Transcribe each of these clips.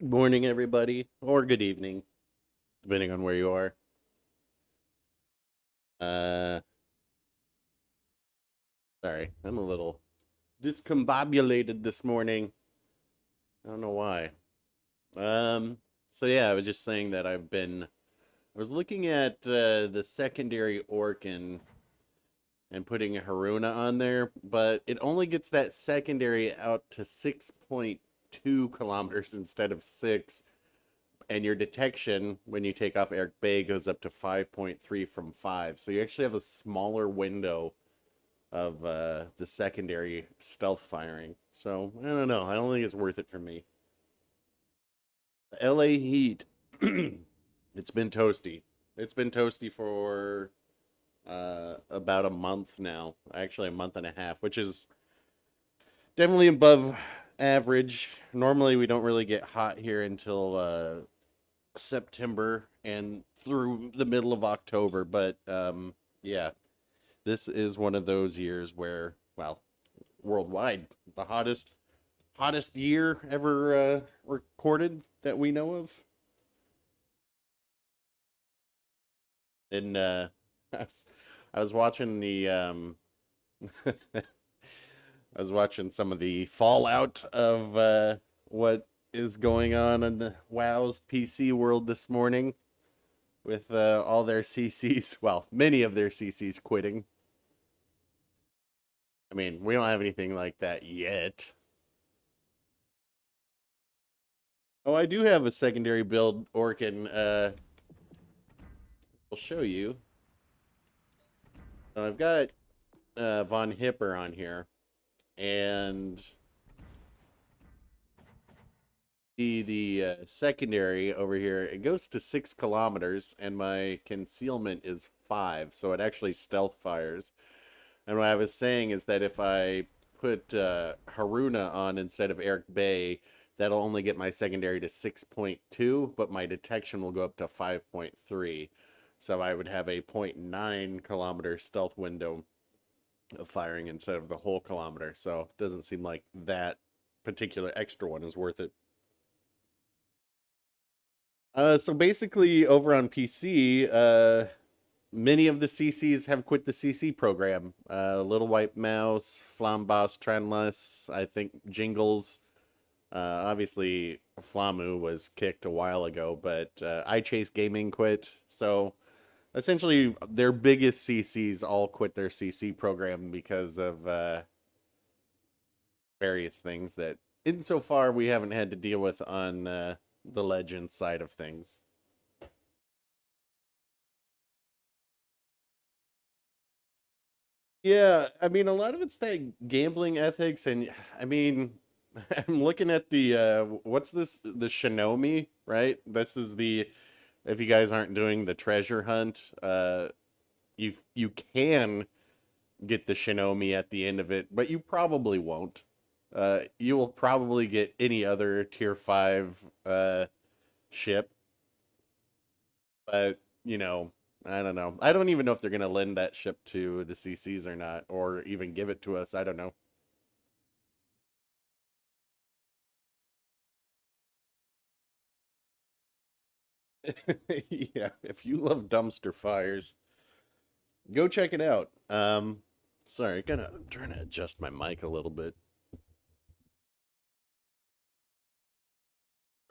Good morning, everybody, or good evening, depending on where you are. Uh, Sorry, I'm a little discombobulated this morning. I don't know why. Um, so yeah, I was just saying that I was looking at the secondary Orkin and putting a Haruna on there, but it only gets that secondary out to 6.2 kilometers instead of 6. And your detection when you take off Eric Bay goes up to 5.3 from 5. So you actually have a smaller window of the secondary stealth firing. So I don't know. I don't think it's worth it for me. The LA Heat, it's been toasty. It's been toasty for about a month now. Actually, a month and a half, which is definitely above average. Normally, we don't really get hot here until September and through the middle of October. But yeah, this is one of those years where, well, worldwide, the hottest year ever recorded that we know of. And I was, I was watching the I was watching some of the fallout of what is going on in the WoW's PC world this morning with all their CCs, well, many of their CCs quitting. I mean, we don't have anything like that yet. Oh, I do have a secondary build Orkin. I'll show you. I've got Von Hipper on here, and the secondary over here, it goes to 6 kilometers, and my concealment is 5, so it actually stealth fires. And what I was saying is that if I put Haruna on instead of Eric Bay, that'll only get my secondary to 6.2, but my detection will go up to 5.3. So I would have a 0.9 kilometer stealth window of firing instead of the whole kilometer. So it doesn't seem like that particular extra one is worth it. So basically, over on PC, many of the CCs have quit the CC program. Little White Mouse, Flamboss, Trendless, I think Jingles. Obviously, Flamu was kicked a while ago, but I Chase Gaming quit. So essentially, their biggest CCs all quit their CC program because of various things that, insofar, we haven't had to deal with on the Legend side of things. Yeah, I mean, a lot of it's that gambling ethics, and I mean, I'm looking at the what's this? The Shinomi, right? This is the, if you guys aren't doing the treasure hunt, you can get the Shinomi at the end of it, but you probably won't. You will probably get any other tier 5 ship, but I don't know. I don't even know if they're gonna lend that ship to the CCs or not, or even give it to us. I don't know. Yeah, if you love dumpster fires, go check it out. Sorry, I'm trying to adjust my mic a little bit.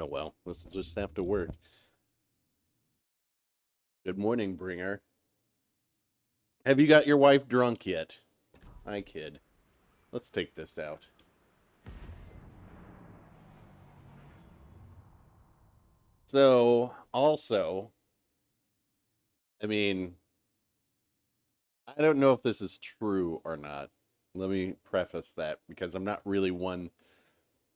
Oh well, let's just have to work. Good morning, Bringer. Have you got your wife drunk yet? Hi, kid. Let's take this out. So, also, I mean, I don't know if this is true or not. Let me preface that because I'm not really one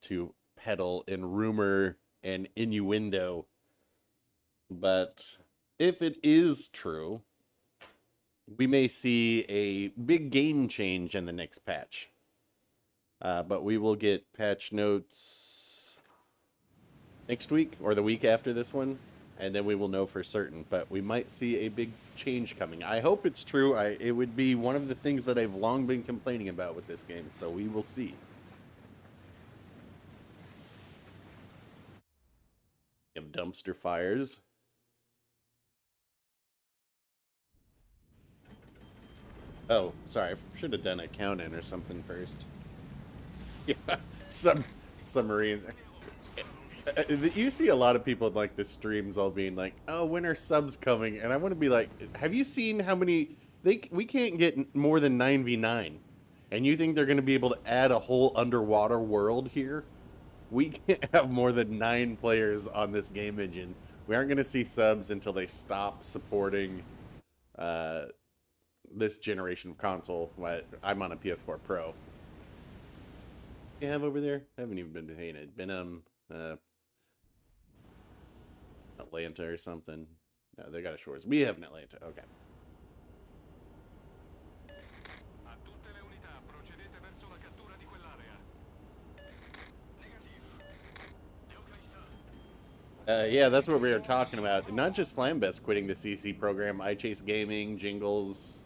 to peddle in rumor and innuendo. But if it is true, we may see a big game change in the next patch. But we will get patch notes next week or the week after this one, and then we will know for certain. But we might see a big change coming. I hope it's true. It would be one of the things that I've long been complaining about with this game. So we will see. dumpster fires. Oh, sorry. I should have done a count in or something first. Yeah, submarines. You see a lot of people in like the streams all being like, "Oh, when are subs coming?" And I want to be like, "Have you seen how many we can't get more than 9v9, and you think they're going to be able to add a whole underwater world here? We can't have more than 9 players on this game engine. We aren't going to see subs until they stop supporting uh, this generation of console. I'm on a PS4 Pro. You have over there? I haven't even been painted. Been Atlanta or something. No, they got a Shores. We have an Atlanta. Okay. Yeah, that's what we were talking about. Not just Flambest quitting the CC program. I Chase Gaming, Jingles,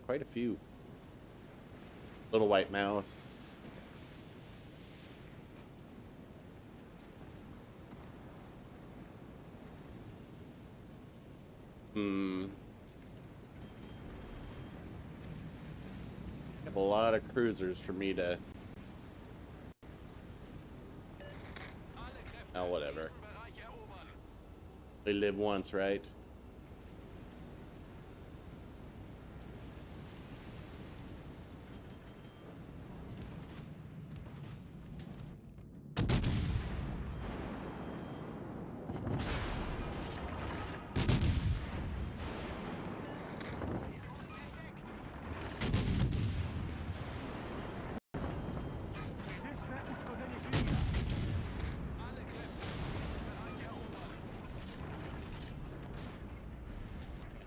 quite a few. Little White Mouse. I have a lot of cruisers for me to... Oh, whatever. They live once, right?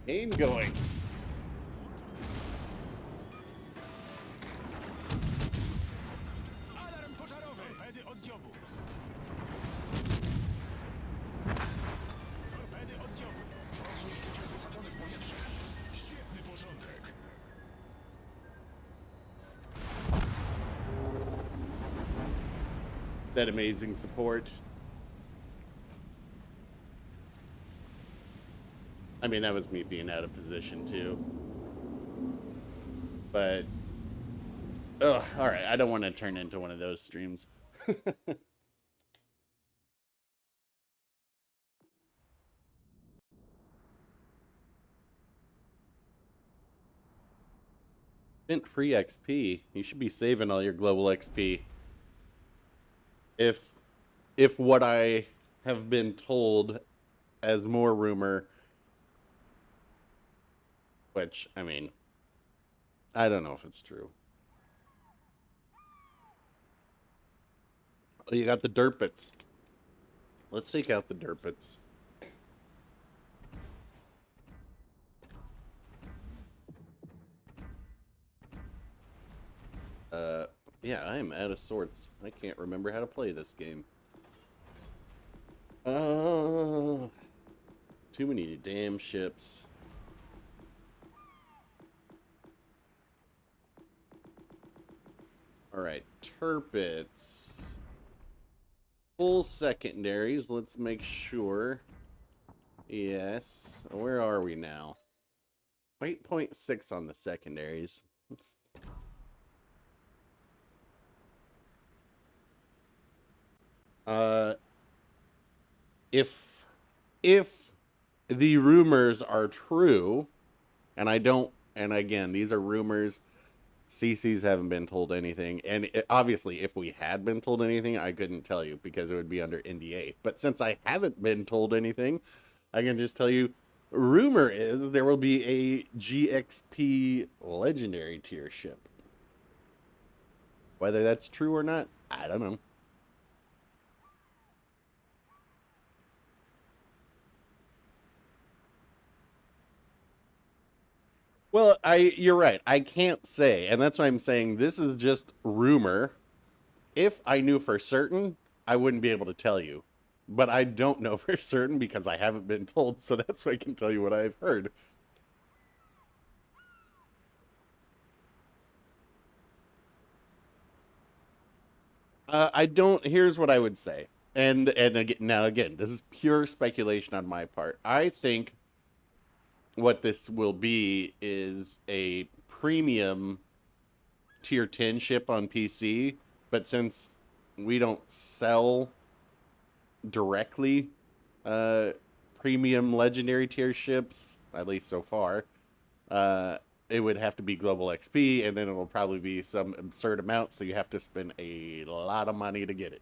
Game going. That amazing support. I mean, that was me being out of position too. But, ugh, all right. I don't want to turn into one of those streams. Spent free XP. You should be saving all your global XP. If what I have been told as more rumor, which, I mean, I don't know if it's true. Oh, you got the Tirpitz. Let's take out the Tirpitz. Yeah, I am out of sorts. I can't remember how to play this game. Too many damn ships. Alright, Tirpitz. Full secondaries. Let's make sure. Yes. Where are we now? 8.6 on the secondaries. Let's... If the rumors are true, and I don't, and again, these are rumors, CCs haven't been told anything, and obviously, if we had been told anything, I couldn't tell you because it would be under NDA. But since I haven't been told anything, I can just tell you, rumor is there will be a GXP legendary tier ship. Whether that's true or not, I don't know. Well, you're right. I can't say, and that's why I'm saying this is just rumor. If I knew for certain, I wouldn't be able to tell you. But I don't know for certain because I haven't been told, so that's why I can tell you what I've heard. I don't. Here's what I would say. And again, now again, this is pure speculation on my part. I think what this will be is a premium tier 10 ship on PC, but since we don't sell directly premium legendary tier ships, at least so far, it would have to be global XP, and then it will probably be some absurd amount, so you have to spend a lot of money to get it.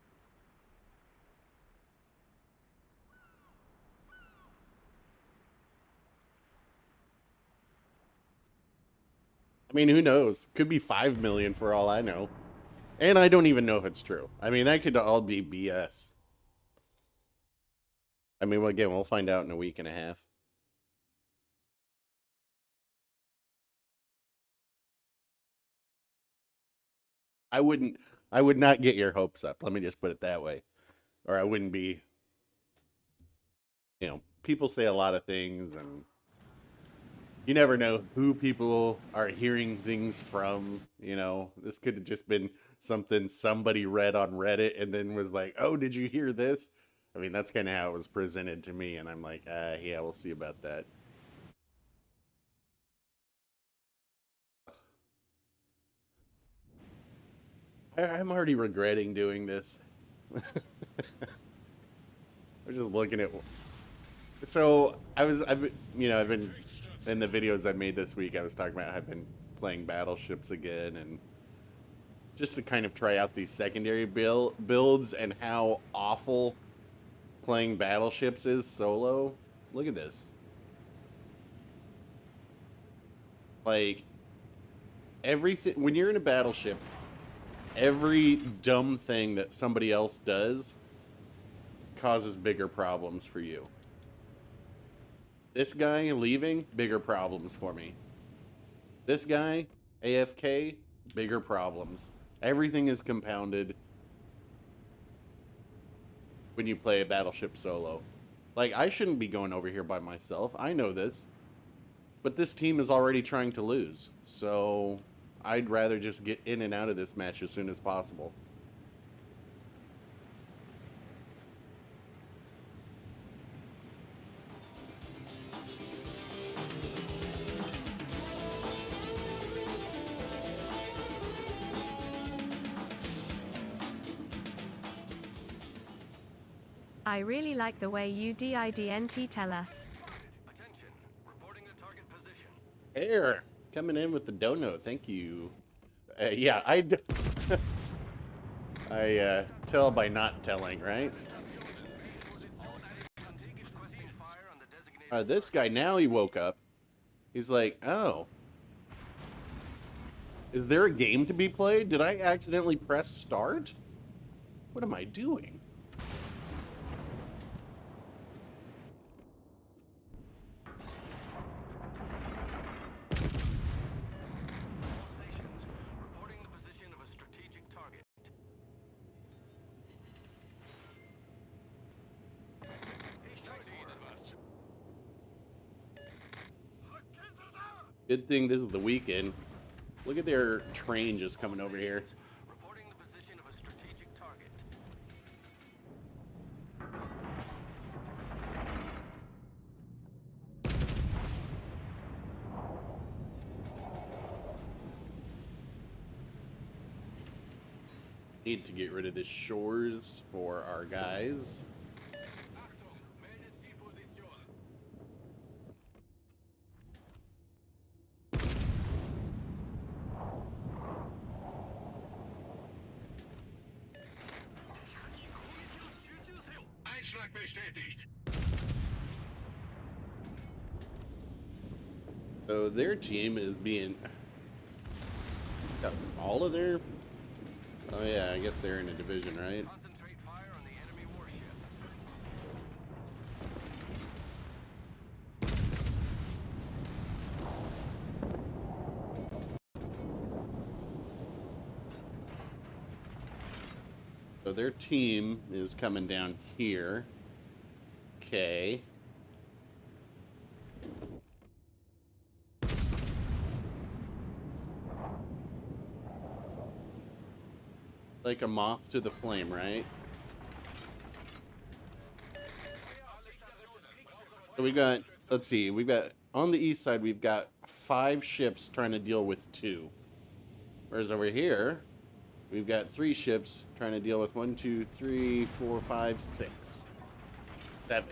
I mean, who knows? Could be 5 million for all I know. And I don't even know if it's true. I mean, that could all be BS. I mean, well, again, we'll find out in a week and a half. I would not get your hopes up. Let me just put it that way. Or I wouldn't be, people say a lot of things, and you never know who people are hearing things from. This could have just been something somebody read on Reddit and then was like, oh, did you hear this? I mean, that's kind of how it was presented to me, and I'm like, yeah, we'll see about that. I'm already regretting doing this. I'm just looking at. So I've been in the videos I made this week. I was talking about I've been playing battleships again, and just to kind of try out these secondary builds and how awful playing battleships is solo. Look at this. Like, everything when you're in a battleship, every dumb thing that somebody else does causes bigger problems for you. This guy leaving, bigger problems for me. This guy, AFK, bigger problems. Everything is compounded when you play a battleship solo. Like, I shouldn't be going over here by myself. I know this. But this team is already trying to lose. So I'd rather just get in and out of this match as soon as possible. I really like the way you didn't tell us. Attention, reporting the target position. Air coming in with the dono. Thank you. Yeah, I tell by not telling, right? This guy, now he woke up. He's like, oh. Is there a game to be played? Did I accidentally press start? What am I doing? Good thing this is the weekend. Look at their train just coming over here. Reporting the position of a strategic target. Need to get rid of the shores for our guys. So their team is being... Got all of their... Oh yeah, I guess they're in a division, right? Concentrate fire on the enemy warship. So their team is coming down here. Okay. Like a moth to the flame, right? So we got, let's see, we've got, on the east side, we've got 5 ships trying to deal with 2. Whereas over here, we've got 3 ships trying to deal with 1, 2, 3, 4, 5, 6, 7.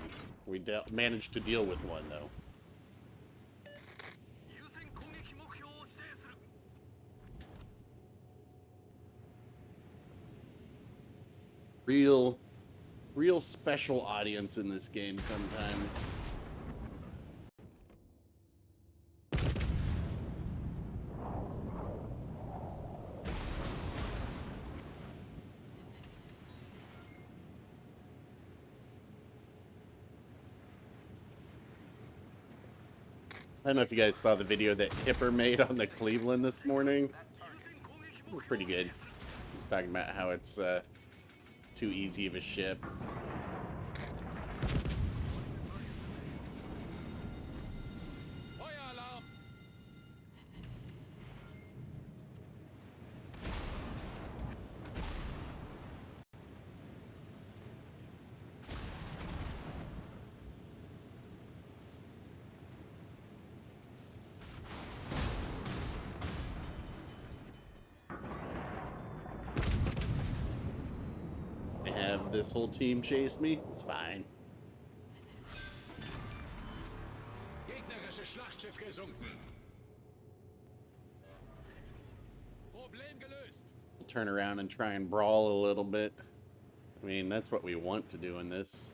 We managed to deal with 1, though. 優先攻撃目標を指定する Real special audience in this game sometimes. I don't know if you guys saw the video that Hipper made on the Cleveland this morning. 優先攻撃 It 目 was 標 pretty good. He was talking about how it's too easy of a ship. Feueralarm! I have this whole team chase me. It's fine. Gegnerisches Schlachtschiff gesunken. Problem gelöst. We'll turn around and try and brawl a little bit. I mean, that's what we want to do in this.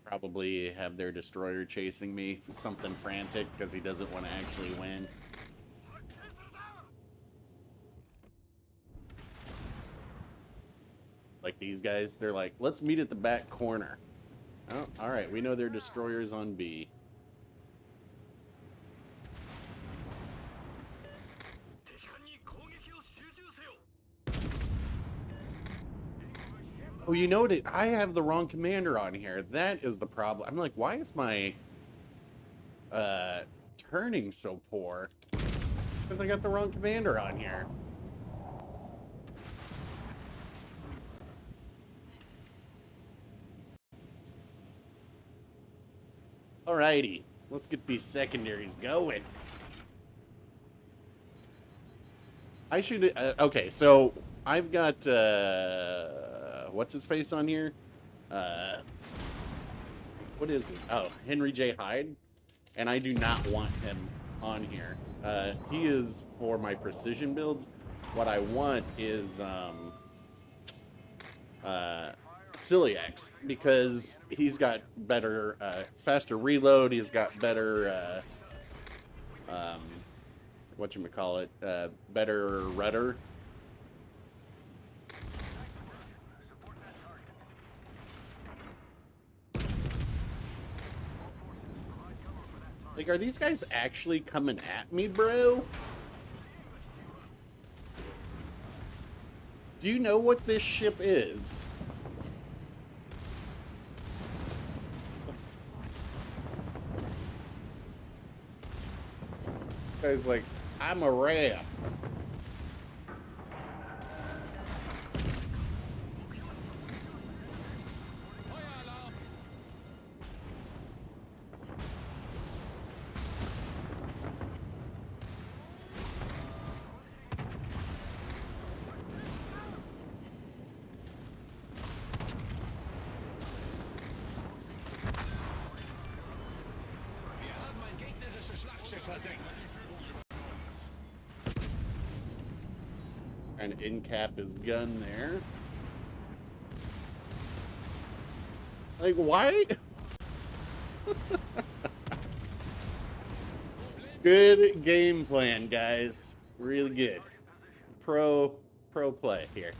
Probably have their destroyer chasing me for something frantic because he doesn't want to actually win. Like these guys, they're like, let's meet at the back corner. Oh, alright, we know their destroyer's on B. 敵艦に攻撃を集中せよ Oh, you know what? I have the wrong commander on here. That is the problem. I'm like, why is my turning so poor? Because I got the wrong commander on here. Alrighty, let's get these secondaries going. I should, okay, so I've got, what's his face on here? What is his, oh, Henry J. Hyde, and I do not want him on here. He is for my precision builds. What I want is, Celiax, because he's got better, faster reload, he's got better, whatchamacallit, better rudder. Like, are these guys actually coming at me, bro? Do you know what this ship is? Guy's like, I'm a ram. Feueralarm. Wir haben ein gegnerisches Schlachtschiff versenkt. Trying to in-cap his gun there. Like, why? Good game plan, guys. Really good. Pro play here.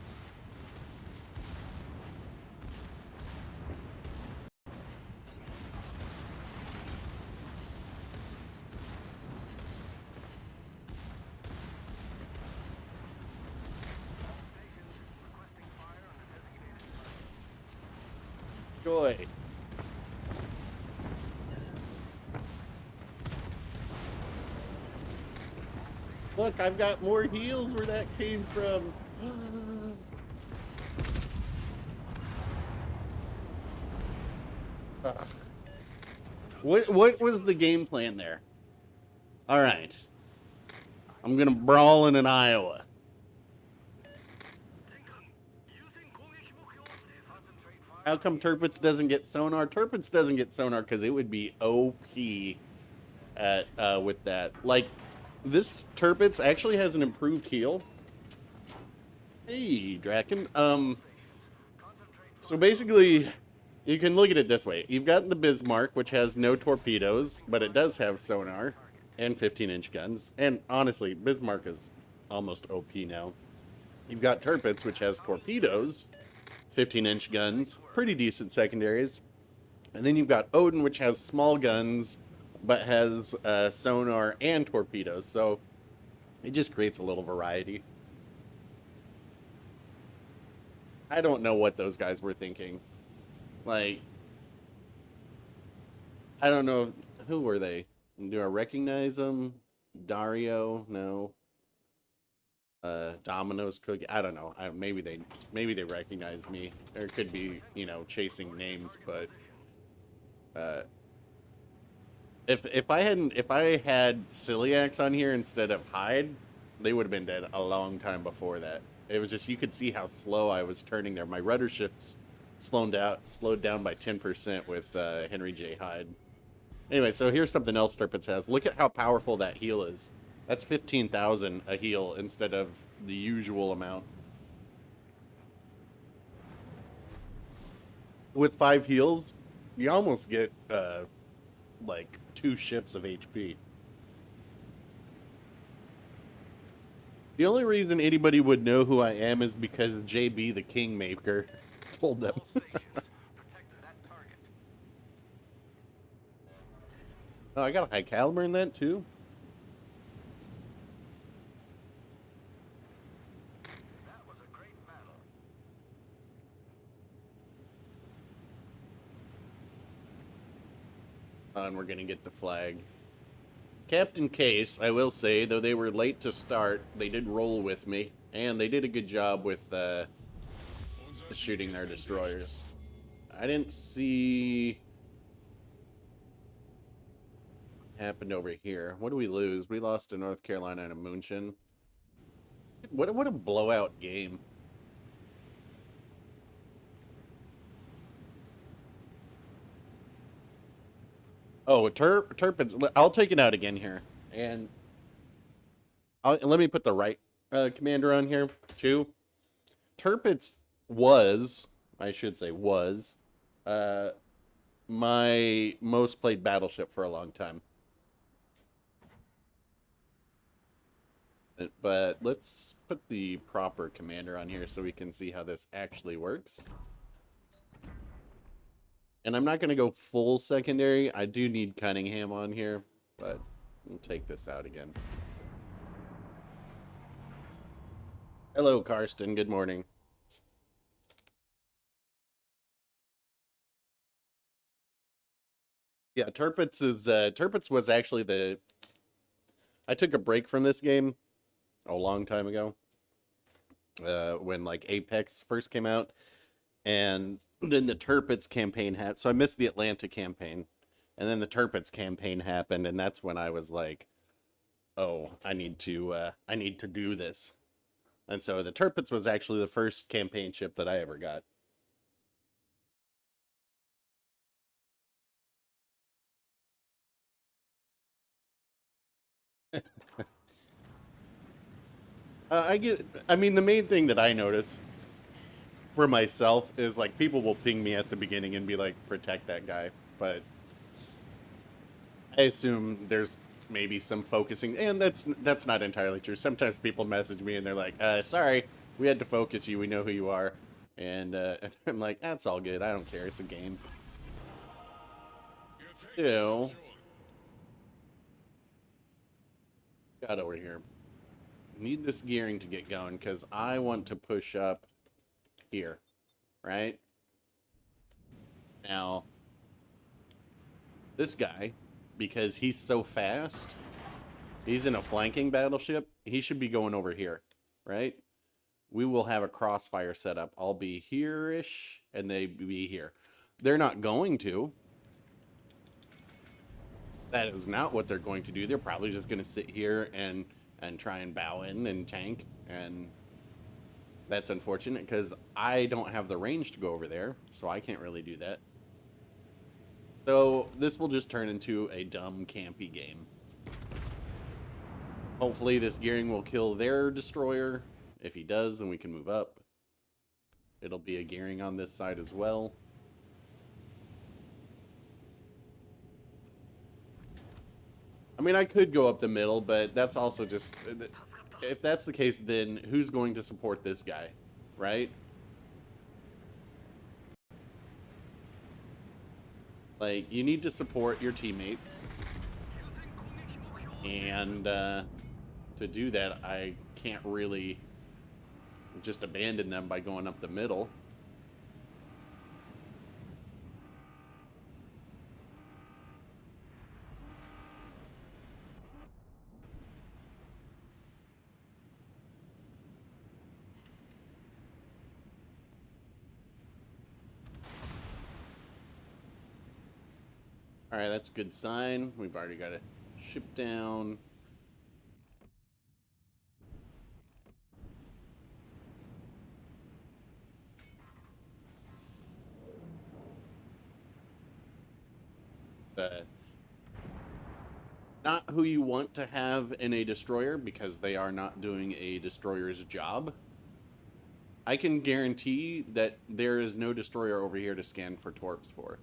Joy. Look, I've got more heals where that came from. Ugh. What was the game plan there? All right. I'm gonna brawl in an Iowa. 全艦優先攻撃目標を指定 Concentrate fire. How come Tirpitz doesn't get sonar? Tirpitz doesn't get sonar because it would be OP at with that. Like, this Tirpitz actually has an improved heal. Hey, Draken. So basically, you can look at it this way. You've got the Bismarck, which has no torpedoes, but it does have sonar and 15-inch guns. And honestly, Bismarck is almost OP now. You've got Tirpitz, which has torpedoes, 15-inch guns, pretty decent secondaries. And then you've got Odin, which has small guns, but has sonar and torpedoes. So it just creates a little variety. I don't know what those guys were thinking. Like, I don't know. Who were they? Do I recognize them? Dario? No. Domino's Cookie? I don't know. Maybe they recognize me. There could be, you know, chasing names, but if I had Celiacs on here instead of Hyde, they would have been dead a long time before that. It was just, you could see how slow I was turning there. My rudder shifts slowed down by 10% with Henry J. Hyde. Anyway, so here's something else Tirpitz has. Look at how powerful that heal is. That's 15,000 a heal instead of the usual amount. With 5 heals, you almost get like 2 ships of HP. The only reason anybody would know who I am is because JB the Kingmaker told them. All stations, protect that target. Oh, I got a high caliber in that too. That was a great battle. And we're gonna get the flag. Captain Case, I will say, though they were late to start, they did roll with me, and they did a good job with shooting their destroyers. I didn't see what happened over here. What do we lose? We lost to North Carolina and a Munchen. What a blowout game. Oh, Tirpitz. I'll take it out again here, and let me put the right commander on here too. Tirpitz was, I should say, was my most played battleship for a long time. But let's put the proper commander on here so we can see how this actually works. And I'm not going to go full secondary. I do need Cunningham on here, but we'll take this out again. Hello, Karsten. Good morning. Yeah, Tirpitz was actually the... I took a break from this game a long time ago, when like Apex first came out, and then the Tirpitz campaign had, so I missed the Atlanta campaign, and then the Tirpitz campaign happened, and that's when I was like, oh, I need to do this. And so the Tirpitz was actually the first campaign ship that I ever got. I mean, the main thing that I notice for myself is like people will ping me at the beginning and be like, protect that guy. But I assume there's maybe some focusing, and that's not entirely true. Sometimes people message me and they're like, sorry, we had to focus you. We know who you are. And I'm like, that's all good. I don't care. It's a game. Ew. Got over here. Need this gearing to get going because I want to push up here, right? Now, this guy, because he's so fast, he's in a flanking battleship, he should be going over here, right? We will have a crossfire set up. I'll be here-ish, and they be here. They're not going to. That is not what they're going to do. They're probably just going to sit here and try and bow in and tank, and that's unfortunate because I don't have the range to go over there, so I can't really do that. So this will just turn into a dumb campy game. Hopefully this gearing will kill their destroyer. If he does, then we can move up. It'll be a gearing on this side as well. I mean, I could go up the middle, but that's also just... If that's the case, then who's going to support this guy, right? Like, you need to support your teammates. And to do that, I can't really just abandon them by going up the middle. Alright, that's a good sign. We've already got a ship down. Not who you want to have in a destroyer because they are not doing a destroyer's job. I can guarantee that there is no destroyer over here to scan for torps for.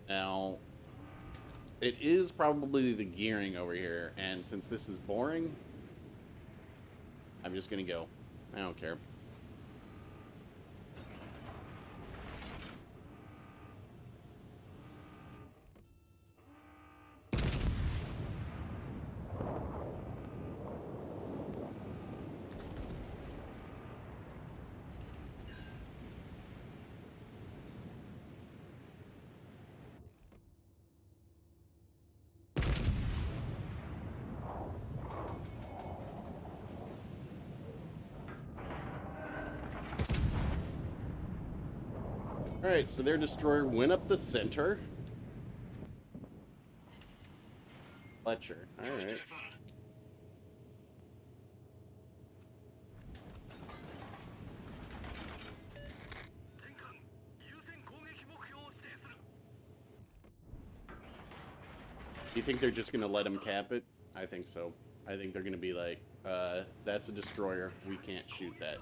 Now, it is probably the gearing over here, and since this is boring, I'm just gonna go. I don't care. Alright, so their destroyer went up the center. Fletcher, alright. You think they're just gonna let him cap it? I think so. I think they're gonna be like, that's a destroyer. We can't shoot that.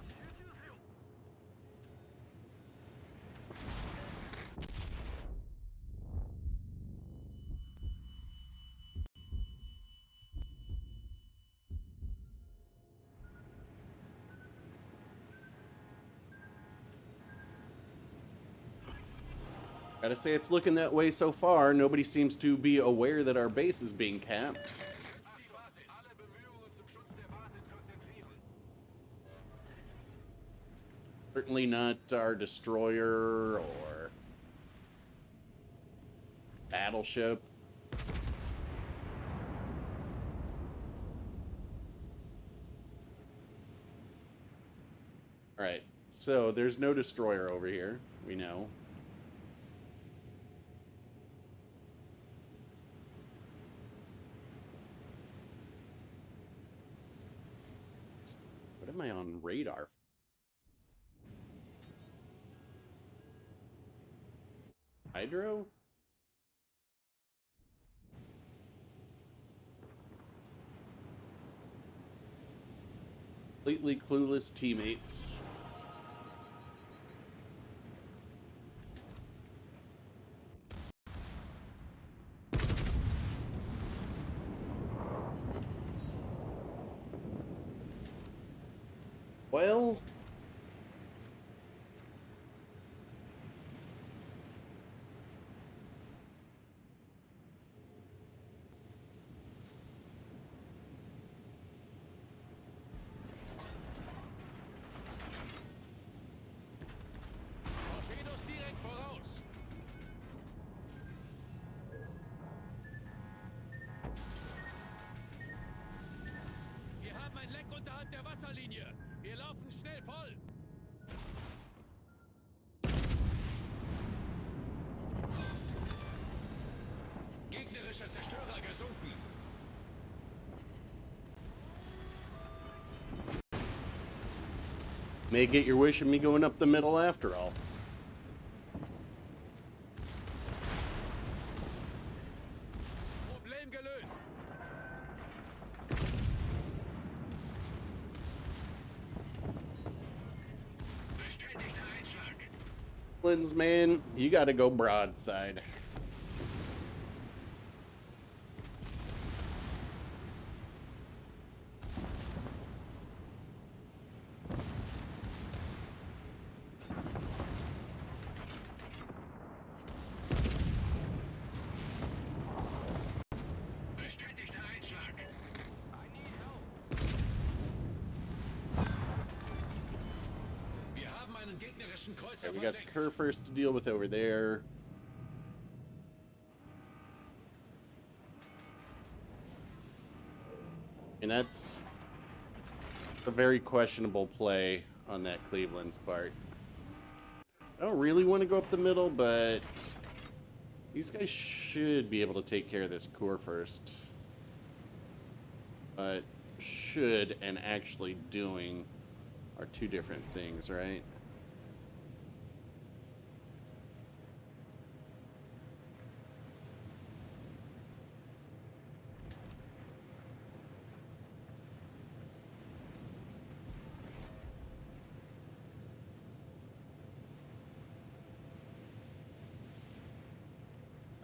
Gotta say, it's looking that way so far. Nobody seems to be aware that our base is being capped. Certainly not our destroyer or battleship. Alright, so there's no destroyer over here, we know. What am I on radar? Hydro? Completely clueless teammates. Well, unterhalb der Wasserlinie. Wir laufen schnell voll. Gegnerischer Zerstörer gesunken. May get your wish of me going up the middle after all. Problem gelöst. Bestätigter Einschlag. Lens, man, you gotta go broadside. Bestätigter Einschlag. I need help. Wir haben einen gegnerischen Kreuzer Okay, we got versenkt. Kurfürst to deal with over there. And that's a very questionable play on that Cleveland's part. I don't really want to go up the middle, but these guys should be able to take care of this Kurfürst. But should and actually doing are two different things, right?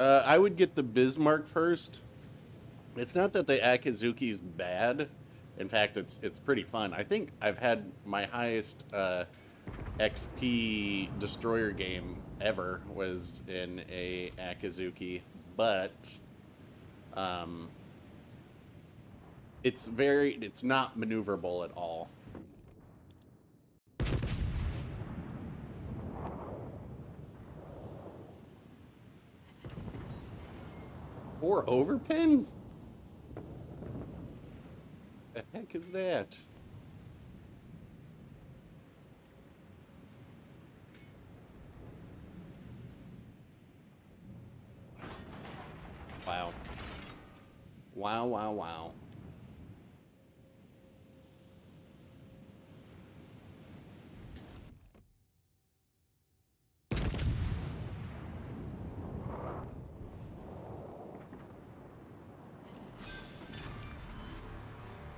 I would get the Bismarck first. It's not that the Akizuki's bad. In fact, it's pretty fun. I think I've had my highest XP destroyer game ever was in a Akizuki, but it's not maneuverable at all. Four overpins? The heck is that? Wow. Wow, wow, wow.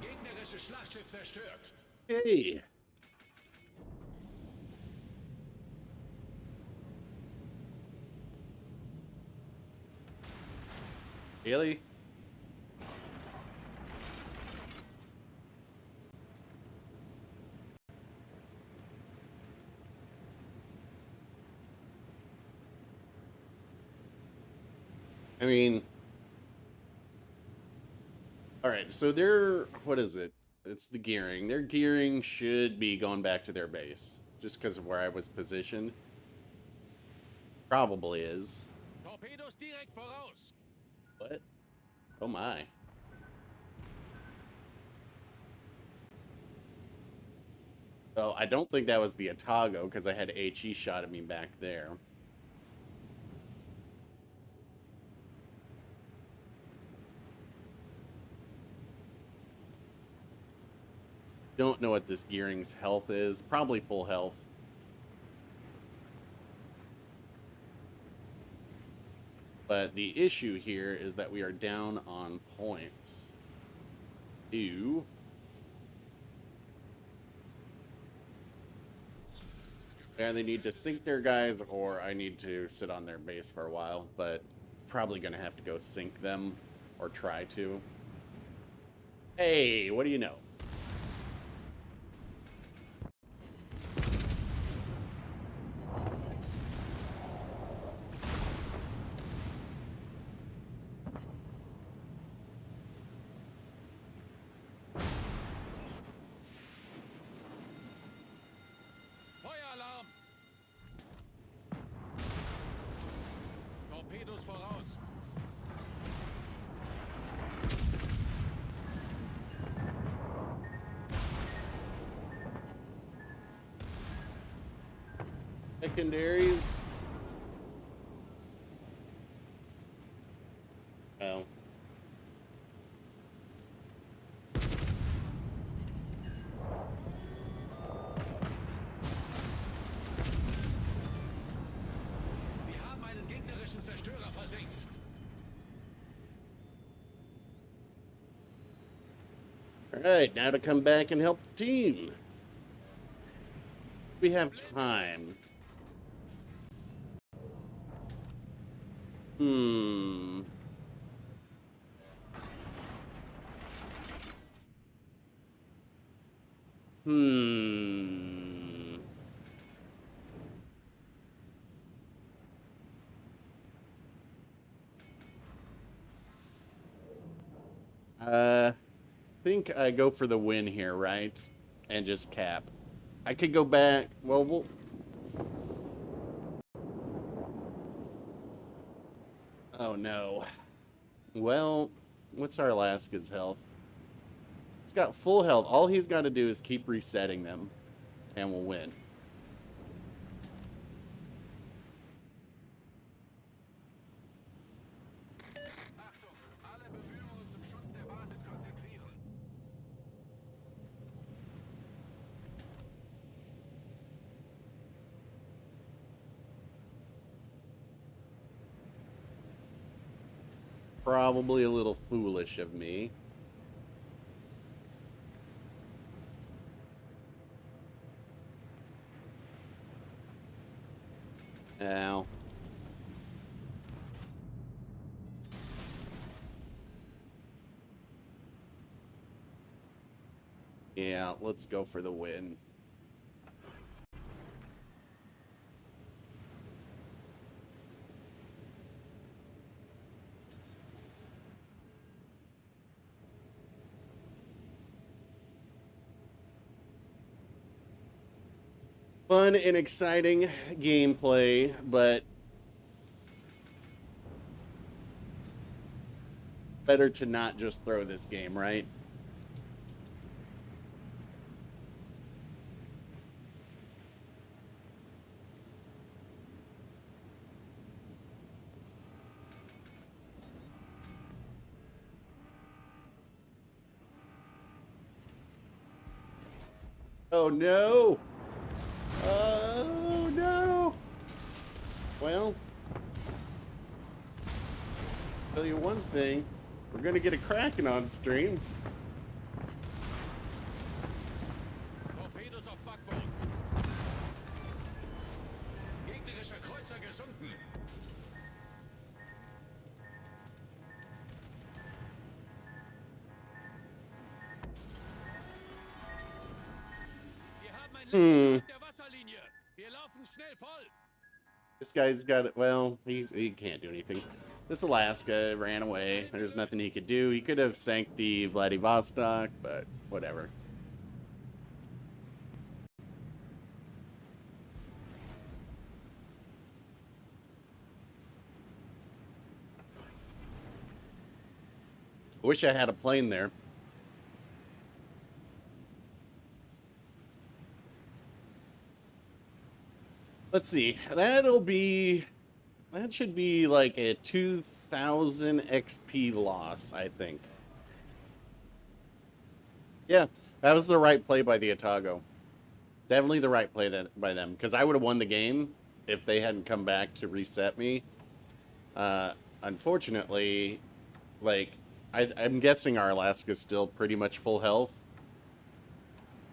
Gegnerisches Schlachtschiff zerstört. Hey. Really? I mean, all right, so they're, what is it? It's the gearing. Their gearing should be going back to their base, just because of where I was positioned. Probably is. Torpedos direkt voraus. What? Oh my. Oh, I don't think that was the Atago, because I had HE shot at me back there. Don't know what this gearing's health is. Probably full health. But the issue here is that we are down on points. Ew. And they need to sink their guys, or I need to sit on their base for a while. But probably going to have to go sink them, or try to. Hey, what do you know? Feueralarm. Torpedos voraus. secondaries. Oh. Wir haben einen gegnerischen Zerstörer versenkt. Alright, now to come back and help the team. We have time. Hmm. Hmm. Think I go for the win here, right? And just cap. I could go back. Well, we'll... Oh, no. Well, what's our Alaska's health? It's got full health. All he's got to do is keep resetting them, and we'll win. Achtung, alle Bemühungen zum Schutz der Basis konzentrieren. Probably a little foolish of me. Ow. Yeah, let's go for the win. Fun and exciting gameplay, but better to not just throw this game, right? Oh no! Oh no! Well, tell you one thing, we're gonna get a Kraken on stream. Torpedos auf Backbord. Gegnerischer Kreuzer gesunken. Wir haben ein Leben der Wasserlinie. Wir laufen schnell voll. This guy's got it. Well, he can't do anything. This Alaska ran away. There's nothing he could do. He could have sank the Vladivostok, but whatever. Wish I had a plane there. Let's see. That should be like a 2,000 XP loss, I think. Yeah, that was the right play by the Otago. Definitely the right play by them, because I would have won the game if they hadn't come back to reset me. Unfortunately, like, I'm guessing our Alaska's still pretty much full health.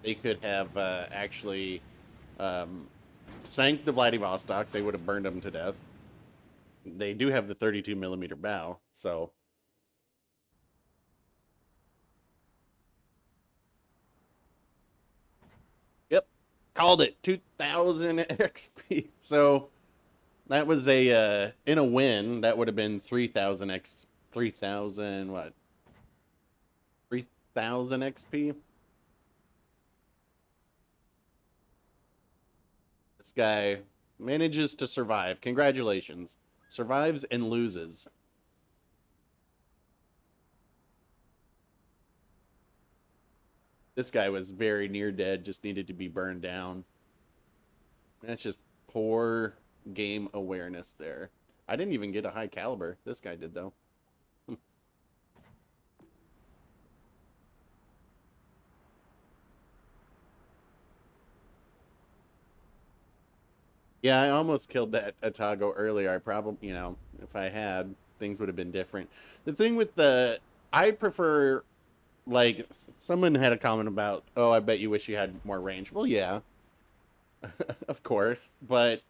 They could have actually sank the Vladivostok. They would have burned them to death. They do have the 32 millimeter bow, so... Yep, called it. 2,000 XP. So that was a in a win. That would have been 3,000 3,000 what? 3,000 XP. This guy manages to survive. Congratulations. Survives and loses. This guy was very near dead, just needed to be burned down. That's just Poor game awareness there. I didn't even get a high caliber. This guy did, though. Yeah, I almost killed that Atago earlier. I probably, if I had, things would have been different. The thing with I prefer, like, someone had a comment about, oh, I bet you wish you had more range. Well, yeah, of course. But,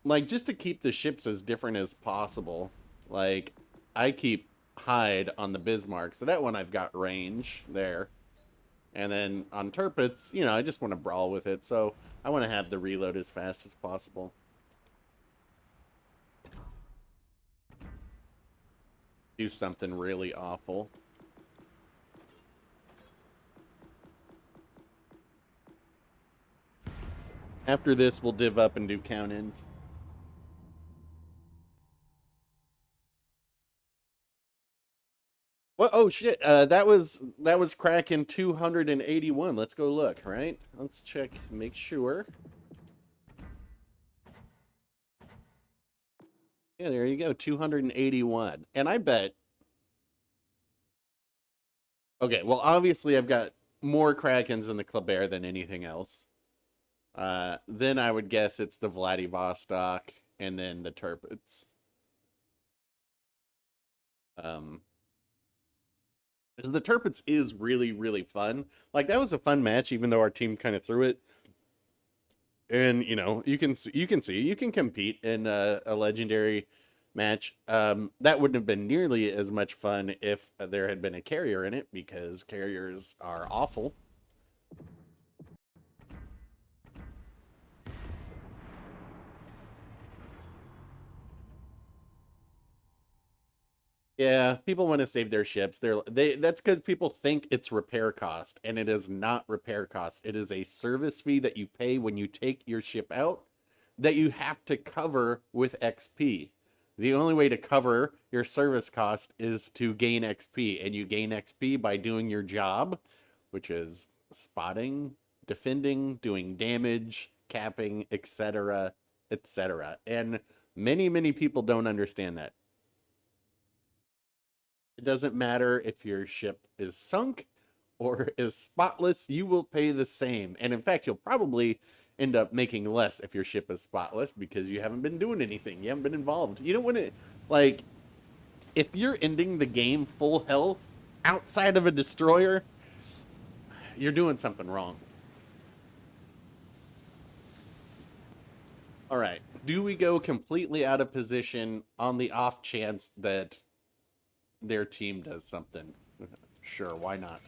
like, just to keep the ships as different as possible, like, I keep Hyde on the Bismarck. So that one I've got range there. And then on Tirpitz, I just want to brawl with it. So I want to have the reload as fast as possible. Do something really awful. After this, we'll div up and do count-ins. Well, oh shit! That was Kraken 281. Let's go look. Right? Let's check. Make sure. Yeah, there you go. 281. And I bet. Okay, well, obviously I've got more Krakens in the Kleber than anything else. Then I would guess it's the Vladivostok and then the Tirpitz. Because the Tirpitz is really, really fun. Like, that was a fun match, even though our team kind of threw it. And, you can compete in a legendary match. That wouldn't have been nearly as much fun if there had been a carrier in it, because carriers are awful. Yeah, people want to save their ships. That's because people think it's repair cost, and it is not repair cost. It is a service fee that you pay when you take your ship out that you have to cover with XP. The only way to cover your service cost is to gain XP, and you gain XP by doing your job, which is spotting, defending, doing damage, capping, etc., etc. And many, many people don't understand that. It doesn't matter if your ship is sunk or is spotless, you will pay the same. And in fact, you'll probably end up making less if your ship is spotless because you haven't been doing anything. You haven't been involved. You don't want to, like, if you're ending the game full health outside of a destroyer, you're doing something wrong. All right. Do we go completely out of position on the off chance that their team does something? Sure, why not?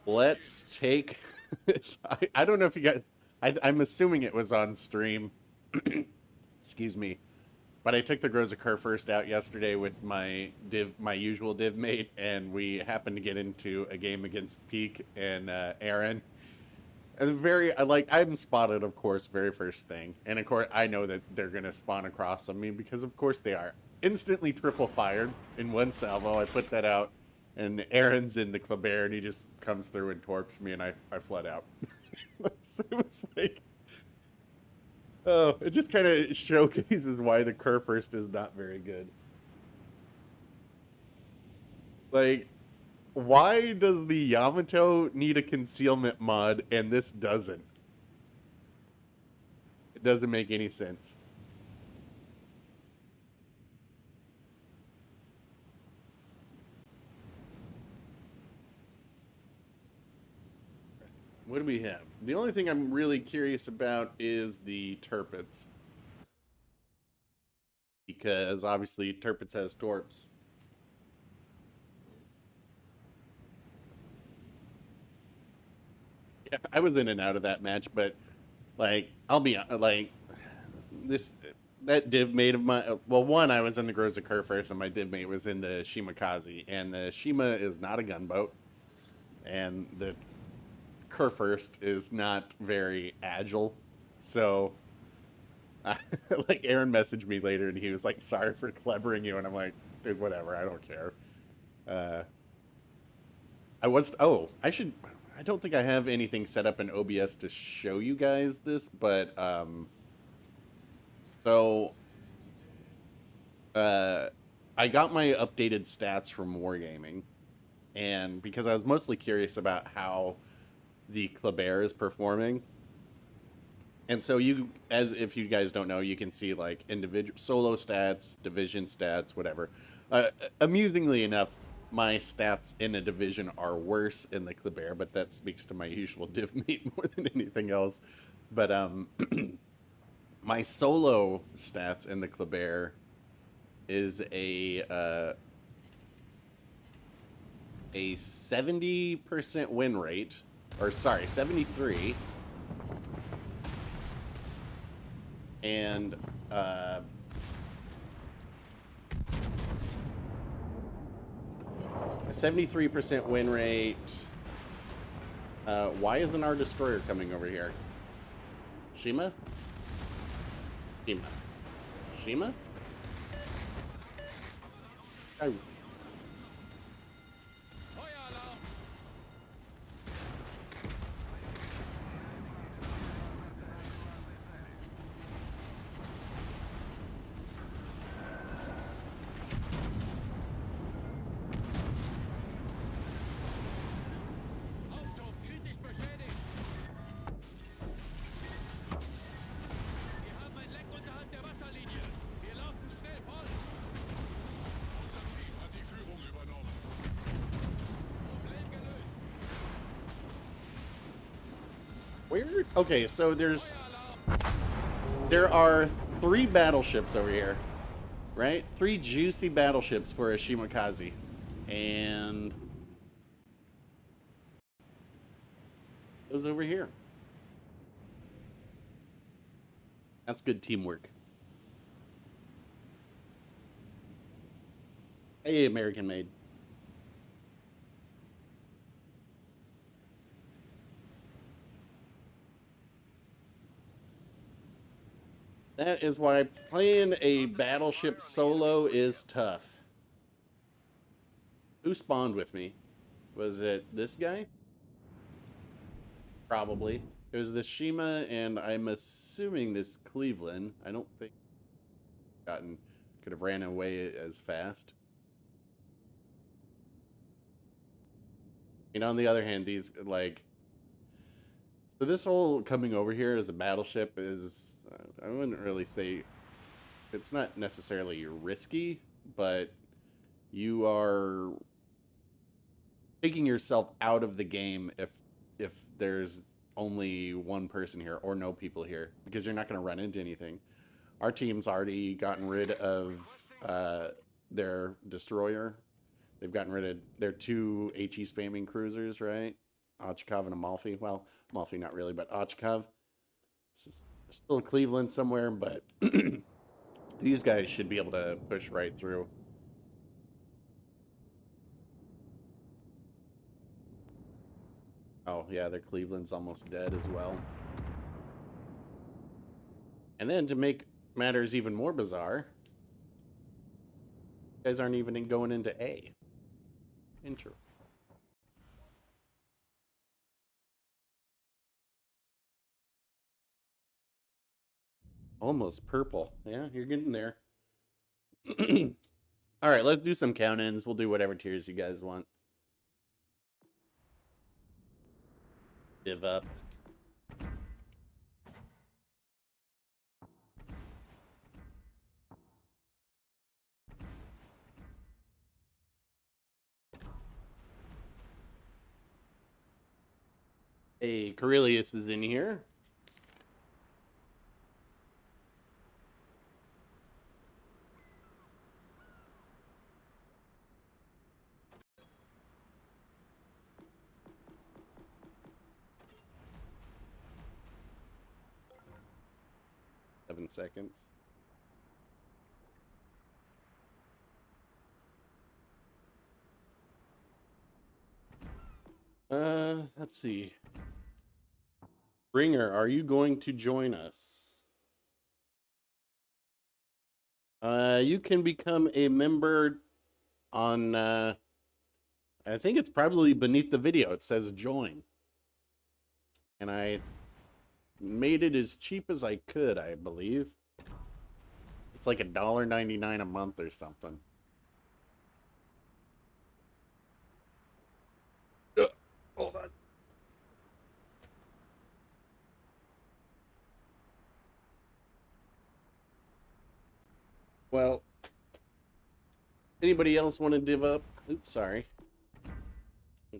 Let's take this. I don't know if you guys, I'm assuming it was on stream. Excuse me. But I took the Groza Kerr first out yesterday with my usual div mate, and we happened to get into a game against Peak and Aaron. And I'm spotted, of course, very first thing. And of course, I know that they're going to spawn across on me because, of course, they are. Instantly triple fired in one salvo. I put that out, and Aaron's in the Kleber, and he just comes through and torps me, and I fled out. So it was like, oh, it just kind of showcases why the Kerr first is not very good. Like, why does the Yamato need a concealment mod and this doesn't? It doesn't make any sense. What do we have? The only thing I'm really curious about is the Tirpitz. Because obviously Tirpitz has torps. Yeah, I was in and out of that match, but like, I'll be like, that div mate of mine. Well, one, I was in the Groza Kerr first, and my div mate was in the Shimakaze, and the Shima is not a gunboat, and the Kerr first is not very agile. So, like, Aaron messaged me later, and he was like, "Sorry for clebering you," and I'm like, "Dude, whatever, I don't care." I don't think I have anything set up in OBS to show you guys this, but so uh I got my updated stats from Wargaming, and because I was mostly curious about how the Kleber is performing. And so you, as if you guys don't know, you can see like individual solo stats, division stats, whatever. Amusingly enough, my stats in a division are worse in the Kleber, but that speaks to my usual div mate more than anything else. But my solo stats in the Kleber is a 70% win rate, or sorry, 73. And a 73% win rate. Why isn't our destroyer coming over here? Shima? Shima. Shima? Feueralarm! Hauptturm kritisch beschädigt. Wir haben ein Leck unterhalb der Wasserlinie. Wir laufen schnell voll. Unser Team hat die Führung übernommen. Problem gelöst. Weird. Okay, so Feueralarm! there are 3 battleships over here, right? 3 juicy battleships for a Shimakaze, and those over here. That's good teamwork. Hey, American made. That is why playing a battleship solo is tough. Who spawned with me? Was it this guy? Probably. It was the Shima, and I'm assuming this Cleveland. I don't think could have ran away as fast. And on the other hand, these so this whole coming over here as a battleship is, I wouldn't really say, it's not necessarily risky, but you are taking yourself out of the game if there's only one person here or no people here, because you're not going to run into anything. Our team's already gotten rid of their destroyer. They've gotten rid of their 2 HE spamming cruisers, right? Ochkov and Amalfi. Well, Amalfi not really, but Ochkov. Still Cleveland somewhere, but these guys should be able to push right through. Oh, yeah, their Cleveland's almost dead as well. And then to make matters even more bizarre, you guys aren't even going into A. Intro. Almost purple. Yeah, you're getting there. All right, let's do some count-ins. We'll do whatever tiers you guys want. Div up. Hey, Corellius is in here. Seven seconds. Let's see. Ringer, are you going to join us? You can become a member on I think it's probably beneath the video. It says join. And I made it as cheap as I could, I believe. It's like $1.99 a month or something. Hold on. Well, anybody else want to div up? Oops, sorry.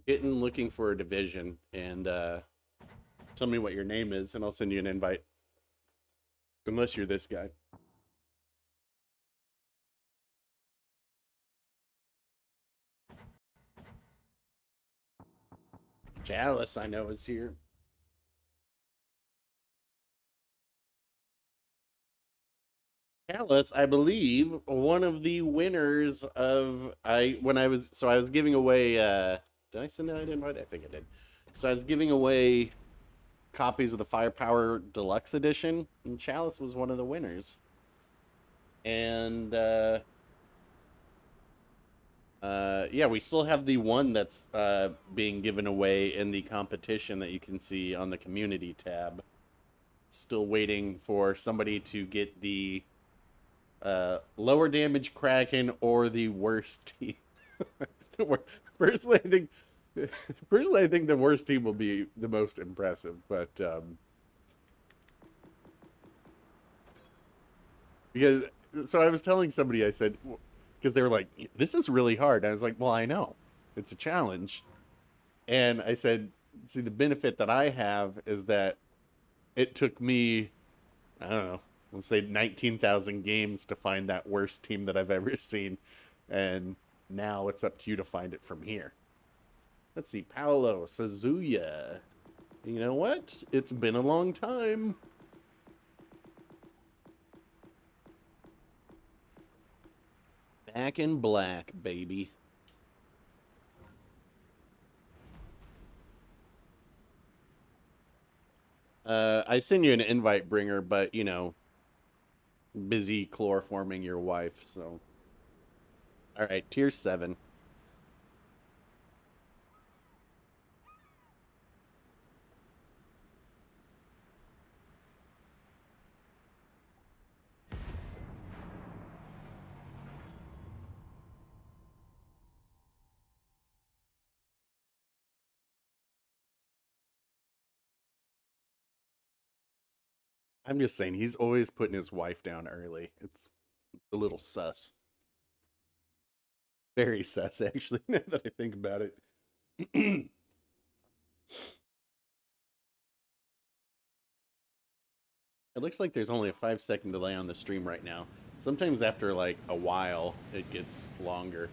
I'm looking for a division, and tell me what your name is, and I'll send you an invite. Unless you're this guy. Chalice, I know, is here. Chalice, I believe, one of the winners of I was giving away did I send out an invite? I think I did. So I was giving away copies of the Firepower Deluxe Edition, and Chalice was one of the winners. And yeah, we still have the one that's being given away in the competition that you can see on the community tab. Still waiting for somebody to get the lower damage Kraken or the worst team. Personally, I think the worst team will be the most impressive, but because so I was telling somebody, I said, because they were like, this is really hard. I was like, well, I know it's a challenge, and I said, see, the benefit that I have is that it took me, I don't know, let's say 19,000 games to find that worst team that I've ever seen. And now it's up to you to find it from here. Let's see, Paolo, Suzuya. You know what? It's been a long time. Back in black, baby. I send you an invite, Bringer, but, you know, busy chloroforming your wife, so. All right, tier 7. I'm just saying, he's always putting his wife down early. It's a little sus. Very sus, actually, now that I think about it. It looks like there's only a 5-second delay on the stream right now. Sometimes after, like, a while, it gets longer.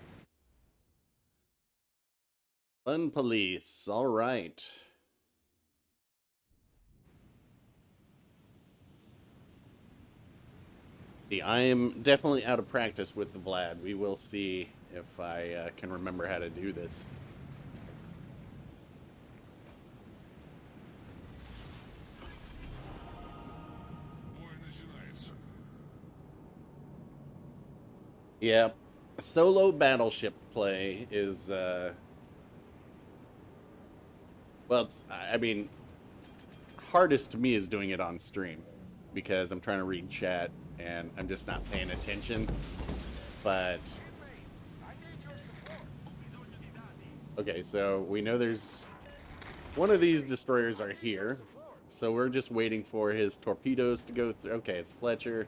Fun police, all right. I am definitely out of practice with the Vlad. We will see if I can remember how to do this. Yeah, solo battleship play is, well, it's, I mean, hardest to me is doing it on stream because I'm trying to read chat and I'm just not paying attention. But okay, so we know there's one of these destroyers are here, so we're just waiting for his torpedoes to go through. Okay, it's Fletcher.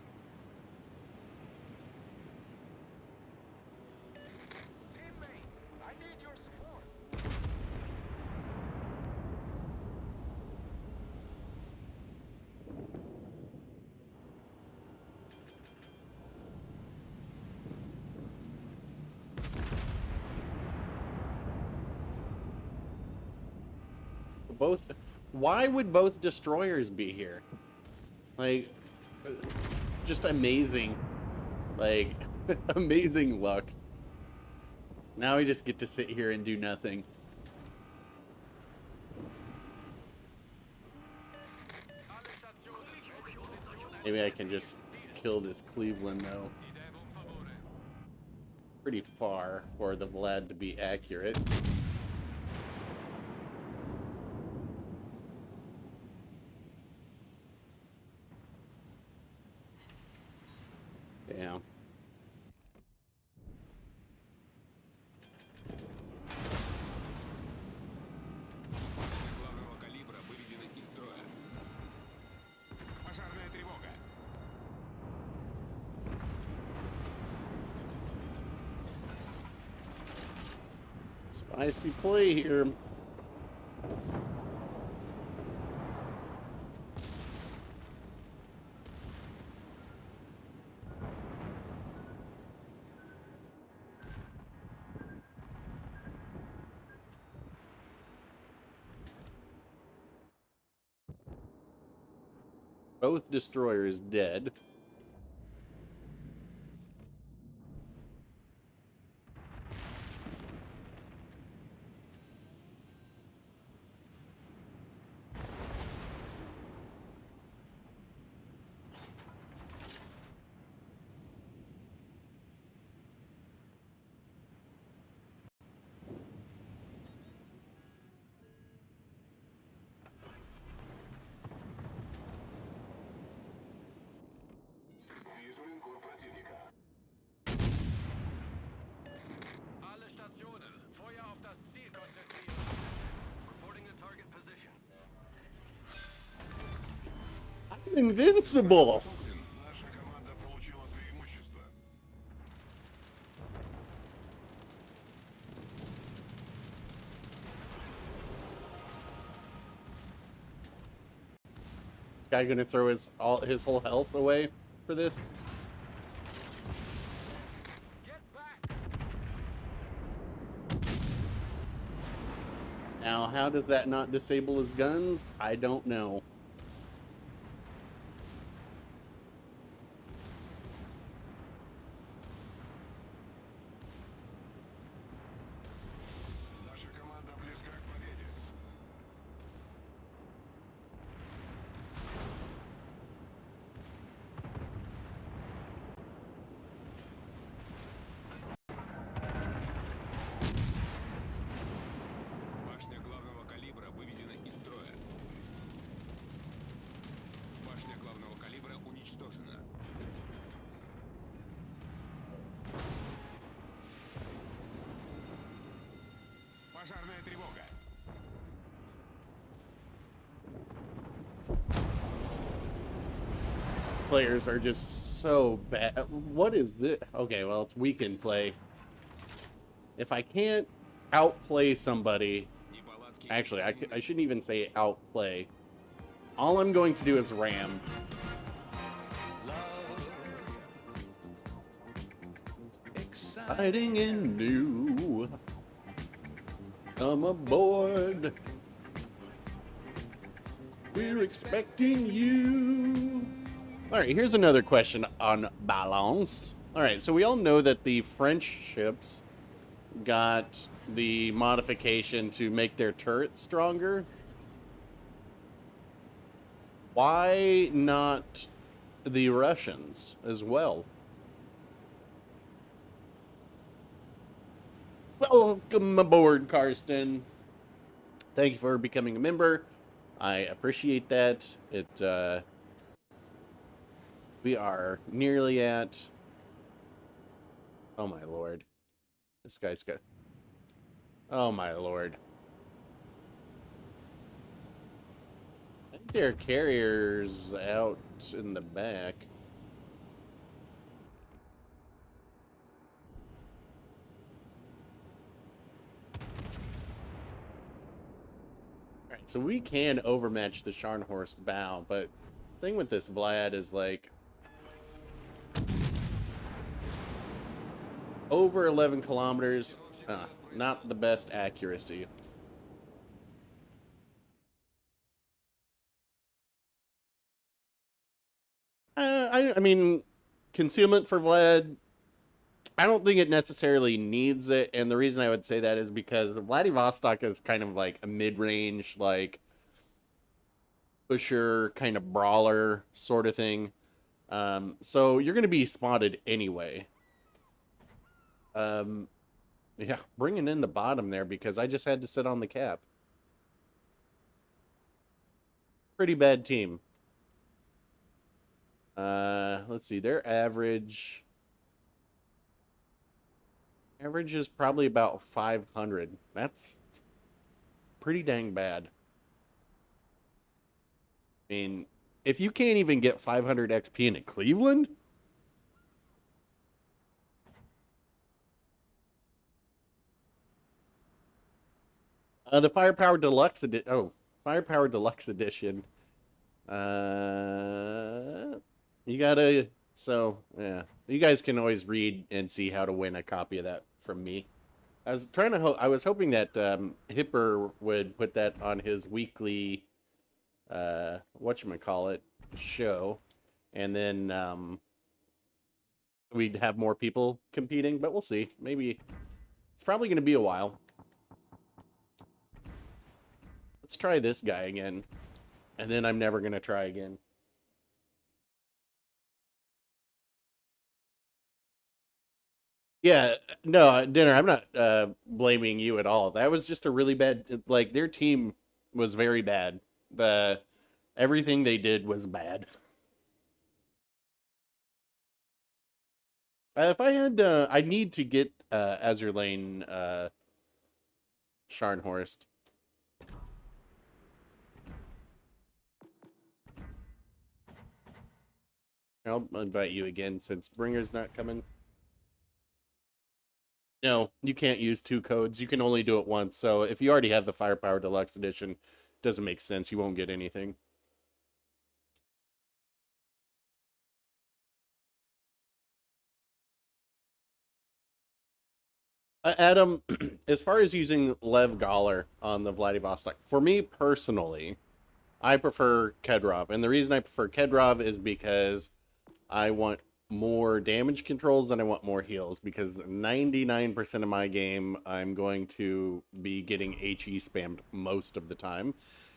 Both, why would both destroyers be here? Like, just amazing, like, amazing luck. Now we just get to sit here and do nothing. Maybe I can just kill this Cleveland, though. Pretty far for the Vlad to be accurate. Yeah. Башня главного калибра выведена из строя. Пожарная тревога. Spicy play here. Both destroyers dead. Alle Stationen, Feuer auf das Ziel konzentrieren. Reporting the target position. I'm invincible. Наша команда получила преимущество. Guy gonna throw his whole health away for this? Get back! Now, how does that not disable his guns? I don't know. Наша команда близка к победе. Башня главного калибра выведена из строя. Башня главного калибра уничтожена. Пожарная тревога. Players are just so bad. What is this? Okay, well, it's weekend play. If I can't outplay somebody, Неполадки. actually, I shouldn't even say outplay. All I'm going to do is ram. Exciting and new. Come aboard. We're expecting you. All right, here's another question on balance. All right, so we all know that the French ships got the modification to make their turrets stronger. Why not the Russians as well? Welcome aboard, Karsten. Thank you for becoming a member. I appreciate that. We are nearly at... Oh my lord. This guy's got... Oh my lord. I think there are carriers out in the back. Alright, so we can overmatch the Scharnhorst bow, but the thing with this Vlad is like... Over 11 kilometers, not the best accuracy. I mean, concealment for Vlad, I don't think it necessarily needs it, and the reason I would say that is because Vladivostok is kind of like a mid-range, like, pusher, kind of brawler sort of thing. So you're going to be spotted anyway. Yeah, bringing in the bottom there because I just had to sit on the cap. Pretty bad team. Let's see. Their average is probably about 500. That's pretty dang bad. I mean, if you can't even get 500 XP in Cleveland, the Firepower Deluxe edition. Oh, Firepower Deluxe edition. You gotta. So yeah, you guys can always read and see how to win a copy of that from me. I was trying to. I was hoping that Hipper would put that on his weekly, whatchamacallit, show, and then we'd have more people competing. But we'll see. Maybe it's probably going to be a while. Let's try this guy again, and then I'm never going to try again. Yeah, no, Dinner, I'm not blaming you at all. That was just a really bad, like, their team was very bad. Everything they did was bad. If I had, I need to get Azurlane Scharnhorst. I'll invite you again since Bringer's not coming. No, you can't use 2 codes. You can only do it once. So if you already have the Firepower Deluxe Edition, it doesn't make sense. You won't get anything. Adam, as far as using Lev Galler on the Vladivostok, for me personally, I prefer Kedrov. And the reason I prefer Kedrov is because I want more damage controls and I want more heals, because 99% of my game I'm going to be getting HE spammed most of the time.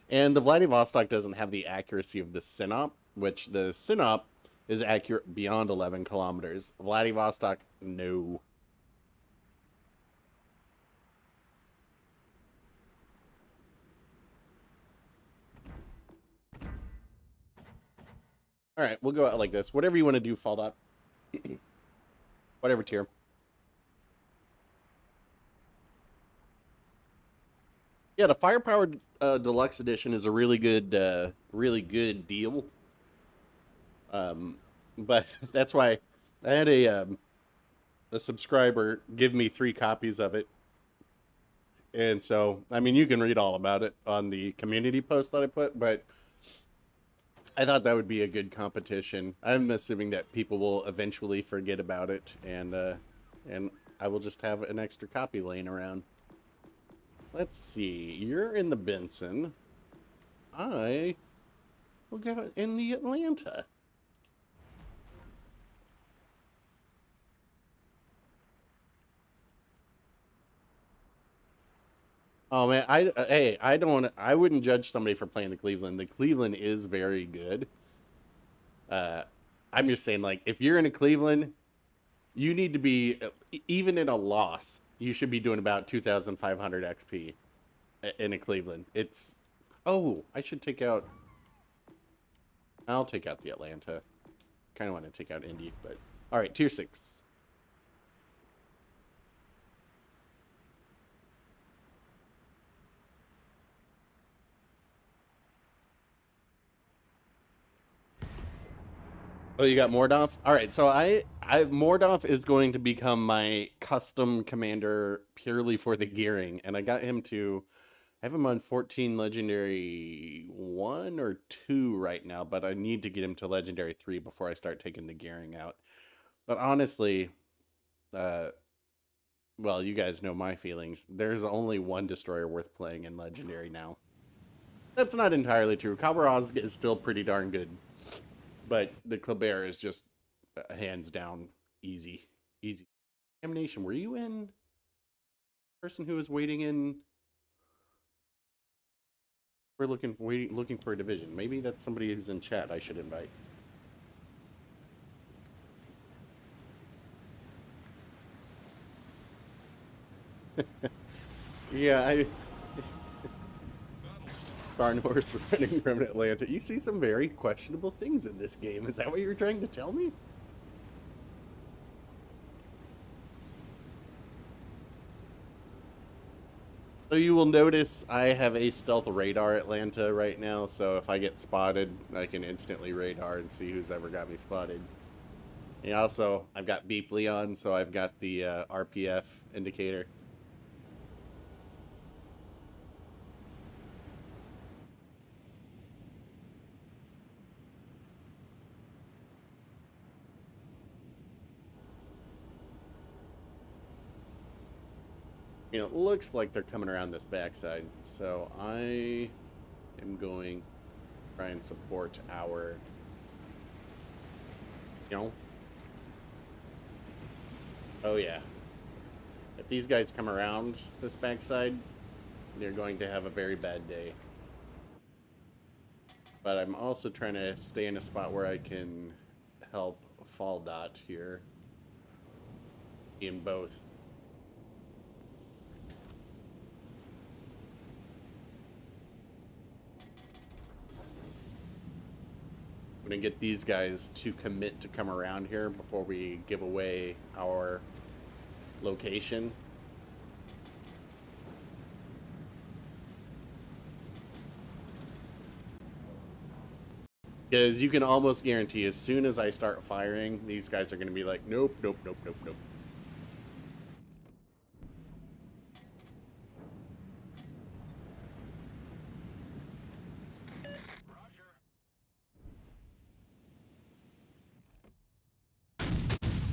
And the Vladivostok doesn't have the accuracy of the Sinop, which the Sinop is accurate beyond 11 kilometers. Vladivostok, no. All right, we'll go out like this. Whatever you want to do, Fallout. Whatever tier. Yeah, the Firepower Deluxe Edition is a really good deal. But that's why I had a subscriber give me 3 copies of it. And so, I mean, you can read all about it on the community post that I put, but I thought that would be a good competition. I'm assuming that people will eventually forget about it, and I will just have an extra copy laying around. Let's see. You're in the Benson. I will go in the Atlanta. Oh man, I wouldn't judge somebody for playing the Cleveland. The Cleveland is very good. I'm just saying, like, if you're in a Cleveland, you need to be, even in a loss, you should be doing about 2,500 XP in a Cleveland. It's, oh, I should take out, I'll take out the Atlanta. Kind of want to take out Indy, but all right, tier 6. Oh, you got Mordov? All right, so I Mordov is going to become my custom commander purely for the gearing, and I got him to, I have him on 14 legendary 1 or 2 right now, but I need to get him to legendary 3 before I start taking the gearing out. But honestly, well, you guys know my feelings. There's only one destroyer worth playing in legendary now. That's not entirely true. Khabarovsk is still pretty darn good. But the Kleber is just hands down easy. Easy. Damnation, were you in? Person who was waiting in. We're looking for a division. Maybe that's somebody who's in chat I should invite. Yeah, Barn horse running from Atlanta. You see some very questionable things in this game. Is that what you're trying to tell me? So you will notice I have a stealth radar Atlanta right now, so if I get spotted, I can instantly radar and see who's ever got me spotted. And also, I've got Beeply on, so I've got the RPF indicator. You know, it looks like they're coming around this backside, so I am going to try and support our, you know. Oh yeah. If these guys come around this backside, they're going to have a very bad day. But I'm also trying to stay in a spot where I can help Fall Dot here in both. I'm gonna get these guys to commit to come around here before we give away our location. Because you can almost guarantee as soon as I start firing, these guys are gonna be like, nope, nope, nope, nope, nope.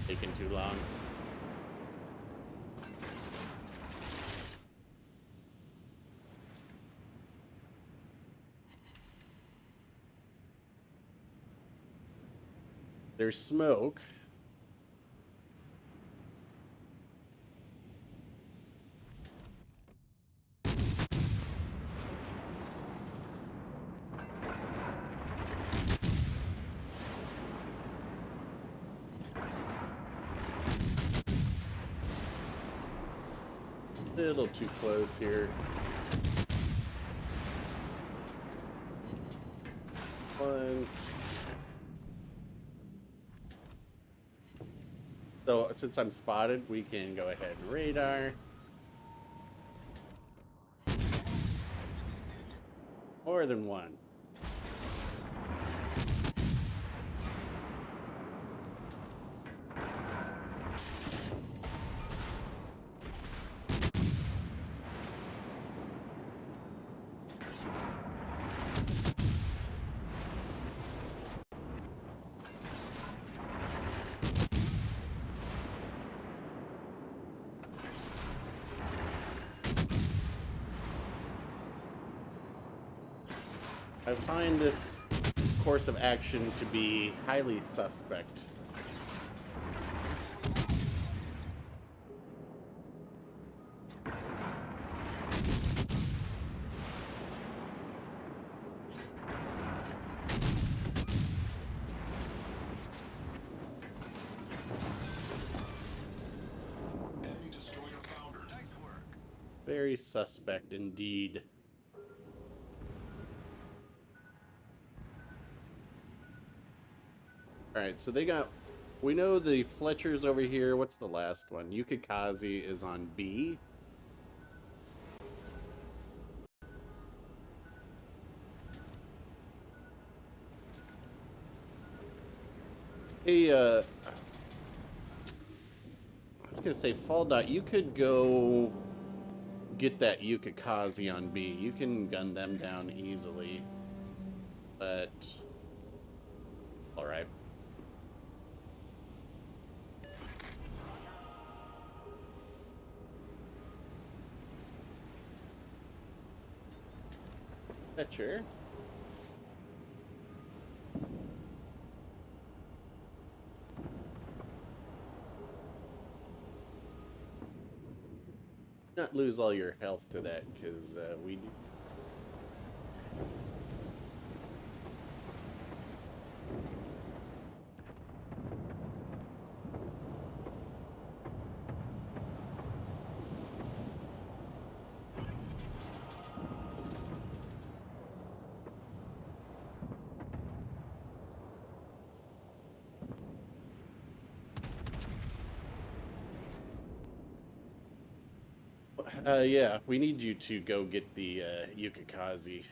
Taking too long. There's smoke. A little too close here. One. So since I'm spotted, we can go ahead and radar. More than one. I find this course of action to be highly suspect. Enemy destroyer foundered. Nice work. Very suspect indeed. Alright, so they got... We know the Fletcher's over here. What's the last one? Yukikazi is on B. Hey, I was gonna say, Fall Dot, you could go get that Yukikazi on B. You can gun them down easily. But... Alright. Fletcher. Not lose all your health to that, because we do. Yeah, we need you to go get the Yukikaze.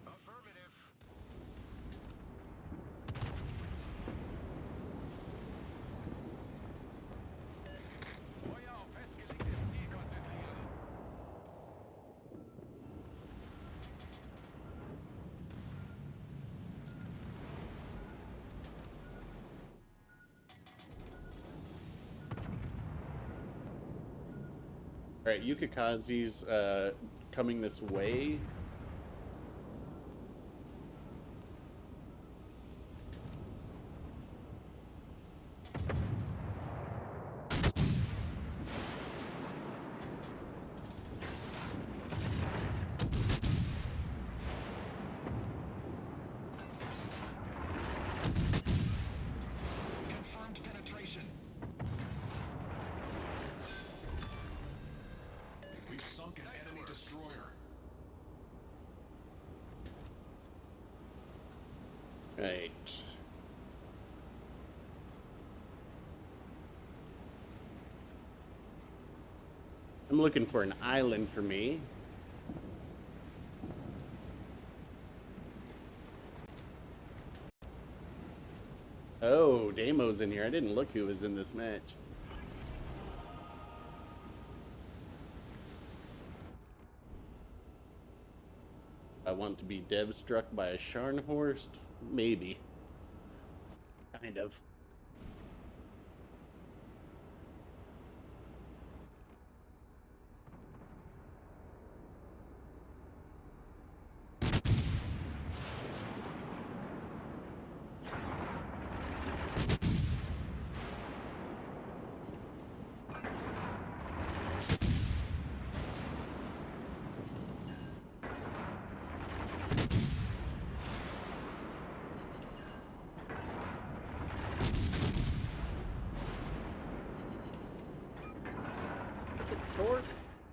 Affirmative. Feuer auf festgelegtes Ziel konzentrieren. All right, Yukikaze's coming this way. Confirmed penetration. We've sunk an enemy destroyer. Right. I'm looking for an island for me. Oh, Damo's in here. I didn't look who was in this match. I want to be dev struck by a Scharnhorst? Maybe. Kind of.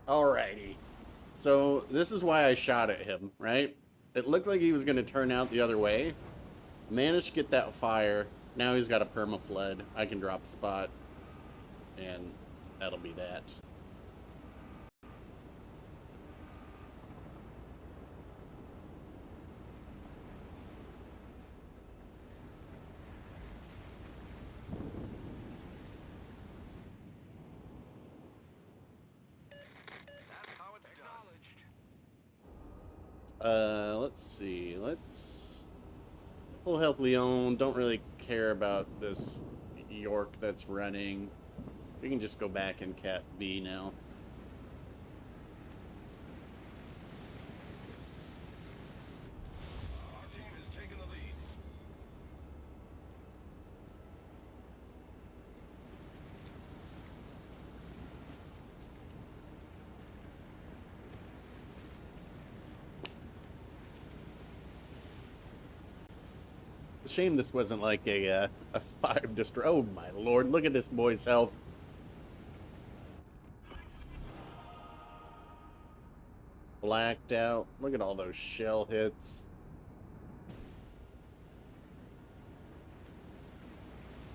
Alrighty. So this is why I shot at him, right? It looked like he was going to turn out the other way. Managed to get that fire. Now he's got a perma-flood. I can drop spot. And that'll be that. That's how it's Acknowledged. Let's see. Let's... Full health Leon. Don't really care about this York that's running. We can just go back and Cat B now. Our team is taking the lead. It's a shame this wasn't like a 5 destroy. Oh my lord, look at this boy's health. Blacked out. Look at all those shell hits.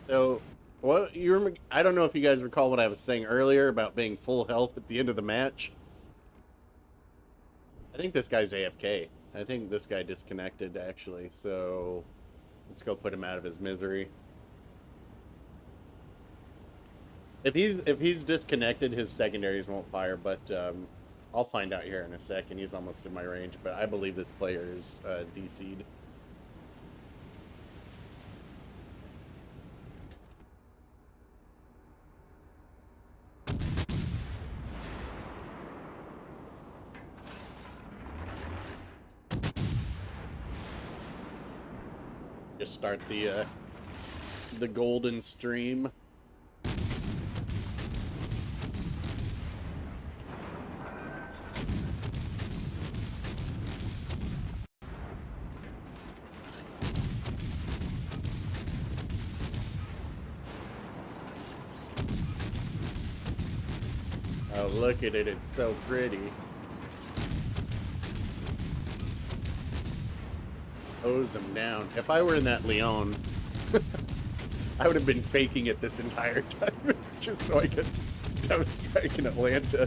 So, what you remember? I don't know if you guys recall what I was saying earlier about being full health at the end of the match. I think this guy's AFK. I think this guy disconnected actually. So, let's go put him out of his misery. If he's disconnected, his secondaries won't fire, but I'll find out here in a second. He's almost in my range, but I believe this player is DC'd. Just start the golden stream. Oh, look at it. It's so pretty. hose him down. If I were in that Leon, I would have been faking it this entire time just so I could go strike in Atlanta.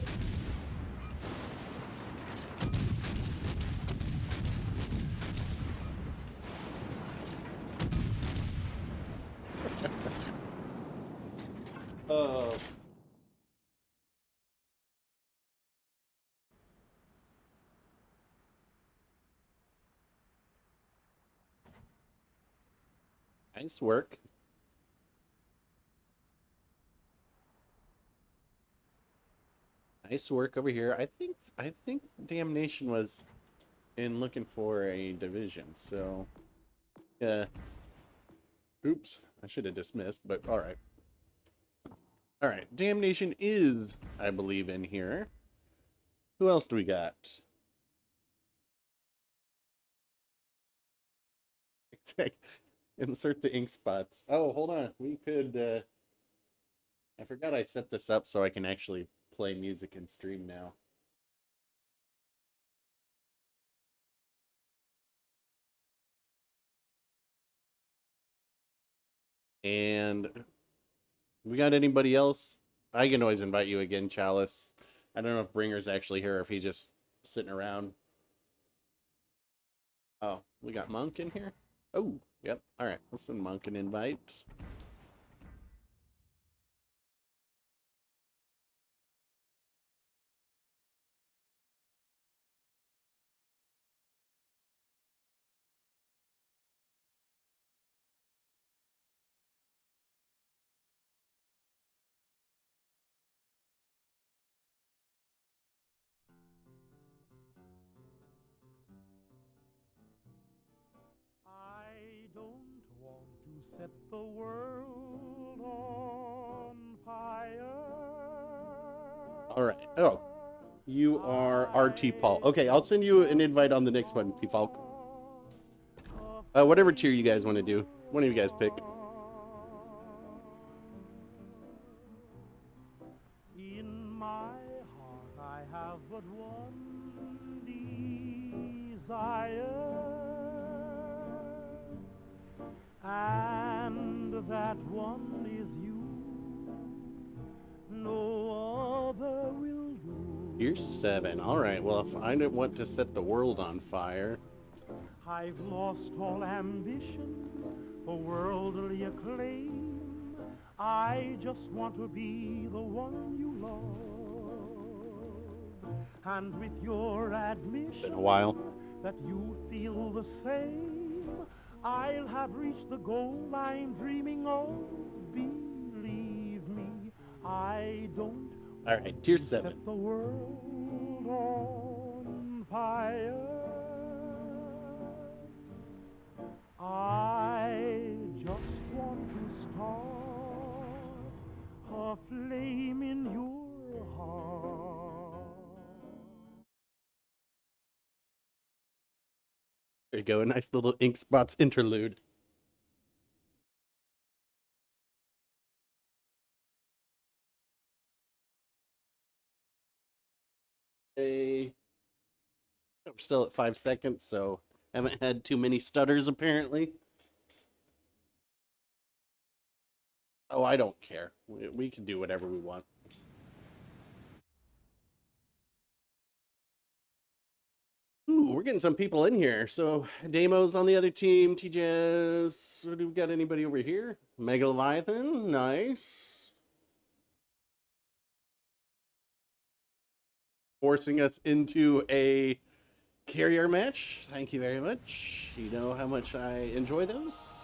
Oh. Nice work. Nice work over here. I think Damnation was in looking for a division, so yeah. Oops, I should have dismissed, but all right. All right, Damnation is, I believe, in here. Who else do we got? Insert the ink spots. Oh, hold on. We could, I forgot I set this up so I can actually play music and stream now. And we got anybody else? I can always invite you again, Chalice. I don't know if Bringer's actually here or if he's just sitting around. Oh, we got Monk in here? Oh, yep. All right, let's send Monk an invite. I don't want to set the world on fire. All right. Oh, you are RT Paul. Okay, I'll send you an invite on the next one, P Falk. Whatever tier you guys want to do. One of you guys pick. In my heart I have but one desire, and that one is you. No other will do. You're 7. All right. Well, if I didn't want to set the world on fire. I've lost all ambition for worldly acclaim. I just want to be the one you love. And with your admission Been a while. that you feel the same, I'll have reached the goal I'm dreaming of. Believe me, I don't All right, tier 7. set the world on fire. I just want to start a flame in your heart. There you go. A nice little ink spots interlude. We're still at 5 seconds, so haven't had too many stutters apparently. Oh, I don't care. We can do whatever we want. Ooh, we're getting some people in here. So Damo's on the other team. TJS. Do we got anybody over here? Mega Leviathan. Nice. Forcing us into a carrier match. Thank you very much. You know how much I enjoy those.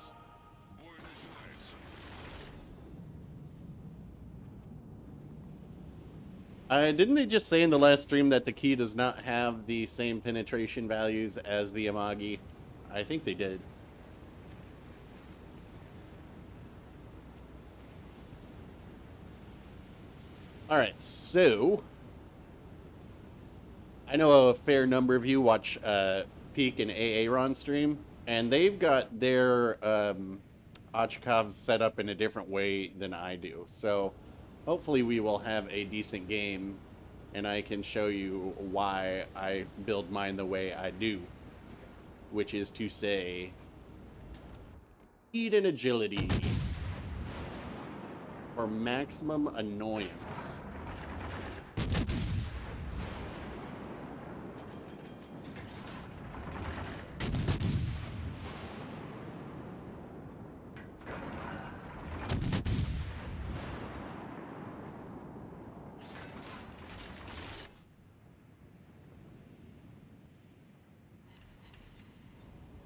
Didn't they just say in the last stream that the key does not have the same penetration values as the Amagi? I think they did. Alright, so I know a fair number of you watch Peak and Aaron stream, and they've got their Ochkov set up in a different way than I do. So hopefully we will have a decent game, and I can show you why I build mine the way I do. which is to say, speed and agility for maximum annoyance.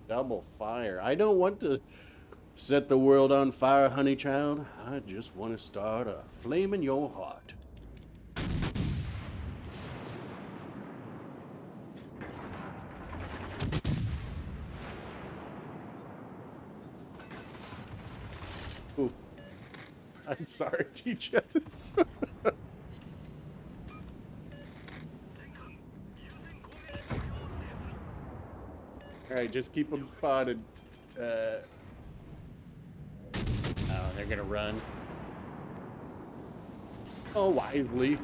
Double fire. I don't want to set the world on fire, honey child. I just want to start a flame in your heart. Oof. I'm sorry, teachers. Alright, just keep them spotted. Oh, they're gonna run. Oh, wisely.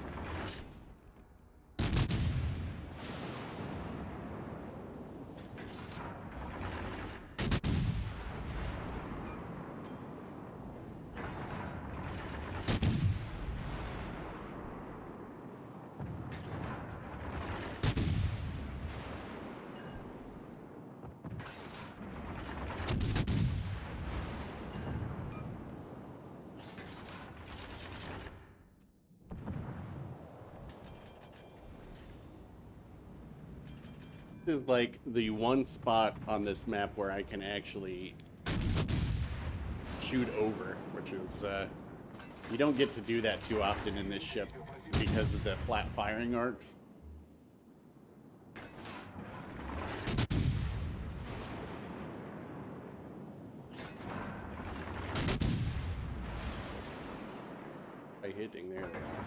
This is like the one spot on this map where I can actually shoot over, which is, you don't get to do that too often in this ship because of the flat firing arcs. By hitting, there they are.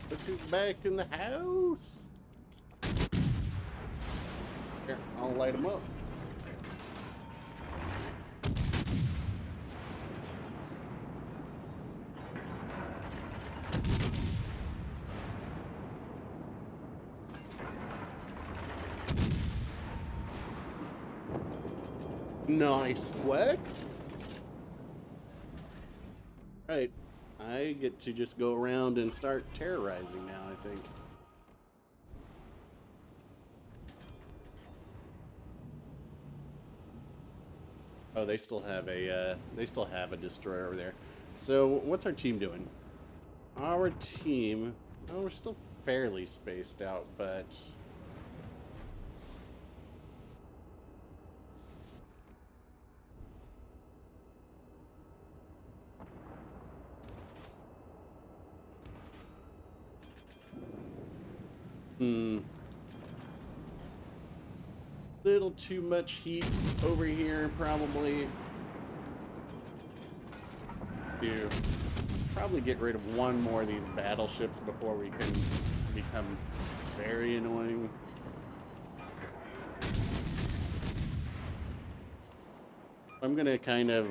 Look who's back in the house. Here, I'll light him up. Nice work. Right. I get to just go around and start terrorizing now, I think. Oh, they still have a destroyer over there. So, what's our team doing? Our team, oh, we're still fairly spaced out, but little too much heat over here, probably. To probably get rid of one more of these battleships before we can become very annoying. I'm gonna kind of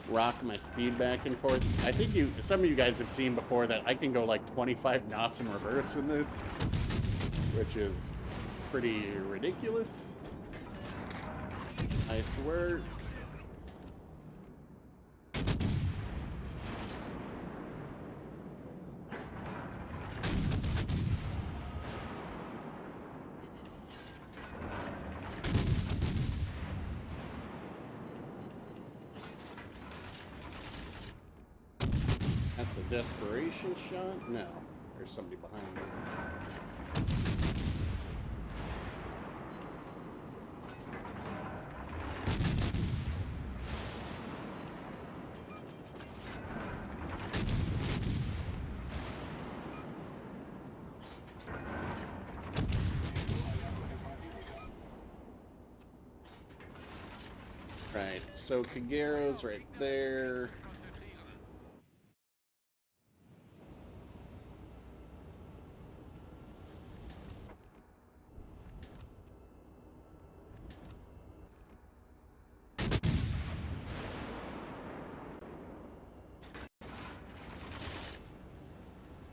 rock my speed back and forth. I think some of you guys have seen before that I can go like 25 knots in reverse with this, which is pretty ridiculous. Nice work. That's a desperation shot? No. There's somebody behind me. Right, so Kagero's right there.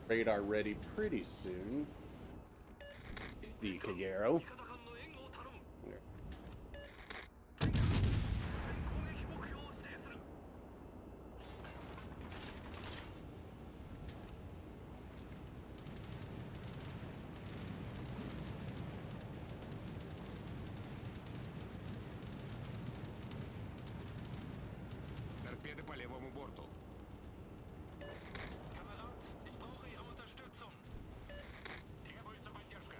radar ready pretty soon. The Kagero. 味方間の援護を頼む。戦艦優先攻撃目標を指定する。 Торпеды по левому борту. Kamerad, ich brauche Ihre Unterstützung. Требуется поддержка.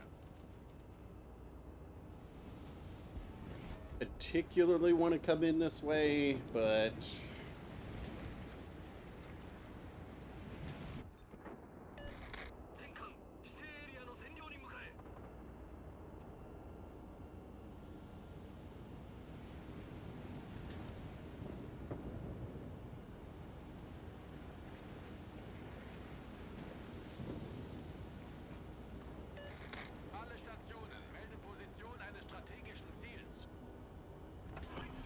Particularly want to come in this way, but Zenkan, 指定エリアの占領に向かえ。 Alle Stationen, melde Position eines strategischen Ziels. Bestätige.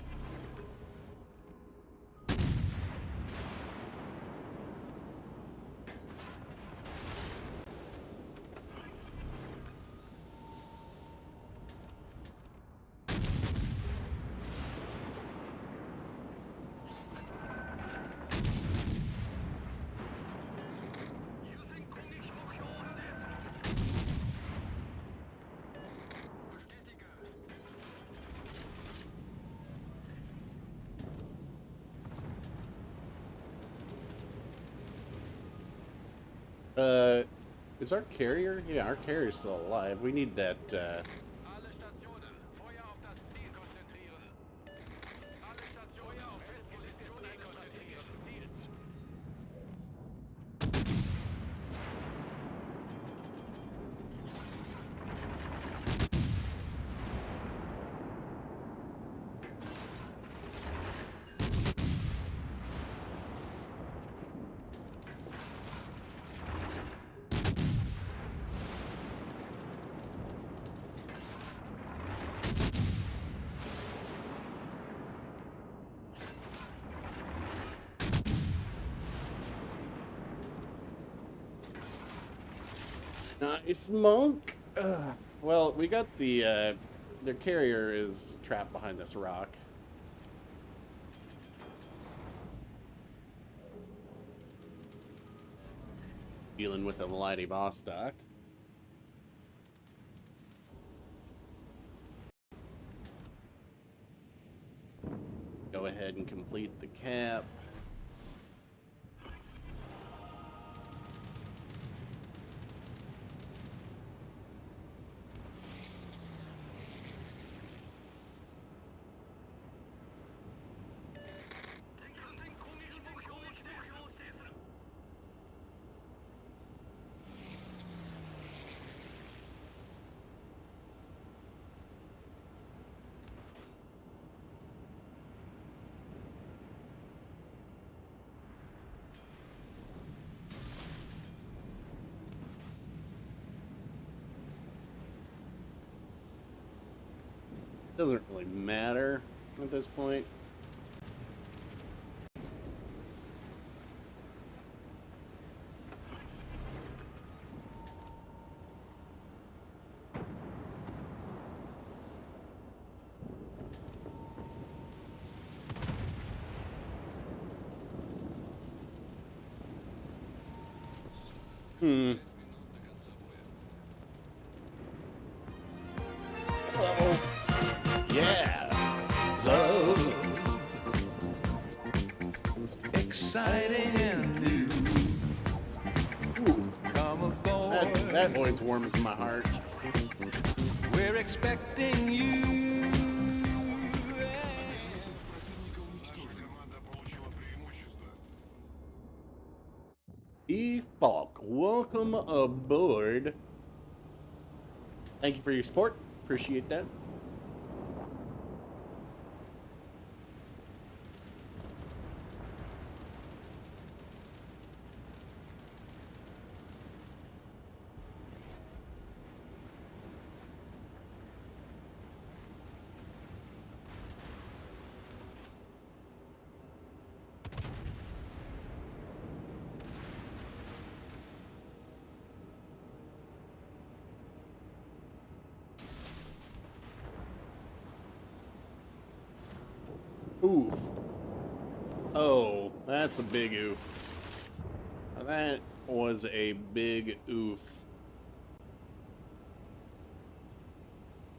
is our carrier? Yeah, our carrier's still alive. We need that, Alle Stationen, Feuer auf das Ziel konzentrieren. Alle Stationen, Feuer auf Festposition eines strategischen Ziels. nice monk. Well, we got the, their carrier is trapped behind this rock. Dealing with a Mighty Bostock. Go ahead and complete the cap. Doesn't really matter at this point. Hmm. Uh-oh. Yeah. Love. Exciting and new. Come aboard. That always warms my heart. We're expecting you. Команда получила преимущество. Falk, welcome aboard. Thank you for your support. Appreciate that. Oof. Oh, that's a big oof. That was a big oof.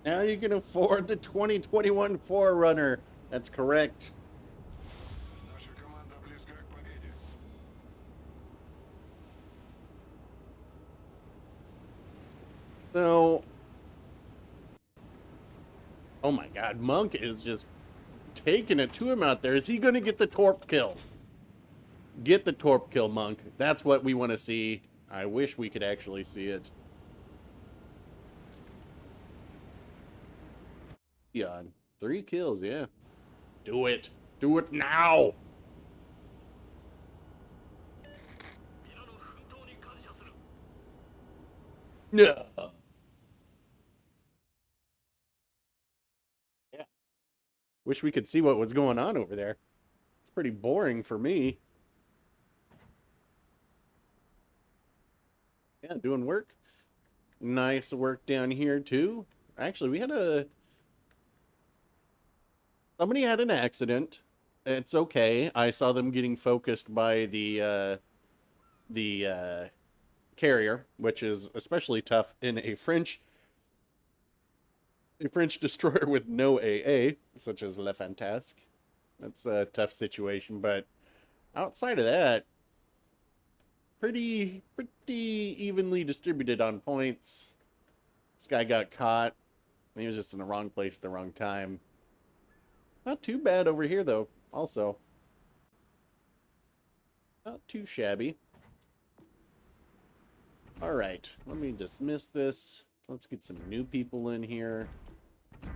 Now you can afford the 2021 4Runner. That's correct. Наша команда близка к победе. So, oh my God, Monk is just taking it to him out there. Is he going to get the torp kill? Get the torp kill, Monk. That's what we want to see. I wish we could actually see it. Yeah, 3 kills, yeah. Do it. Do it now. No. Yeah. Wish we could see what was going on over there. It's pretty boring for me. Yeah, doing work. Nice work down here, too. Actually, we had a... Somebody had an accident. It's okay. I saw them getting focused by the carrier, which is especially tough in a French destroyer with no AA, such as Le Fantasque. That's a tough situation, but outside of that, pretty evenly distributed on points. This guy got caught. He was just in the wrong place at the wrong time. Not too bad over here, though, also. Not too shabby. Alright, let me dismiss this. Let's get some new people in here. Who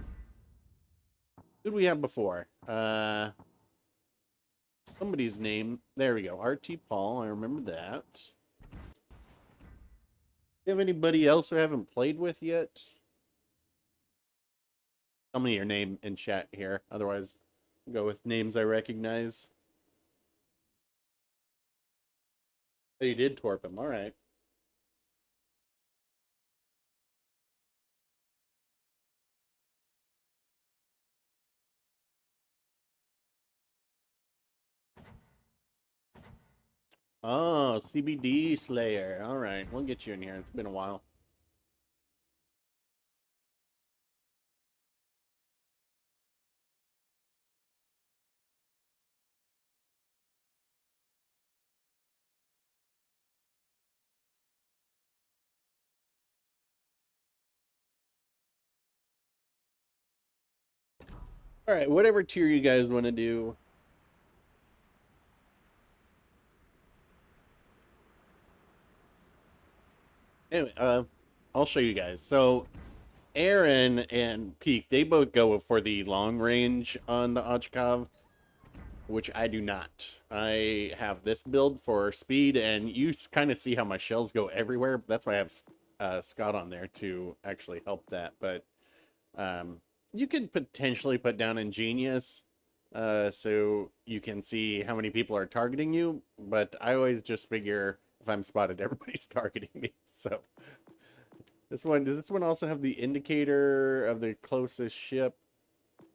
did we have before? Somebody's name. There we go. RT Paul. I remember that. Do you have anybody else I haven't played with yet? Tell me your name in chat here. Otherwise, I'll go with names I recognize. Oh, you did torp him. All right. Oh, CBD Slayer. All right. We'll get you in here. It's been a while. All right. Whatever tier you guys want to do. Anyway, I'll show you guys. So, Aaron and Peak, they both go for the long range on the Ochkov, which I do not. I have this build for speed, and you kind of see how my shells go everywhere. That's why I have Scott on there to actually help that. But you could potentially put down Ingenious so you can see how many people are targeting you. But I always just figure if I'm spotted, everybody's targeting me. So this one, does this one also have the indicator of the closest ship?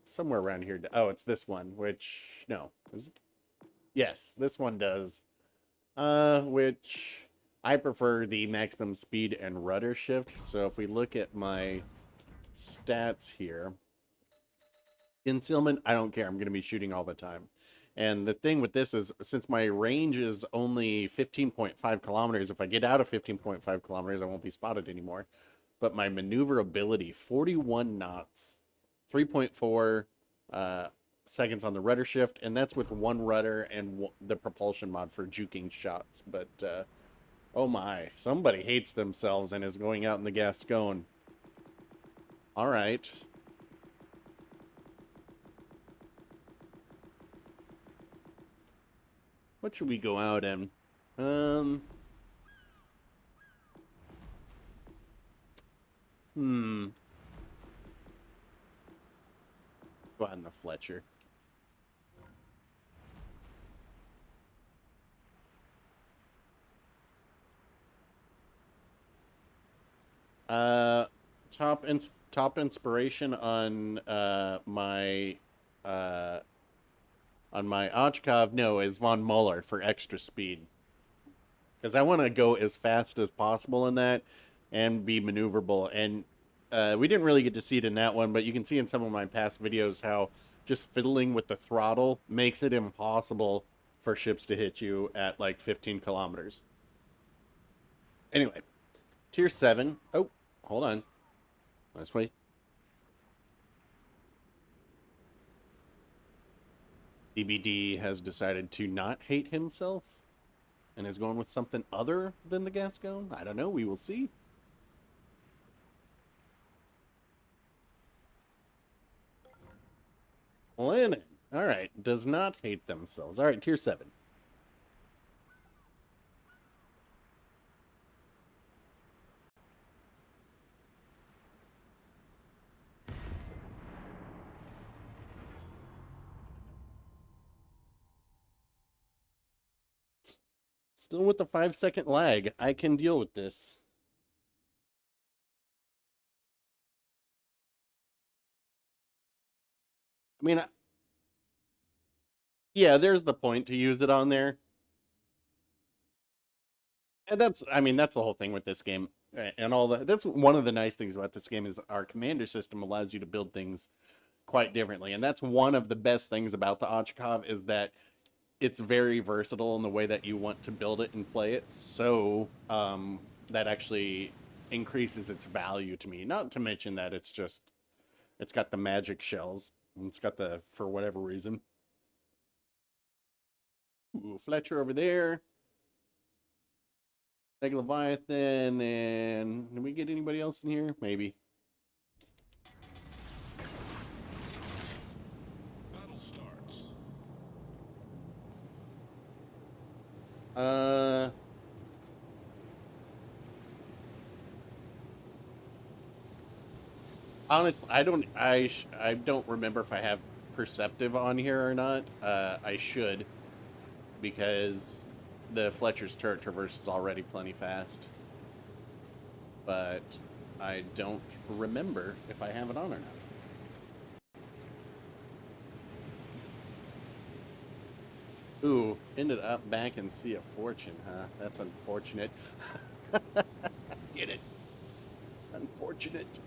Somewhere around here. Oh, it's this one, which, no. Is it? Yes, this one does. Which I prefer the maximum speed and rudder shift. So if we look at my stats here, concealment, I don't care. I'm going to be shooting all the time. And the thing with this is, since my range is only 15.5 kilometers, if I get out of 15.5 kilometers, I won't be spotted anymore. But my maneuverability, 41 knots, 3.4 seconds on the rudder shift, and that's with one rudder and the propulsion mod for juking shots. But, oh my, somebody hates themselves and is going out in the Gascon. All right. What should we go out in? Go out in the Fletcher. Top inspiration on my On my Ochkov, no, is von Muller for extra speed. Because I want to go as fast as possible in that and be maneuverable. And we didn't really get to see it in that one, but you can see in some of my past videos how just fiddling with the throttle makes it impossible for ships to hit you at like 15 kilometers. Anyway, Tier 7. Oh, hold on. Let's wait. CBD has decided to not hate himself and is going with something other than the Gascon. I don't know. We will see. Lennon. All right. Does not hate themselves. All right. Tier 7. Still with the 5-second lag. I can deal with this. I mean, yeah, there's the point to use it on there. And that's, I mean, that's the whole thing with this game. And all that. That's one of the nice things about this game is our commander system allows you to build things quite differently. And that's one of the best things about the Ochkov is that it's very versatile in the way that you want to build it and play it. So that actually increases its value to me. Not to mention that it's got the magic shells. And it's got the, for whatever reason. Ooh, Fletcher over there. Mega Leviathan, and did we get anybody else in here? Maybe. Battle starts. Honestly, I don't remember if I have Perceptive on here or not. I should, because the Fletcher's turret traverse is already plenty fast. But I don't remember if I have it on or not. Ooh, ended up back in Sea of Fortune, huh? That's unfortunate. Get it? Unfortunate.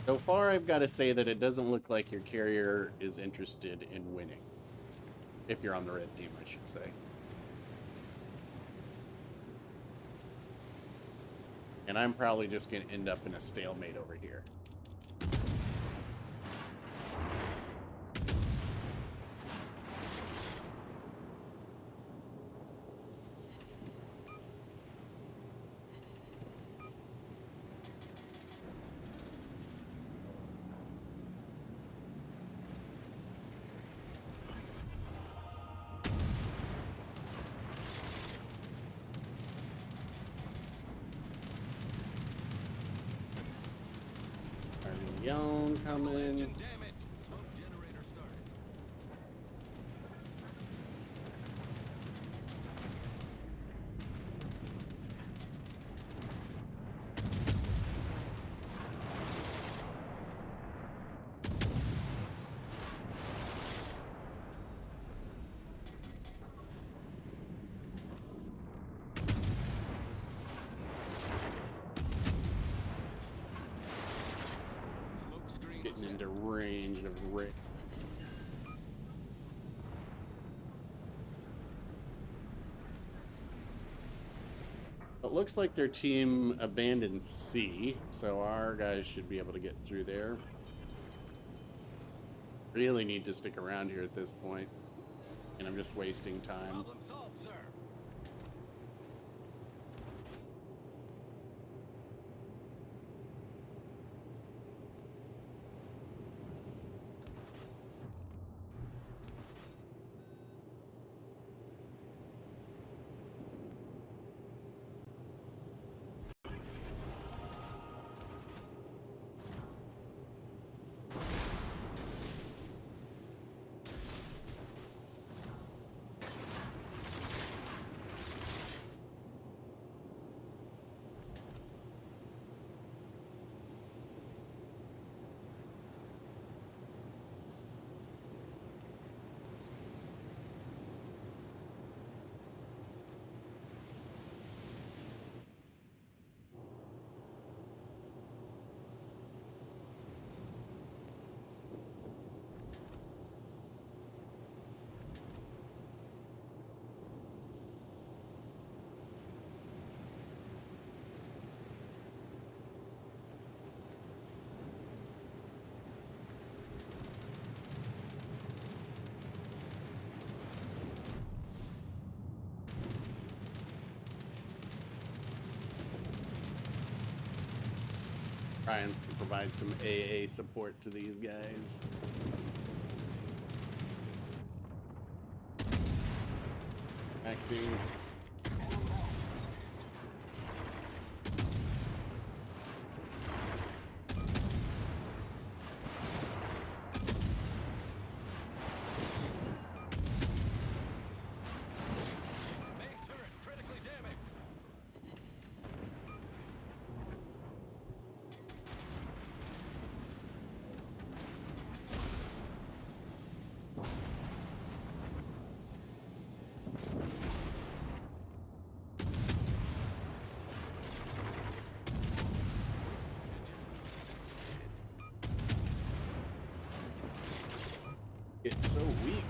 So far, I've got to say that it doesn't look like your carrier is interested in winning. If you're on the red team, I should say. And I'm probably just going to end up in a stalemate over here. Young coming. Engine damage. Smoke generator started. Smoke screen Getting set. into range of Rick. It looks like their team abandoned C, so our guys should be able to get through there. Really need to stick around here at this point, and I'm just wasting time. Problem solved, sir. try and provide some AA support to these guys. Acting. Main turret critically damaged. It's so weak.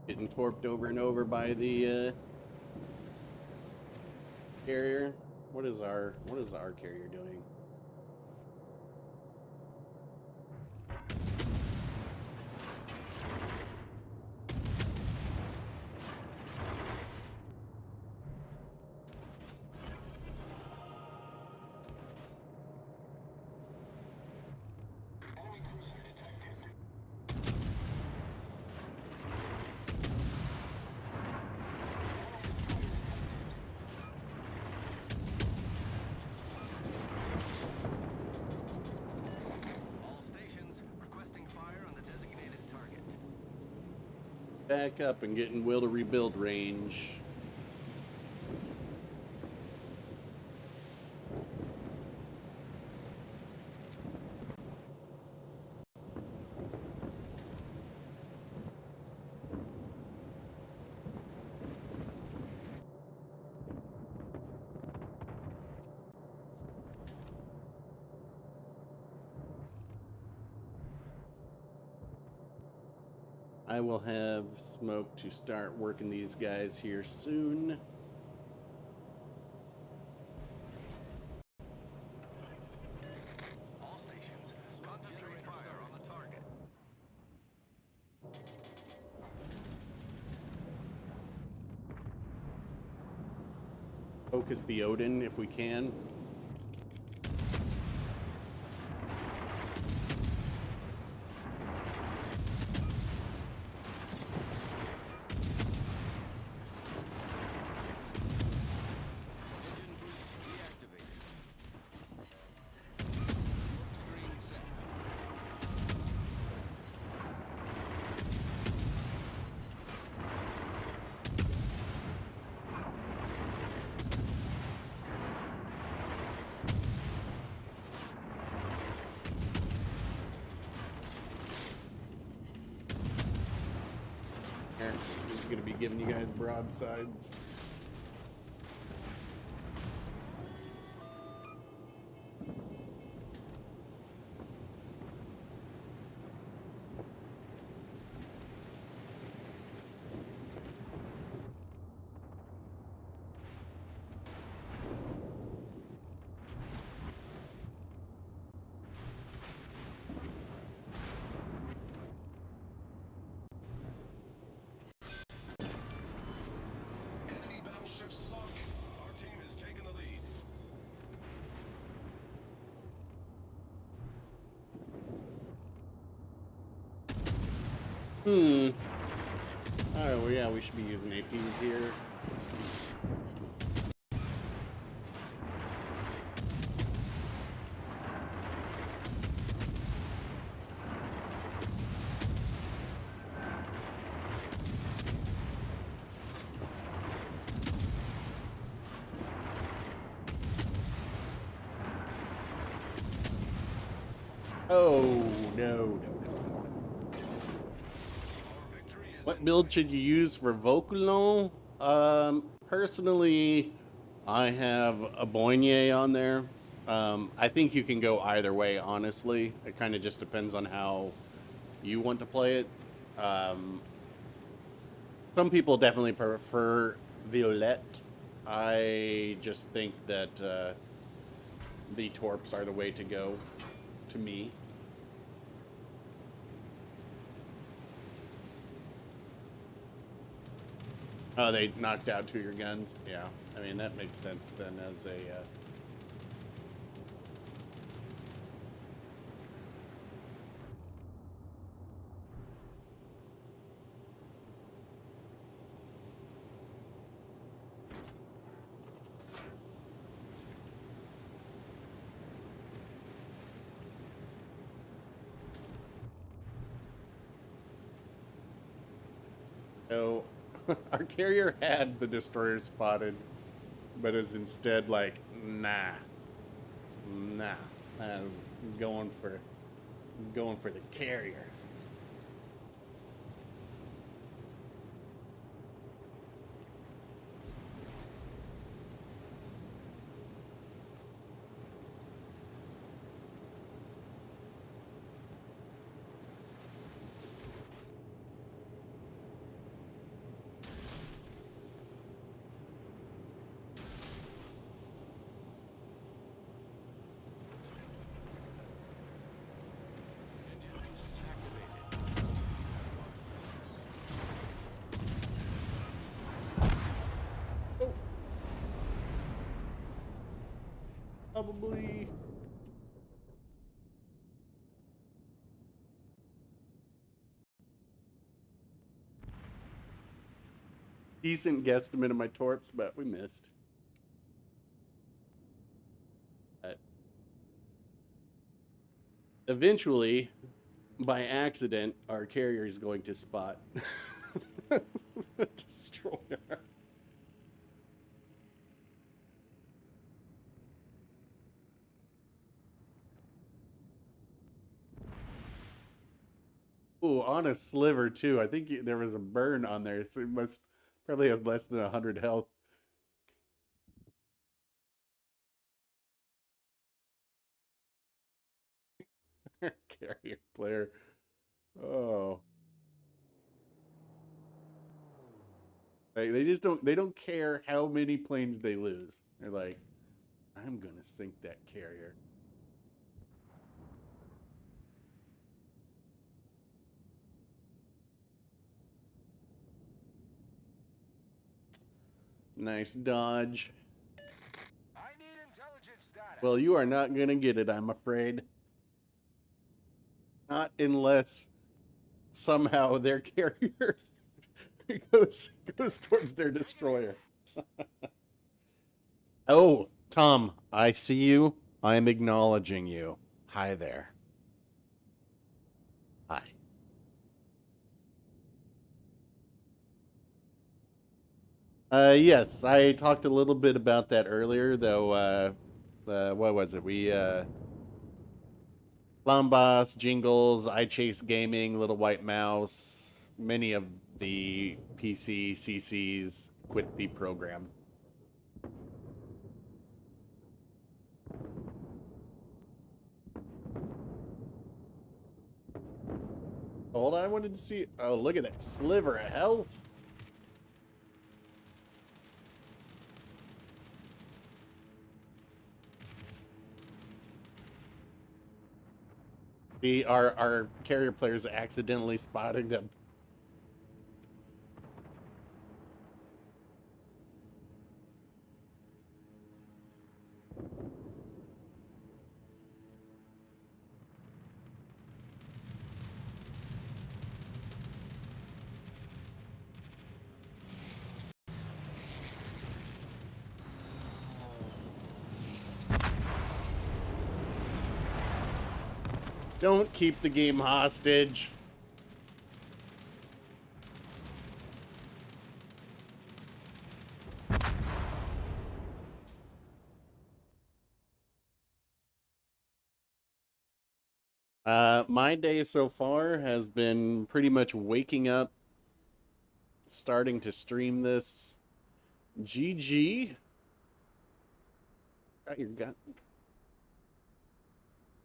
Getting torped over and over by the carrier. What is our carrier doing? All stations requesting fire on the designated target. Back up and get in will to rebuild range. I will have smoke to start working these guys here soon. All stations concentrate fire on the target. Focus the Odin if we can. Engine boost deactivated. Screen set. Here, he's gonna be giving you guys broadsides. Enemy battleship sunk. Our team has taken the lead. Alright, well yeah, we should be using APs here. Oh, no. What build should you use for Voculon? Personally, I have a Boigny on there. I think you can go either way, honestly. It kind of just depends on how you want to play it. Some people definitely prefer Violette. I just think that the Torps are the way to go, to me. Oh, they knocked out 2 of your guns? Yeah. I mean, that makes sense then as a... So, our carrier had the destroyer spotted, but is instead like, nah. Nah. I was going for the carrier. Probably... decent guesstimate of my torps, but we missed. But eventually, by accident, our carrier is going to spot the destroyer. Ooh, on a sliver too. I think there was a burn on there, so it must probably has less than 100 health. Carrier player. Oh. They just don't care how many planes they lose. They're like, I'm gonna sink that carrier. Nice dodge. I need intelligence data. Well, you are not gonna get it, I'm afraid. Not unless somehow their carrier goes towards their destroyer. Oh, Tom, I see you. I am acknowledging you. Hi there. Hi. Yes, I talked a little bit about that earlier, though. What was it? We Lambas, Jingles, I Chase Gaming, Little White Mouse, many of the PC CCs quit the program. Hold on, I wanted to see. Oh, look at that sliver of health. Our carrier players accidentally spotting them. Don't keep the game hostage. My day so far has been pretty much waking up, starting to stream this. GG. Got your gun.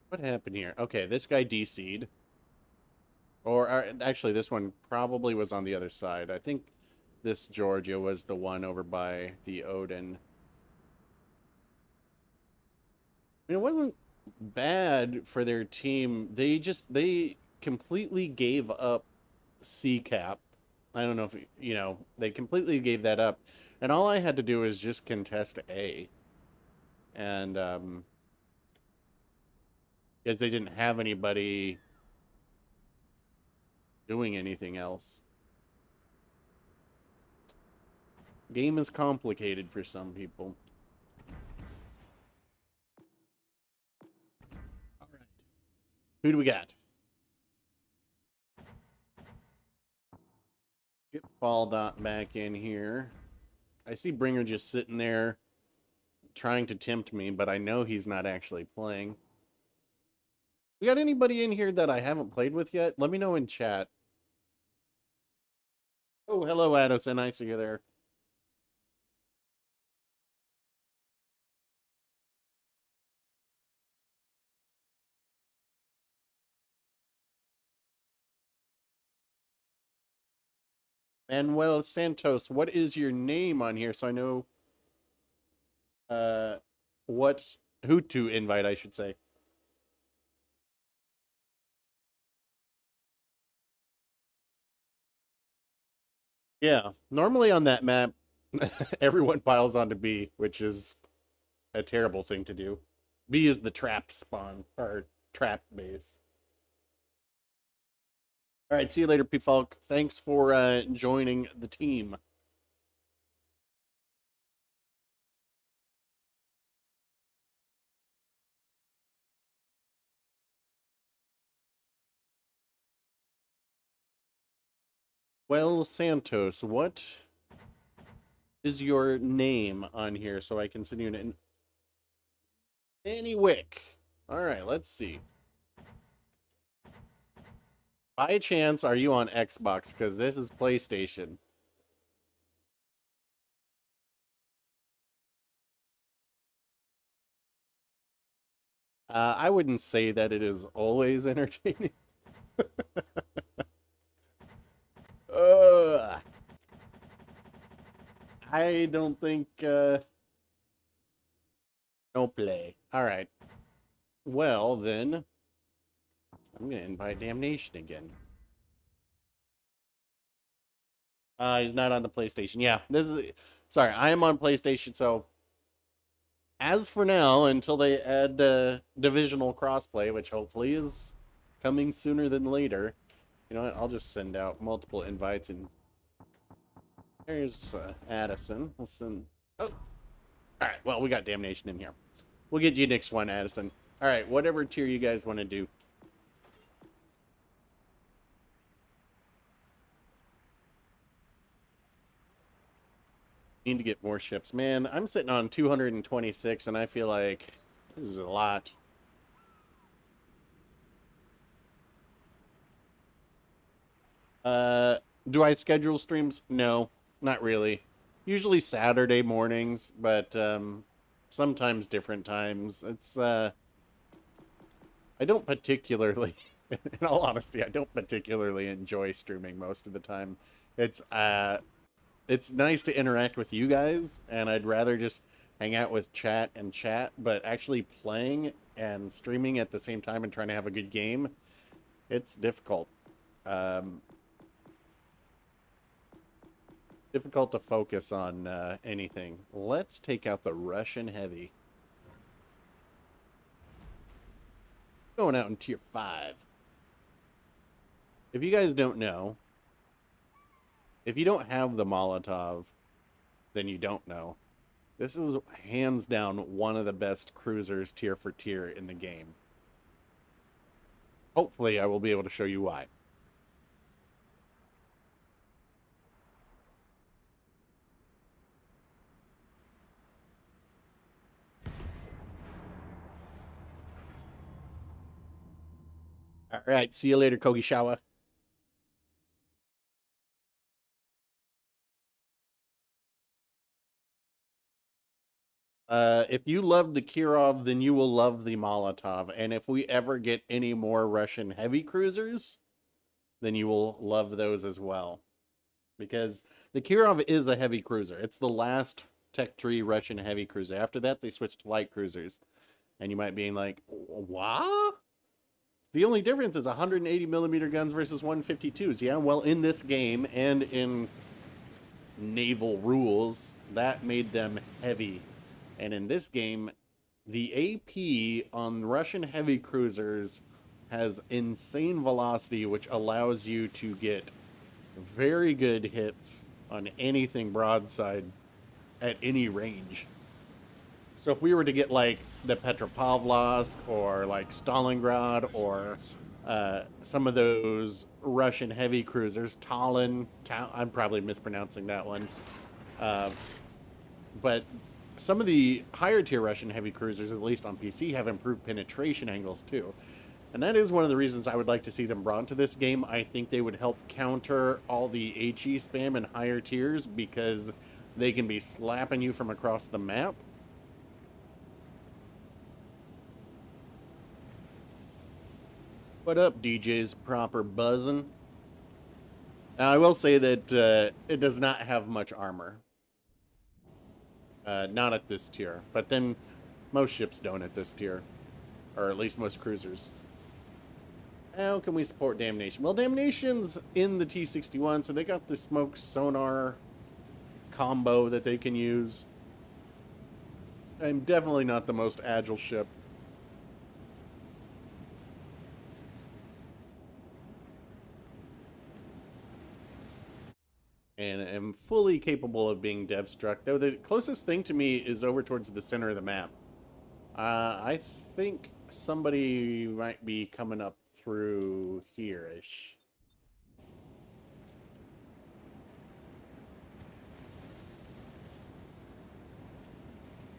What happened here? Okay, this guy DC'd. Or actually, this one probably was on the other side. I think this Georgia was the one over by the Odin. I mean, it wasn't bad for their team. They completely gave up C-Cap. I don't know if, you know, they completely gave that up. And all I had to do was just contest A. And, because they didn't have anybody doing anything else. Game is complicated for some people. All right. Who do we got? Get Fall Dot back in here. I see Bringer just sitting there trying to tempt me, but I know he's not actually playing. We got anybody in here that I haven't played with yet? Let me know in chat. Oh, hello, Addison. I see you there. Manuel Santos, what is your name on here so I know who to invite, I should say. Yeah, normally on that map, everyone piles onto B, which is a terrible thing to do. B is the trap spawn, or trap base. All right, see you later, P-Falk. Thanks for joining the team. Well, Santos, what is your name on here so I can send you an Danny Wick. All right, let's see. By chance, are you on Xbox? Because this is PlayStation. I wouldn't say that it is always entertaining. I don't think no play. All right. Well, then I'm going to invite Damnation again. He's not on the PlayStation. Yeah, this is sorry, I am on PlayStation, so as for now, until they add divisional crossplay, which hopefully is coming sooner than later, you know what? I'll just send out multiple invites. And there's Addison. We'll send. Oh, all right. Well, we got Damnation in here. We'll get you next one, Addison. All right. Whatever tier you guys want to do. Need to get more ships, man. I'm sitting on 226, and I feel like this is a lot. Do I schedule streams? No, not really. Usually Saturday mornings, but sometimes different times. It's I don't particularly, in all honesty, I don't particularly enjoy streaming most of the time. It's nice to interact with you guys, and I'd rather just hang out with chat, but actually playing and streaming at the same time and trying to have a good game, it's difficult. Difficult to focus on anything. Let's take out the Russian heavy. Going out in tier 5. If you guys don't know, if you don't have the Molotov, then you don't know. This is hands down one of the best cruisers tier for tier in the game. Hopefully I will be able to show you why. All right, see you later, Kogishawa. If you love the Kirov, then you will love the Molotov. And if we ever get any more Russian heavy cruisers, then you will love those as well. Because the Kirov is a heavy cruiser. It's the last Tech Tree Russian heavy cruiser. After that, they switched to light cruisers. And you might be like, what? The only difference is 180 millimeter guns versus 152s. Yeah, well, in this game and in naval rules, that made them heavy. And in this game, the AP on Russian heavy cruisers has insane velocity, which allows you to get very good hits on anything broadside at any range. So if we were to get like the Petropavlovsk or like Stalingrad or some of those Russian heavy cruisers, I'm probably mispronouncing that one, but some of the higher tier Russian heavy cruisers, at least on PC, have improved penetration angles too. And that is one of the reasons I would like to see them brought to this game. I think they would help counter all the HE spam in higher tiers because they can be slapping you from across the map. What up, DJ's proper buzzing? Now, I will say that it does not have much armor. Not at this tier. But then most ships don't at this tier. Or at least most cruisers. How can we support Damnation? Well, Damnation's in the T-61, so they got the smoke sonar combo that they can use. I'm definitely not the most agile ship. And am fully capable of being dev struck, though the closest thing to me is over towards the center of the map. I think somebody might be coming up through here-ish.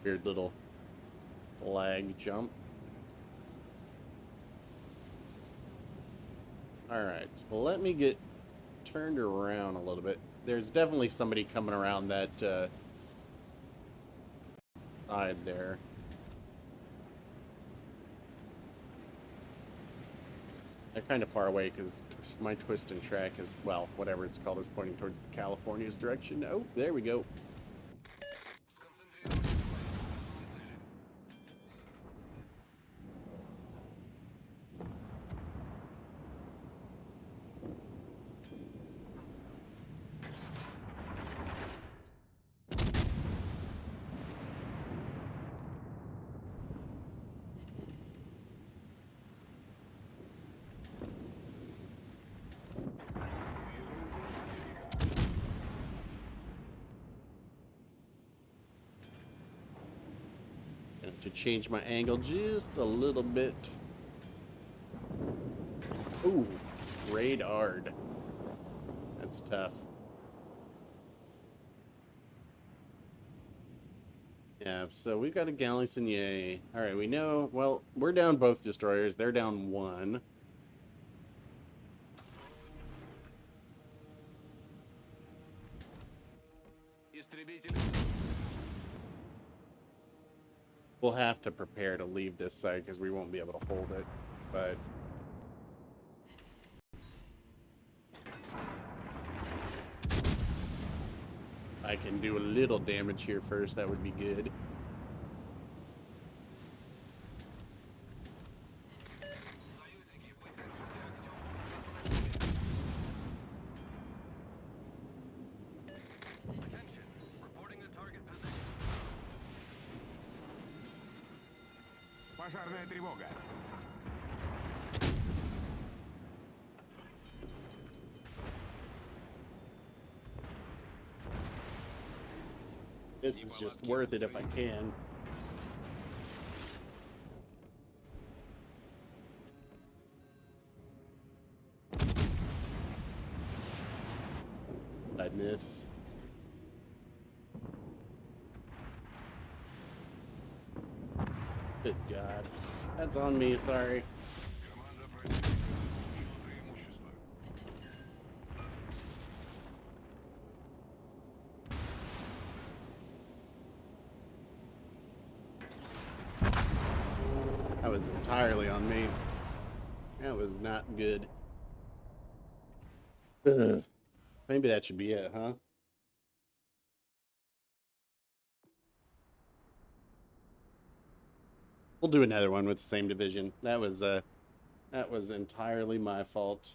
Weird little lag jump. Alright, well, let me get turned around a little bit. There's definitely somebody coming around that side there. They're kind of far away because my twist and track is, well, whatever it's called, is pointing towards the California's direction. Oh, there we go. To change my angle just a little bit. Ooh, radared. That's tough. Yeah, so we've got a Galissonier. Alright, we know, well, we're down both destroyers. They're down one. We'll have to prepare to leave this side because we won't be able to hold it, but... I can do a little damage here first, that would be good. Attention, reporting the target position. Пожарная тревога. This is just worth it if I can. I miss. Good God. That's on me, sorry. Команда противника получила преимущество. That was entirely on me. That was not good. Ugh. Maybe that should be it, huh? We'll do another one with the same division. That was That was entirely my fault.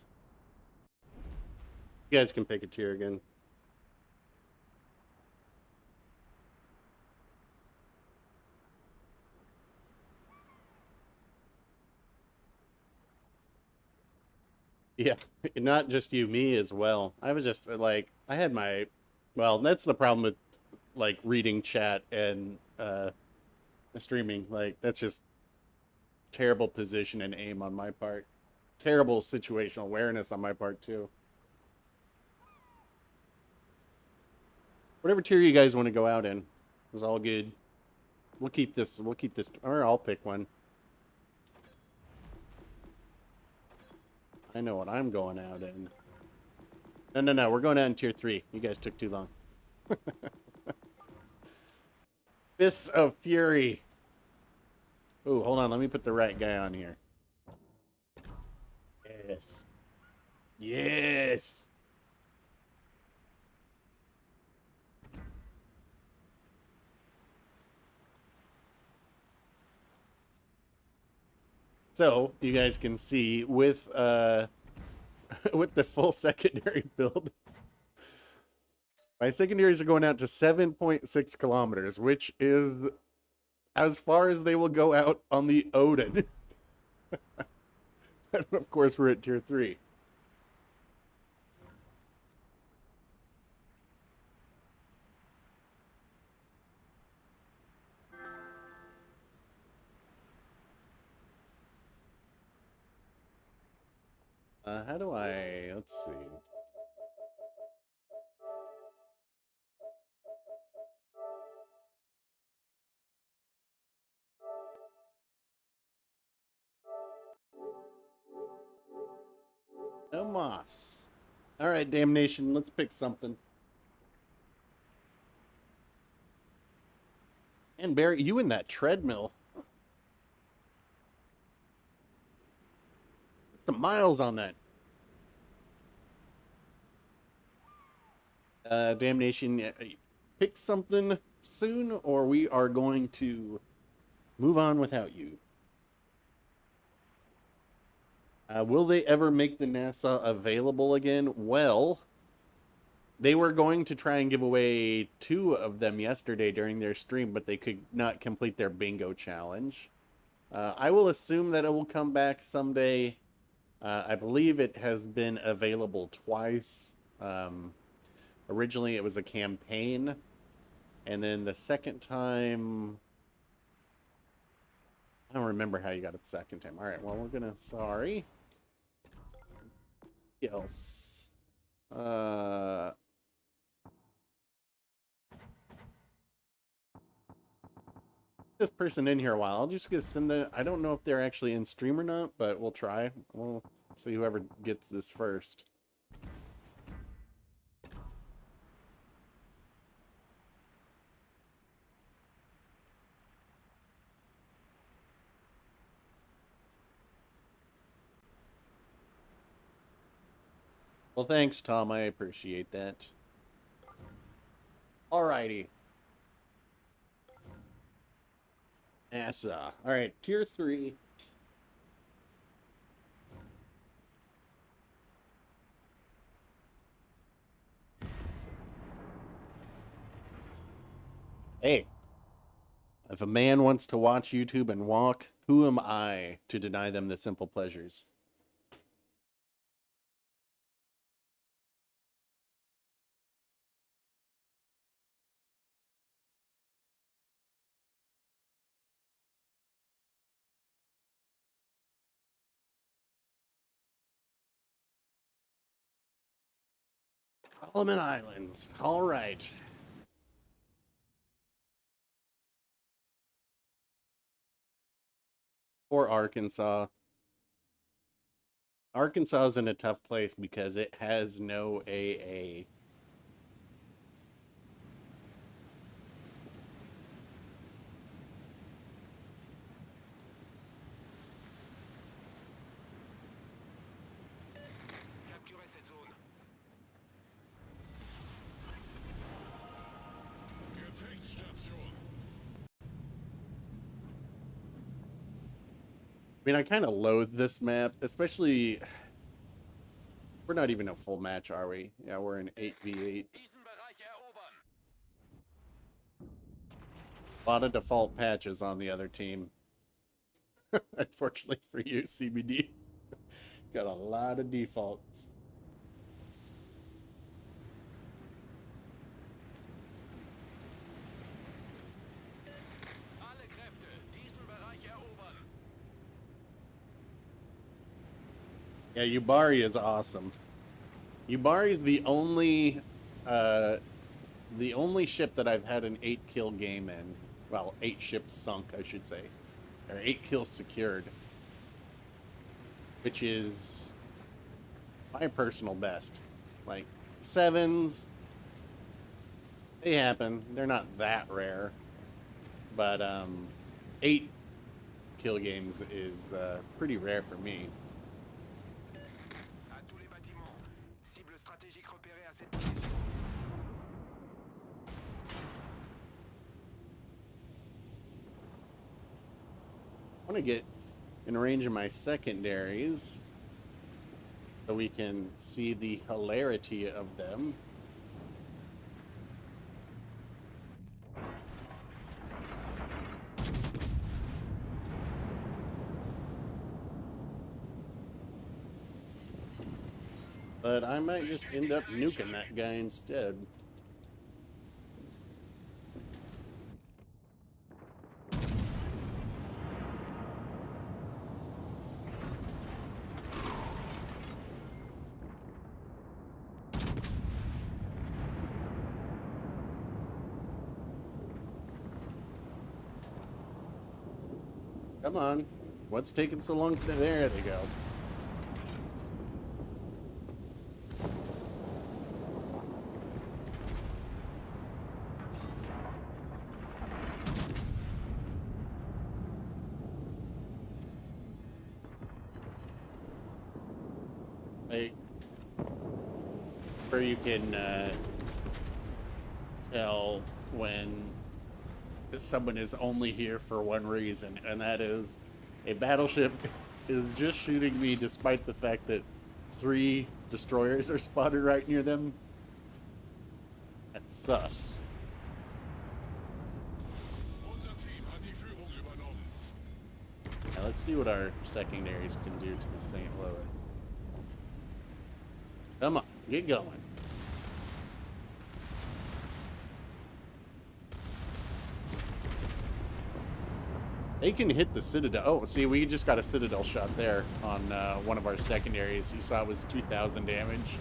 You guys can pick a tier again. Yeah, not just you, me as well. I was just like, I had my, well, that's the problem with like reading chat and streaming. Like, that's just terrible position and aim on my part. Terrible situational awareness on my part too. Whatever tier you guys want to go out in is all good. We'll keep this. We'll keep this. Or I'll pick one. I know what I'm going out in. No, no, no. We're going out in tier 3. You guys took too long. Fists of Fury. Ooh, hold on. Let me put the right guy on here. Yes. Yes. So, you guys can see with with the full secondary build, my secondaries are going out to 7.6 kilometers, which is as far as they will go out on the Odin. And of course, we're at tier 3. How do I... Let's see. No moss. Alright, damnation. Let's pick something. And Barry, you in that treadmill. Some miles on that. Damnation, pick something soon, or we are going to move on without you. Will they ever make the NASA available again? Well, they were going to try and give away 2 of them yesterday during their stream, but they could not complete their bingo challenge. I will assume that it will come back someday. I believe it has been available twice. Originally, it was a campaign, and then the second time... I don't remember how you got it the second time. All right, well, we're gonna... Sorry. What else? This person in here a while. I'll just gonna send the... I don't know if they're actually in stream or not, but we'll try. We'll see whoever gets this first. Well, thanks, Tom. I appreciate that. Alrighty. NASA. Alright, tier 3. Hey. If a man wants to watch YouTube and walk, who am I to deny them the simple pleasures? Solomon Islands. All right. Or Arkansas. Arkansas is in a tough place because it has no AA. Capturez cette zone. Gefechtsstation. mean, I kind of loathe this map, especially... We're not even a full match, are we? Yeah, we're in 8v8. Diesen Bereich erobern. A lot of default patches on the other team. Unfortunately for you, CBD. Got a lot of defaults. Alle Kräfte, diesen Bereich erobern. Yeah, Yubari is awesome. Yubari is the only ship that I've had an 8-kill game in. Well, 8 ships sunk, I should say. Or 8 kills secured. Which is my personal best. Like, 7s, they happen. They're not that rare. But 8 kill games is pretty rare for me. À tous les bâtiments. Cible stratégique repérée à cette position. I want to get in range of my secondaries so we can see the hilarity of them. But I might just end up nuking that guy instead. Come on. What's taking so long? There they go. Like, where you can tell when someone is only here for one reason, and that is a battleship is just shooting me despite the fact that 3 destroyers are spotted right near them. That's sus. Unser Team hat die Führung übernommen. Now let's see what our secondaries can do to the St. Louis. Come on, get going. They can hit the Citadel. Oh, see, we just got a Citadel shot there on one of our secondaries. You saw it was 2,000 damage.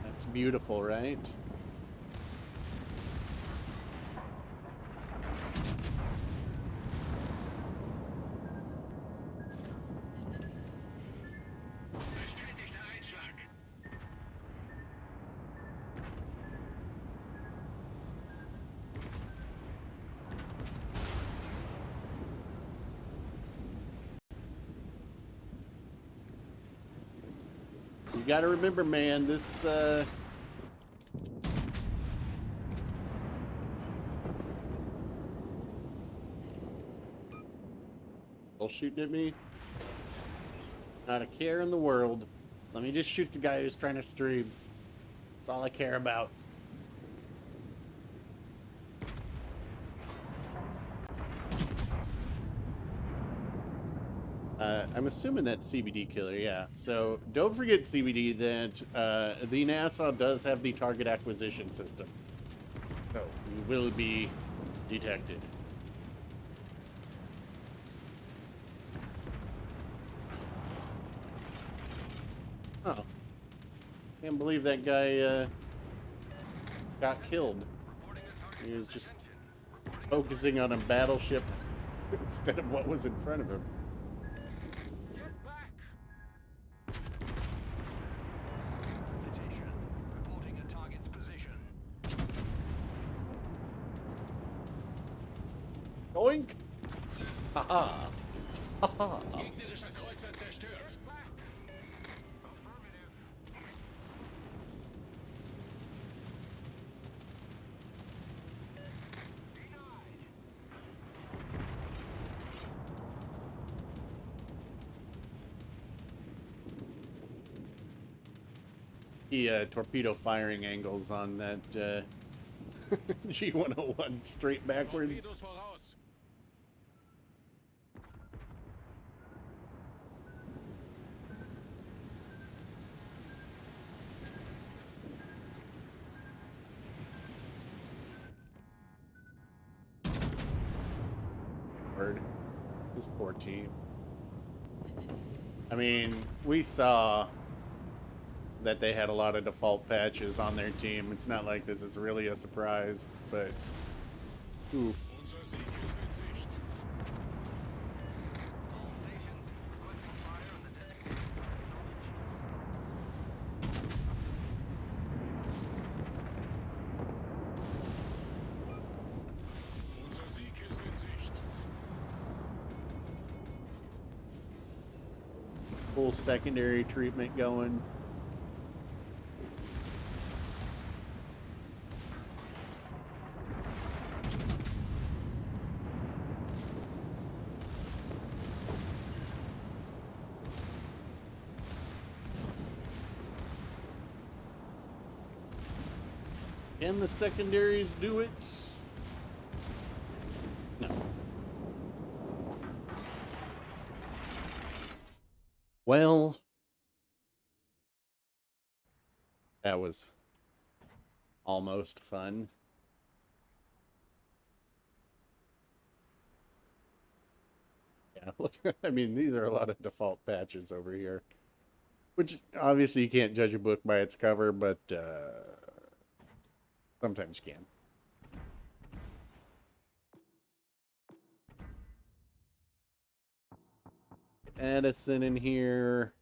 That's beautiful, right? Bestätigter Einschlag. You gotta remember, man, this, all shooting at me? Not a care in the world. Let me just shoot the guy who's trying to stream. That's all I care about. I'm assuming that's CBD killer, yeah. So don't forget, CBD, that the NASA does have the target acquisition system. So you will be detected. Oh. Can't believe that guy got killed. Reporting the target He was just position. Reporting focusing on a battleship instead of what was in front of him. Get back. Attention. Reporting a target's position. Doink! Haha! Gegnerischer Kreuzer zerstört. Affirmative. The torpedo firing angles on that G101 straight backwards. Torpedos voraus. Word. This poor team. I mean, we saw that they had a lot of default patches on their team. It's not like this is really a surprise, but oof. Unser Sieg ist in Sicht. All stations requesting fire on the designated target knowledge. Unser Sieg ist in Sicht. Full secondary treatment going. Can the secondaries do it? No. Well, that was almost fun. Yeah, look, I mean, these are a lot of default patches over here. Which, obviously, you can't judge a book by its cover, but sometimes you can. Addison in here.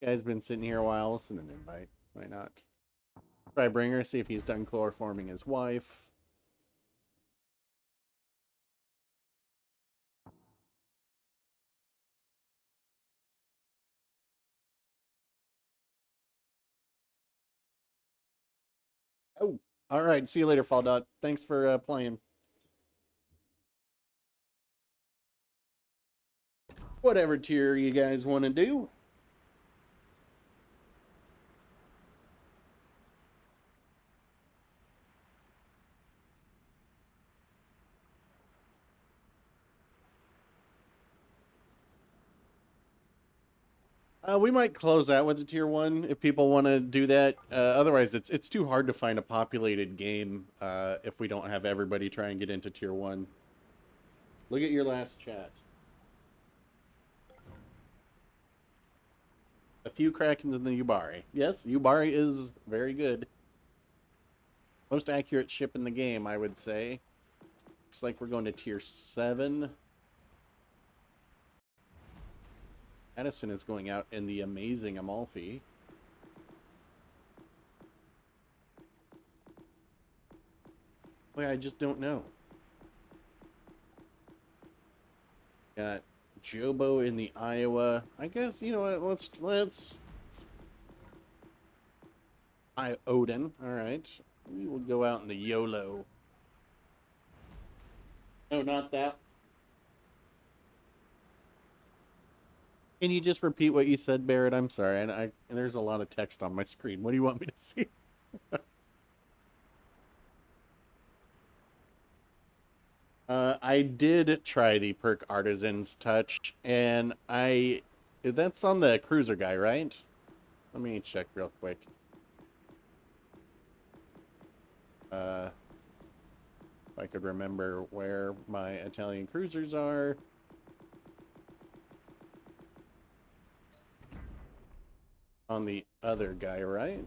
Guy's been sitting here a while. We'll send an invite. Why not? Try Bringer, see if he's done chloroforming his wife. Oh, all right. See you later, Fall Dot. Thanks for playing. Whatever tier you guys want to do. We might close out with the tier 1 if people want to do that. Otherwise, it's too hard to find a populated game if we don't have everybody try and get into tier 1. Look at your last chat. A few Krakens in the Yubari. Yes, Yubari is very good. Most accurate ship in the game, I would say. Looks like we're going to tier 7. Addison is going out in the amazing Amalfi. Boy, I just don't know. Got Jobo in the Iowa. I guess, you know what, let's Odin. Alright. We will go out in the YOLO. No, not that. Can you just repeat what you said, Barrett? I'm sorry. And there's a lot of text on my screen. What do you want me to see? I did try the perk Artisan's Touch, and that's on the cruiser guy, right? Let me check real quick. If I could remember where my Italian cruisers are. On the other guy, right?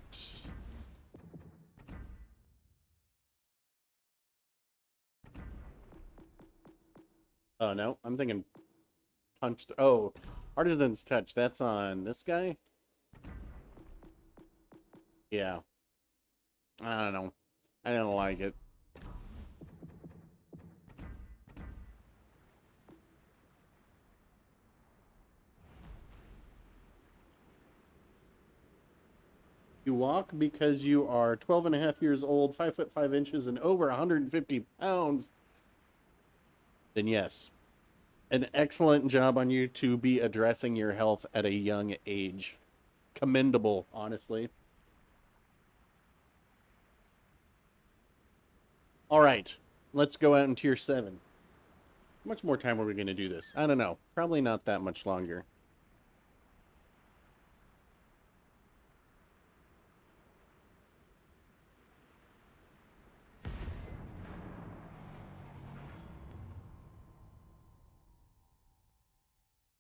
Oh, no. I'm thinking punched. Oh, Artisan's Touch. That's on this guy? Yeah. I don't know. I don't like it. walk because you are 12 and a half years old, 5 foot 5 inches, and over 150 pounds, then yes, an excellent job on you to be addressing your health at a young age. Commendable, honestly. All right, let's go out in tier 7. How much more time are we going to do this? I don't know. Probably not that much longer.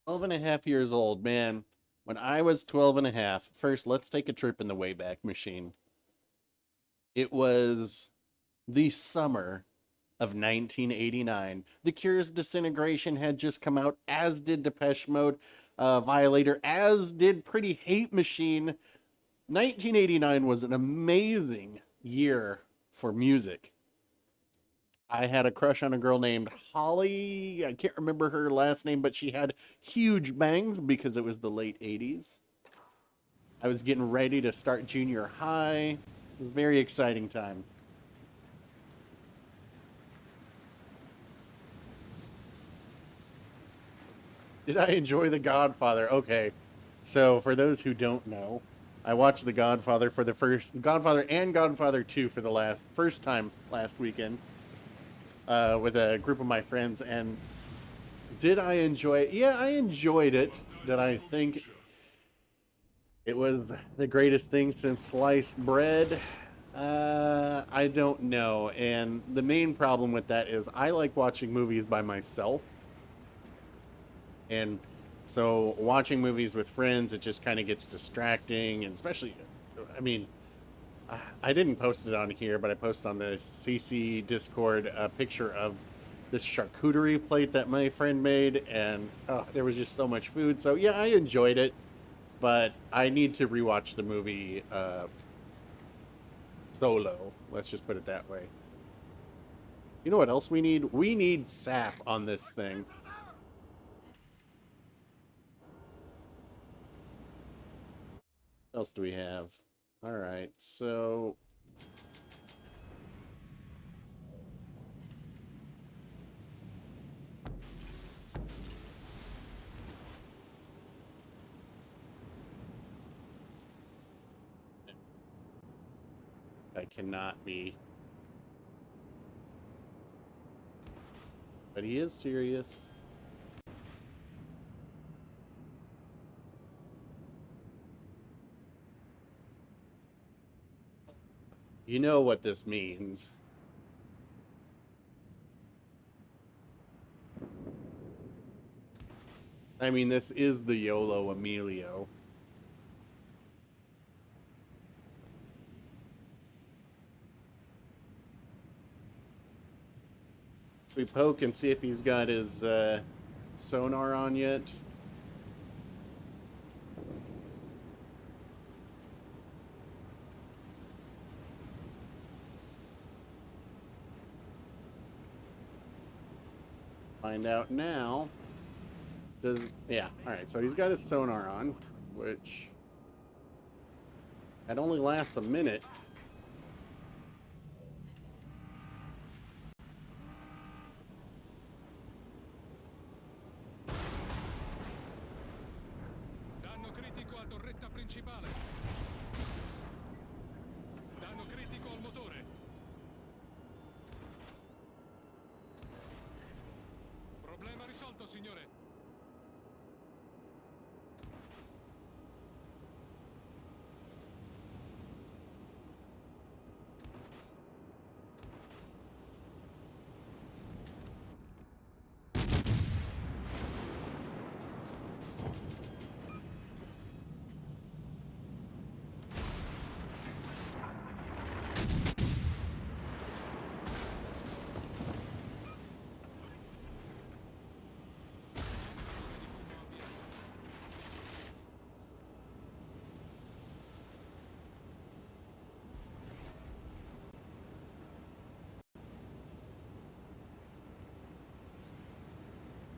Twelve and a half years old, man. When I was 12 and a half, first, let's take a trip in the Wayback Machine. It was the summer of 1989. The Cure's Disintegration had just come out, as did Depeche Mode, Violator, as did Pretty Hate Machine. 1989 was an amazing year for music. I had a crush on a girl named Holly. I can't remember her last name, but she had huge bangs because it was the late 80s. I was getting ready to start junior high. It was a very exciting time. Did I enjoy The Godfather? Okay. So, for those who don't know, I watched The Godfather for the Godfather and Godfather 2 for the first time last weekend. With a group of my friends, and did I enjoy it? Yeah, I enjoyed it. Did I think it was the greatest thing since sliced bread? I don't know. And the main problem with that is I like watching movies by myself. And so watching movies with friends, it just kind of gets distracting, and especially, I mean, I didn't post it on here, but I posted on the CC Discord a picture of this charcuterie plate that my friend made, and there was just so much food. So yeah, I enjoyed it, but I need to rewatch the movie solo. Let's just put it that way. You know what else we need? We need sap on this thing. What else do we have? All right, so I cannot be, but he is serious. You know what this means. I mean, this is the YOLO Emilio. We poke and see if he's got his sonar on yet. Find out now. Yeah, alright, so he's got his sonar on, which that only lasts a minute. Danno critico a torretta principale. Danno critico al motore. Problema risolto, signore.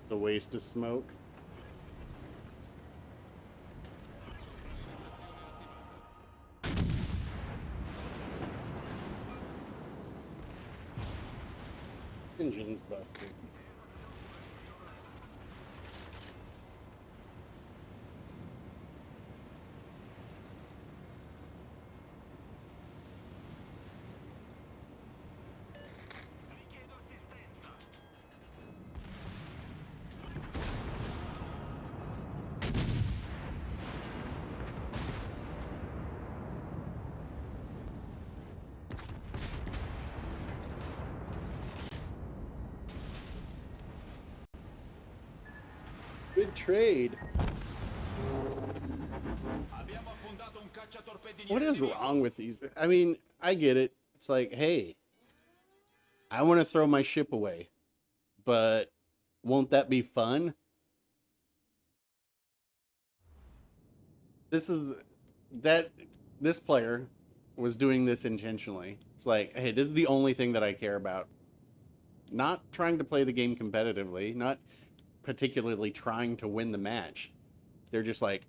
The waste of smoke. Engine's busted. Richiedo assistenza. Good trade. Abbiamo affondato un cacciatorpediniere What is nemico. wrong with these? I mean, I get it. It's like, hey, I want to throw my ship away, but won't that be fun? This player was doing this intentionally. It's like, hey, this is the only thing that I care about. Not trying to play the game competitively, not particularly trying to win the match. They're just like,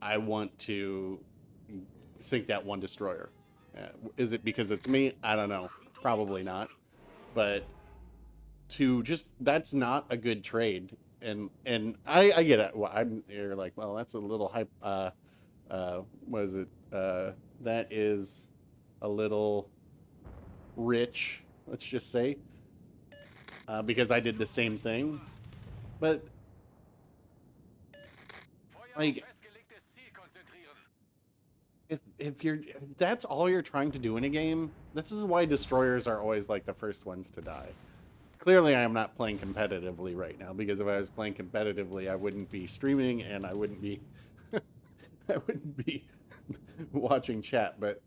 I want to sink that one destroyer. Is it because it's me? I don't know. Probably not. But to just, that's not a good trade. And I get it. Well, you're like, well, that's a little hype. What is it? That is a little rich, let's just say, because I did the same thing. But Feuer auf like, festgelegtes Ziel konzentrieren. if that's all you're trying to do in a game, this is why destroyers are always like the first ones to die. Clearly, I am not playing competitively right now, because if I was playing competitively, I wouldn't be streaming and I wouldn't be I wouldn't be watching chat. But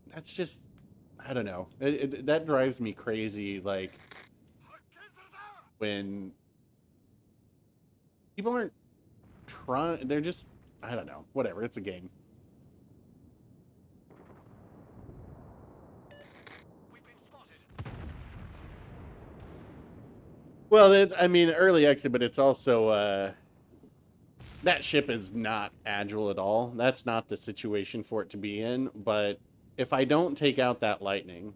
that's just, I don't know. That drives me crazy. Like, when people aren't trying, they're just, I don't know. Whatever. It's a game. We've been spotted. Well, it's, I mean, early exit, but it's also, that ship is not agile at all. That's not the situation for it to be in. But if I don't take out that lightning,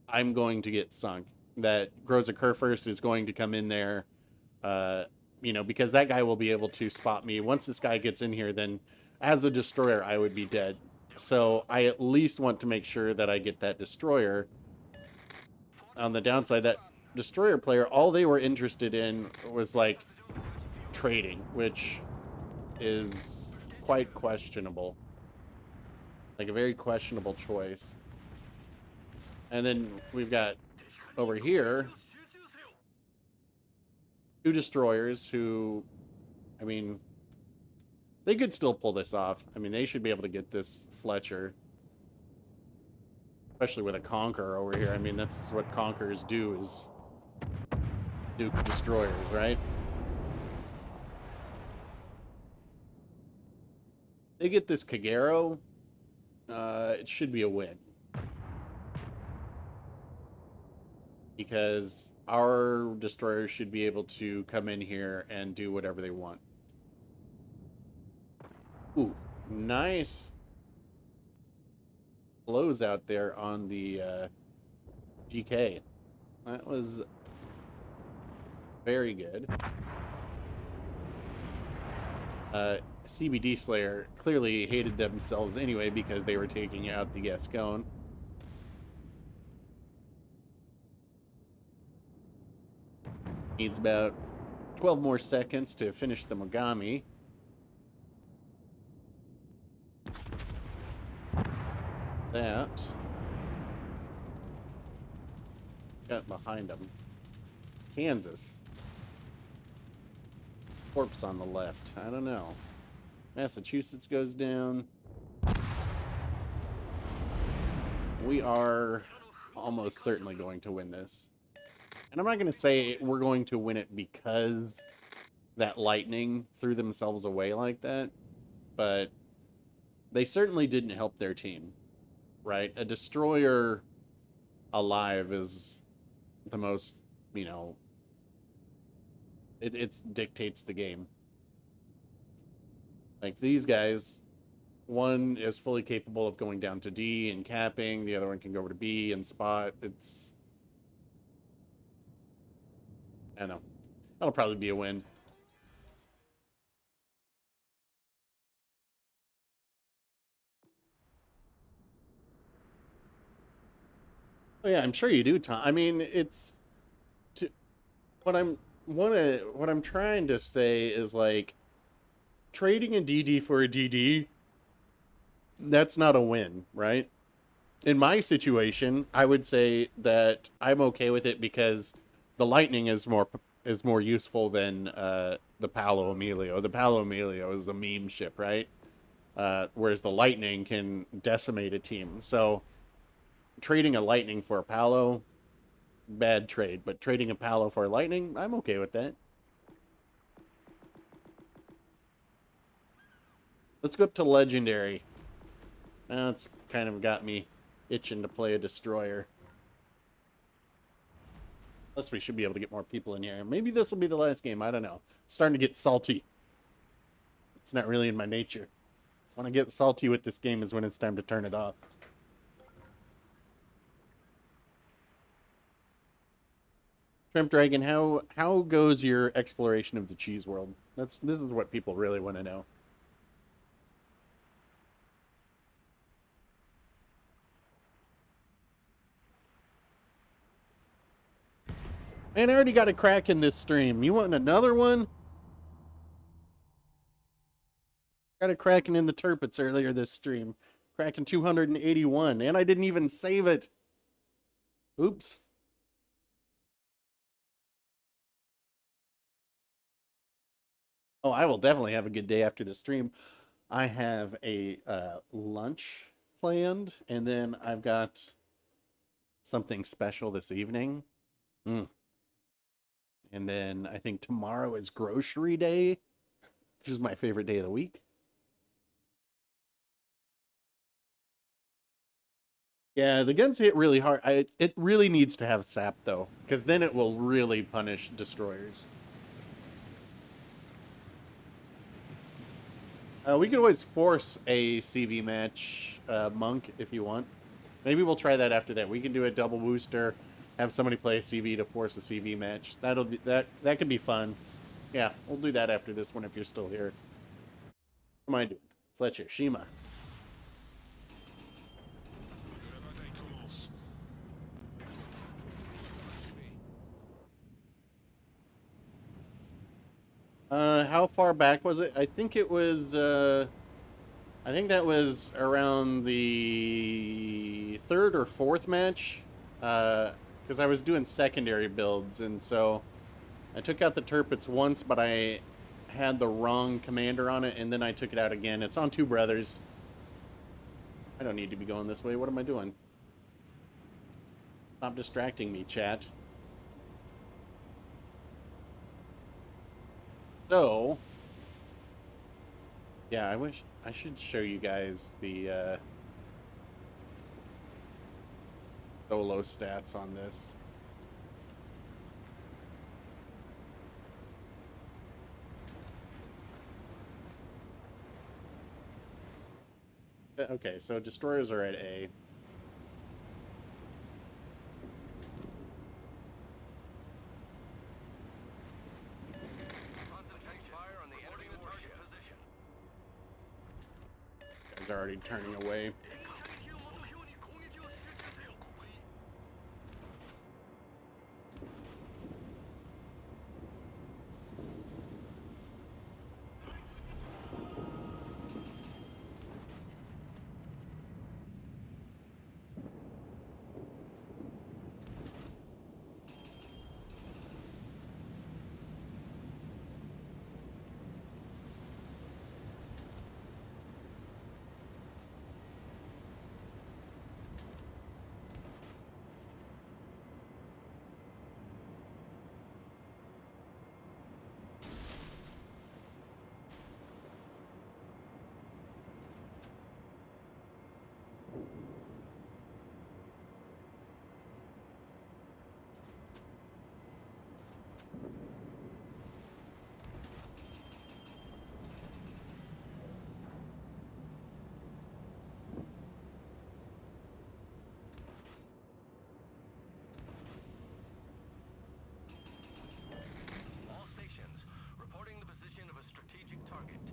I'm going to get sunk. That Groza Kurfürst is going to come in there, you know, because that guy will be able to spot me. Once this guy gets in here, then as a destroyer, I would be dead. So I at least want to make sure that I get that destroyer. On the downside, that destroyer player, all they were interested in was like trading, which is quite questionable. Like a very questionable choice. And then we've got over here two destroyers who, I mean, they could still pull this off. I mean, they should be able to get this Fletcher. Especially with a Conqueror over here. I mean, that's what Conquerors do, is Duke destroyers, right? They get this Kagero. It should be a win. Because our destroyers should be able to come in here and do whatever they want. Ooh, nice blows out there on the GK. That was very good. CBD Slayer clearly hated themselves anyway because they were taking out the Gascon. Needs about 12 more seconds to finish the Mogami. That got behind him. Kansas. Corpse on the left. I don't know. Massachusetts goes down. We are almost certainly going to win this. And I'm not going to say we're going to win it because that lightning threw themselves away like that, but they certainly didn't help their team, right? A destroyer alive is the most, you know, it dictates the game. Like these guys, one is fully capable of going down to D and capping, the other one can go over to B and spot. It's I know. That'll probably be a win. Oh yeah, I'm sure you do, Tom. I mean, it's to, what I'm trying to say is like trading a DD for a DD. That's not a win, right? In my situation, I would say that I'm okay with it because the lightning is more useful than the Palo Emilio. The Palo Emilio is a meme ship, right? Whereas the lightning can decimate a team. So trading a lightning for a Palo, bad trade. But trading a Palo for a lightning, I'm okay with that. Let's go up to legendary. Now it's kind of got me itching to play a destroyer. Plus, we should be able to get more people in here. Maybe this will be the last game. I don't know. Starting to get salty. It's not really in my nature. When I get salty with this game is when it's time to turn it off. Shrimp Dragon, how goes your exploration of the cheese world? This is what people really want to know. Man, I already got a crack in this stream. You want another one? Got a Kraken in the Tirpitz earlier this stream. Kraken 281, and I didn't even save it. Oops. Oh, I will definitely have a good day after the stream. I have a lunch planned, and then I've got something special this evening. And then I think tomorrow is grocery day, which is my favorite day of the week. Yeah, the guns hit really hard. It really needs to have sap, though, because then it will really punish destroyers. We could always force a CV match, Monk, if you want. Maybe we'll try that after that. We can do a double booster, have somebody play a CV to force a CV match. That'll be that could be fun. Yeah, we'll do that after this one if you're still here. What am I doing? Fletcher, Shima. How far back was it? I think it was, I think that was around the third or fourth match, because I was doing secondary builds, and so I took out the Tirpitz once, but I had the wrong commander on it, and then I took it out again. It's on Two Brothers. I don't need to be going this way. What am I doing? Stop distracting me, chat. So, yeah, I should show you guys the solo stats on this. Okay, so destroyers are at A. Concentrate fire on the enemy warship position. Guys are already turning away.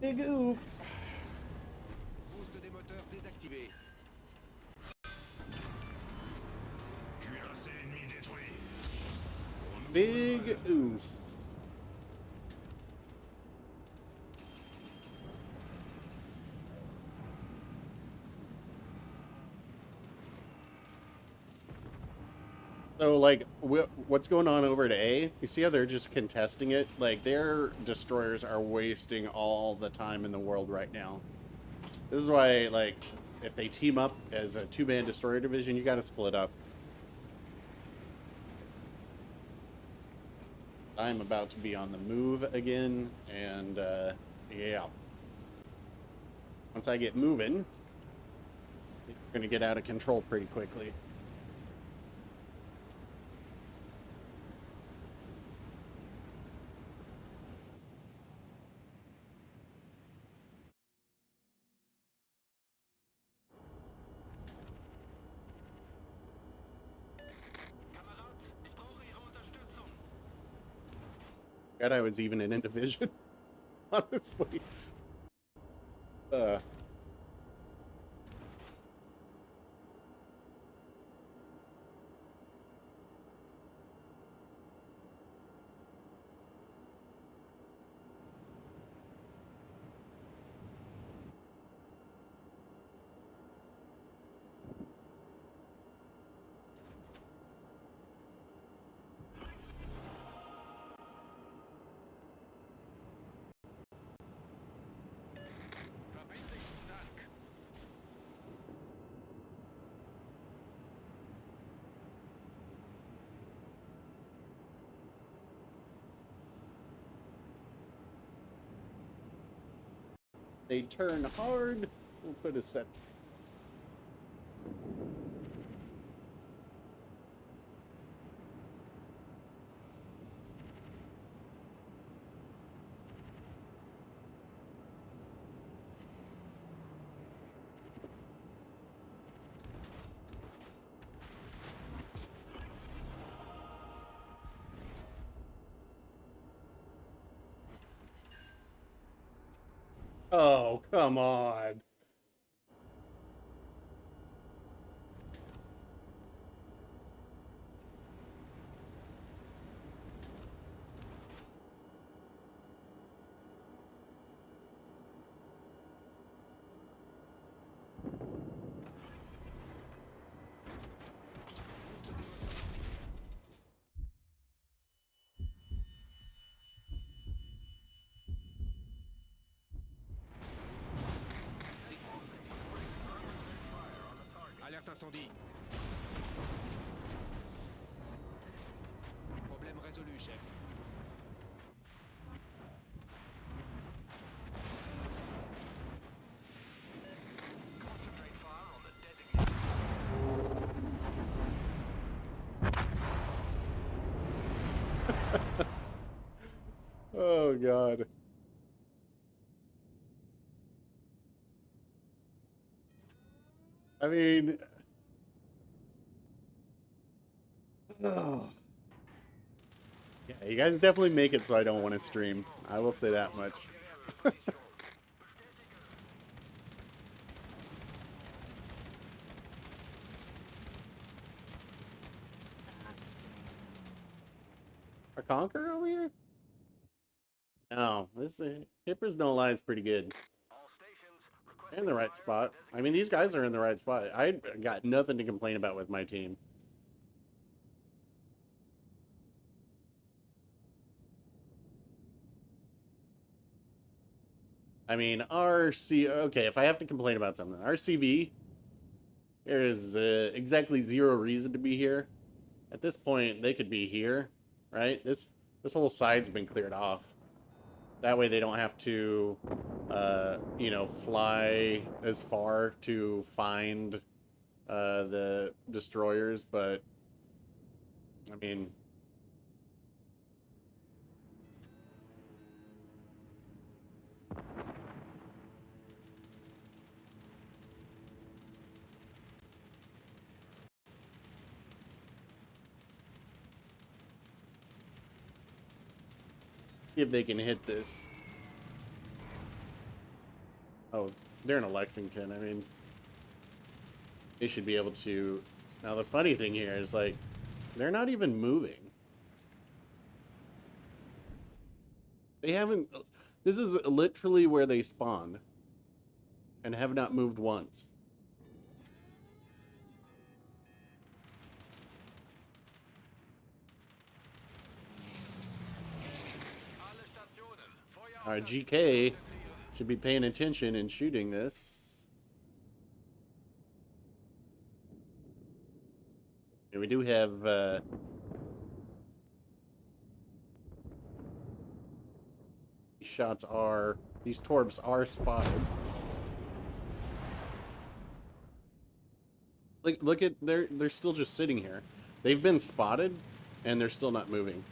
Big oof. Boost des moteurs désactivé. Cuirassé ennemi détruit. Big oof. So, like, what's going on over to A? You see how they're just contesting it? Like, their destroyers are wasting all the time in the world right now. This is why, like, if they team up as a two-man destroyer division, you gotta split up. I'm about to be on the move again, and, yeah. Once I get moving, it's gonna get out of control pretty quickly. Kamerad, ich brauche Ihre Unterstützung. God, I was even in a division. Honestly. Verbindlichen Dank. They turn hard. We'll put a set. Oh, come on. Alerte incendie. Problème résolu, chef. Concentrate fire on the designated. Oh, God. I mean... Oh. Yeah, you guys definitely make it so I don't want to stream. I will say that much. Our Conqueror over here? No, this Hippers Don't Lie is pretty good. They're in the right spot. I mean, these guys are in the right spot. I got nothing to complain about with my team. I mean, okay, if I have to complain about something, our CV, there is exactly zero reason to be here. At this point, they could be here, right? This whole side's been cleared off. That way they don't have to, you know, fly as far to find the destroyers, but, I mean... See if they can hit this. Oh, they're in a Lexington. I mean, they should be able to... Now, the funny thing here is, like, they're not even moving. They haven't... This is literally where they spawned. And have not moved once. Alle Stationen. Feuer auf Alright, das GK Ziel konzentrieren. should be paying attention and shooting this. And we do have, these shots are... These Torbs are spotted. Look at... They're still just sitting here. They've been spotted, and they're still not moving.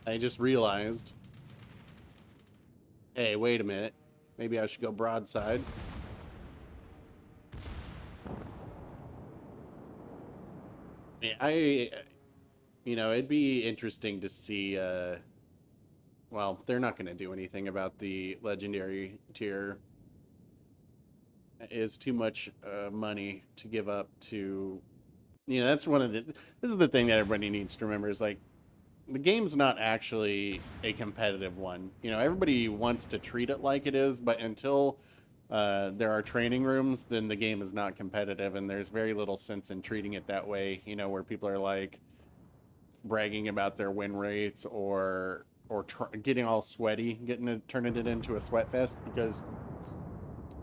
I just realized, hey, wait a minute. Maybe I should go broadside. You know, it'd be interesting to see, well, they're not going to do anything about the legendary tier. It's too much money to give up to, you know, that's one of the, this is the thing that everybody needs to remember is like, the game's not actually a competitive one. You know, everybody wants to treat it like it is, but until there are training rooms, then the game is not competitive, and there's very little sense in treating it that way, you know, where people are like bragging about their win rates or getting all sweaty, turning it into a sweat fest, because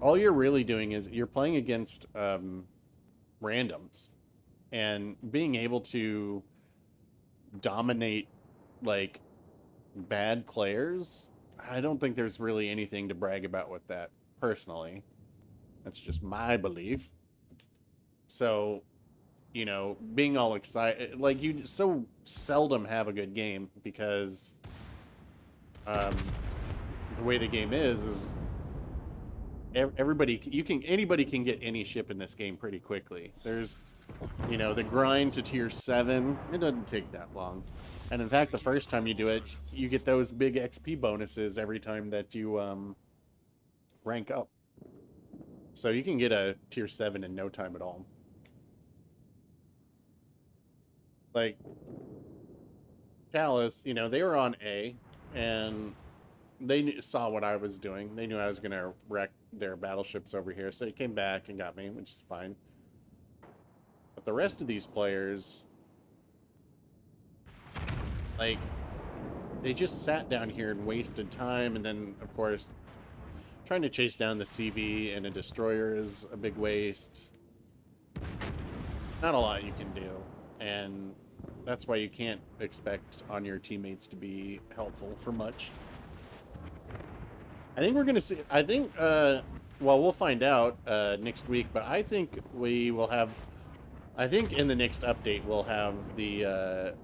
all you're really doing is you're playing against randoms, and being able to dominate like bad players, I don't think there's really anything to brag about with that, personally. That's just my belief. So, you know, being all excited, like, you so seldom have a good game because the way the game is anybody can get any ship in this game pretty quickly. There's, you know, the grind to tier 7, it doesn't take that long. And in fact, the first time you do it, you get those big XP bonuses every time that you rank up. So you can get a tier 7 in no time at all. Like, Chalice, you know, they were on A, and they saw what I was doing. They knew I was going to wreck their battleships over here, so they came back and got me, which is fine. But the rest of these players, like, they just sat down here and wasted time, and then, of course, trying to chase down the CV and a destroyer is a big waste. Not a lot you can do, and that's why you can't expect on your teammates to be helpful for much. I think we're going to see, I think, well, we'll find out next week, but I think we will have, I think in the next update we'll have the,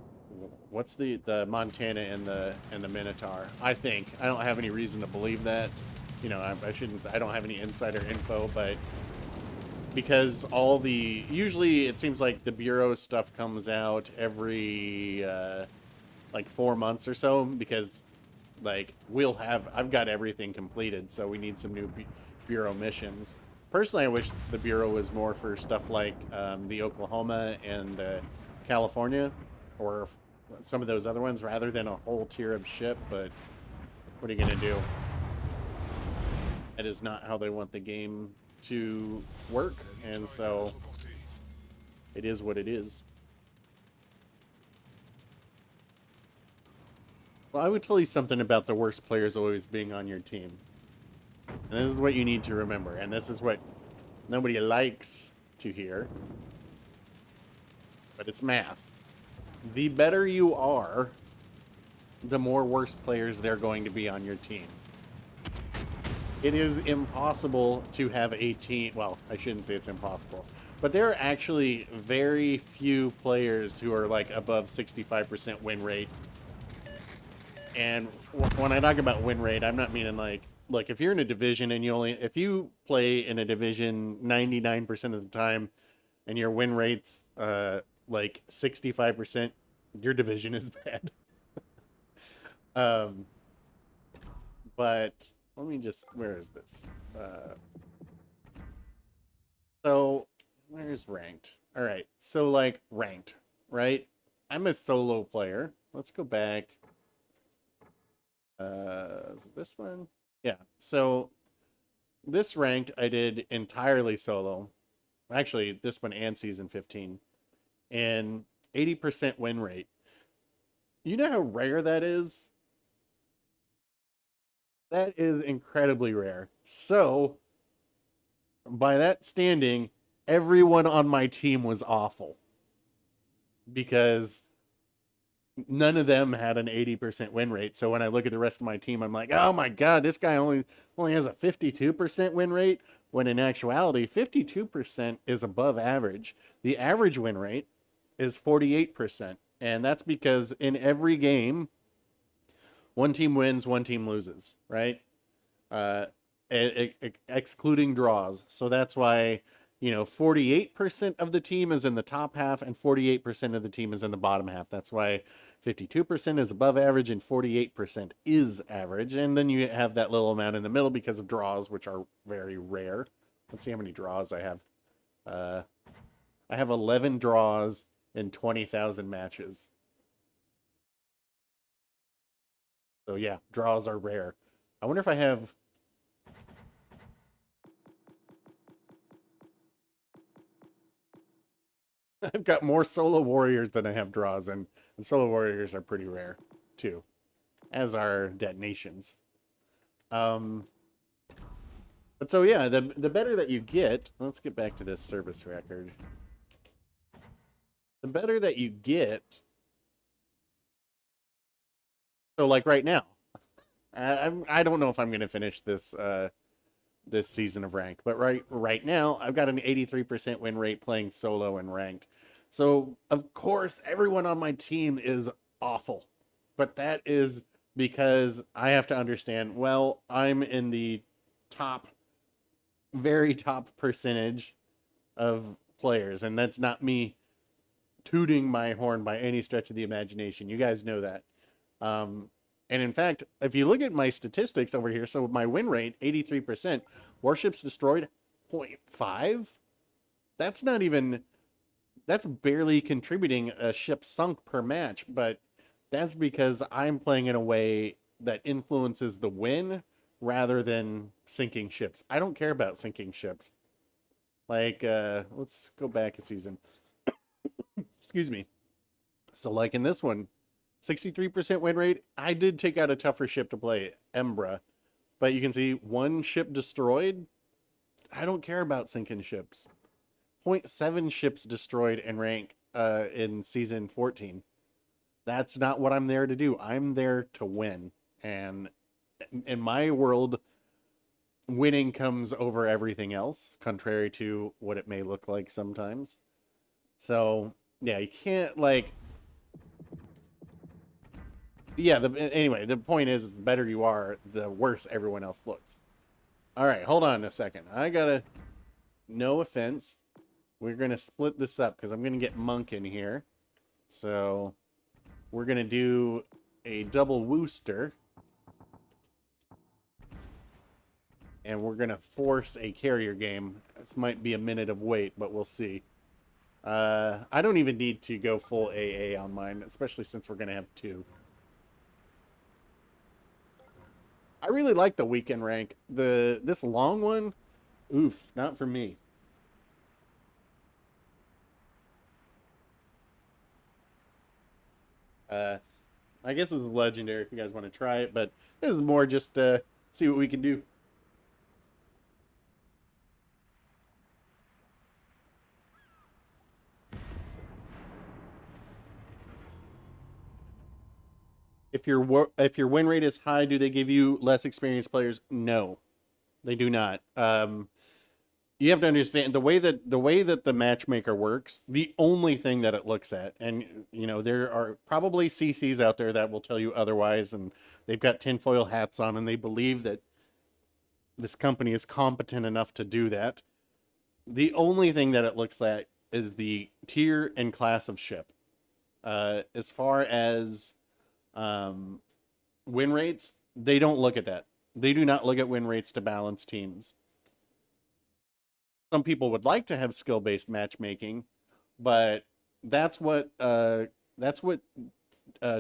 what's the Montana and the Minotaur. I think. I don't have any reason to believe that. You know, I shouldn't say, I don't have any insider info, but because all the, usually it seems like the Bureau stuff comes out every, like 4 months or so, because, like, I've got everything completed, so we need some new Bureau missions. Personally, I wish the Bureau was more for stuff like the Oklahoma and California, or some of those other ones, rather than a whole tier of ship, but what are you going to do? That is not how they want the game to work, and so it is what it is. Well, I would tell you something about the worst players always being on your team. And this is what you need to remember, and this is what nobody likes to hear, but it's math. The better you are, the more worst players they're going to be on your team. It is impossible to have a team, well, I shouldn't say it's impossible, but there are actually very few players who are like above 65% win rate. And when I talk about win rate, I'm not meaning like look, if you're in a division and if you play in a division 99% of the time and your win rate's like 65%, your division is bad. But let me just, where is this? So where's ranked? All right. So like ranked, right? I'm a solo player. Let's go back. Is it this one? Yeah. So this ranked I did entirely solo. Actually, this one and season 15. And 80% win rate. You know how rare that is? That is incredibly rare. So, by that standing, everyone on my team was awful. Because none of them had an 80% win rate. So when I look at the rest of my team, I'm like, oh my God, this guy only has a 52% win rate. When in actuality, 52% is above average. The average win rate is 48%. And that's because in every game, one team wins, one team loses, right? Excluding draws. So that's why, 48% of the team is in the top half and 48% of the team is in the bottom half. That's why 52% is above average and 48% is average. And then you have that little amount in the middle because of draws, which are very rare. Let's see how many draws I have. I have 11 draws in 20,000 matches. So yeah, draws are rare. I wonder if I have... I've got more solo warriors than I have draws, and solo warriors are pretty rare too, as are detonations. But so yeah, the better that you get, let's get back to this service record. The better that you get, so like right now, I don't know if I'm going to finish this this season of ranked, but right now I've got an 83% win rate playing solo and ranked. So of course everyone on my team is awful, but that is because I have to understand, well, I'm in the top, very top percentage of players, and that's not me tooting my horn by any stretch of the imagination. You guys know that. And in fact, if you look at my statistics over here, so my win rate, 83%, warships destroyed, 0.5? That's not even, that's barely contributing a ship sunk per match, but that's because I'm playing in a way that influences the win rather than sinking ships. I don't care about sinking ships. Like, let's go back a season. Excuse me. So like in this one, 63% win rate. I did take out a tougher ship to play, Embra. But you can see one ship destroyed. I don't care about sinking ships. 0.7 ships destroyed in rank in season 14. That's not what I'm there to do. I'm there to win. And in my world, winning comes over everything else, contrary to what it may look like sometimes. So, yeah, you can't, like... Yeah, anyway, the point is, the better you are, the worse everyone else looks. All right, hold on a second. I gotta... No offense. We're gonna split this up, because I'm gonna get Monk in here. So, we're gonna do a double Wooster. And we're gonna force a carrier game. This might be a minute of wait, but we'll see. I don't even need to go full AA on mine, especially since we're gonna have two. I really like the weekend rank. This long one, oof, not for me. I guess this is legendary if you guys want to try it, but this is more just to see what we can do. If your win rate is high, do they give you less experienced players? No, they do not. You have to understand the way that the matchmaker works. The only thing that it looks at, and there are probably CCs out there that will tell you otherwise, and they've got tinfoil hats on, and they believe that this company is competent enough to do that. The only thing that it looks at is the tier and class of ship. As far as win rates, they don't look at that. They do not look at win rates to balance teams. Some people would like to have skill-based matchmaking, but that's what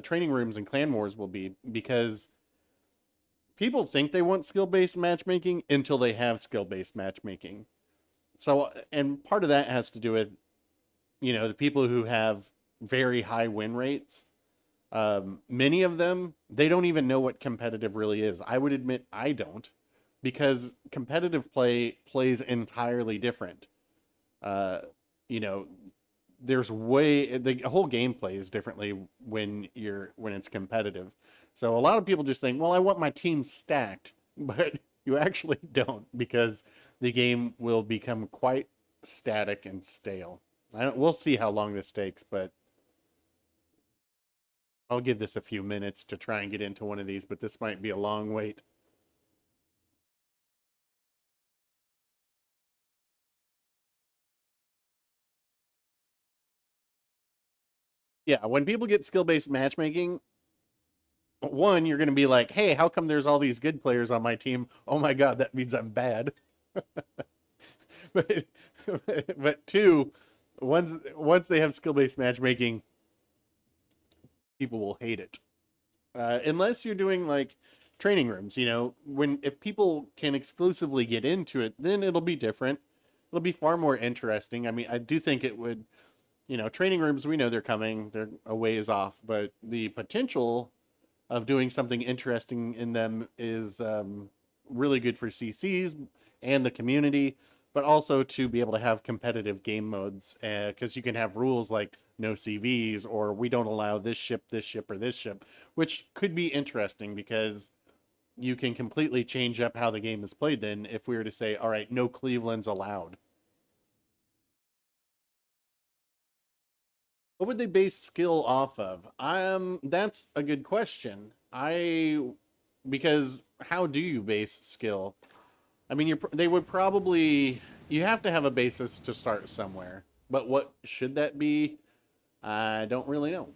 training rooms and clan wars will be, because people think they want skill-based matchmaking until they have skill-based matchmaking. So, and part of that has to do with, you know, the people who have very high win rates. Many of them, they don't even know what competitive really is. I would admit I don't, because competitive play plays entirely different. You know, there's the whole game plays differently when it's competitive. So a lot of people just think, well, I want my team stacked, but you actually don't, because the game will become quite static and stale. We'll see how long this takes, but I'll give this a few minutes to try and get into one of these, but this might be a long wait. Yeah, when people get skill-based matchmaking, one, you're going to be like, hey, how come there's all these good players on my team? Oh my God, that means I'm bad. but two, once they have skill-based matchmaking, people will hate it. Unless you're doing like training rooms, you know, if people can exclusively get into it, then it'll be different. It'll be far more interesting. I mean, I do think it would, you know, training rooms, we know they're coming, they're a ways off, but the potential of doing something interesting in them is really good for CCs and the community, but also to be able to have competitive game modes, because you can have rules like no CVs, or we don't allow this ship, or this ship, which could be interesting because you can completely change up how the game is played then if we were to say, all right, no Cleveland's allowed. What would they base skill off of? That's a good question. Because how do you base skill? I mean, they would probably, you have to have a basis to start somewhere, but what should that be? I don't really know.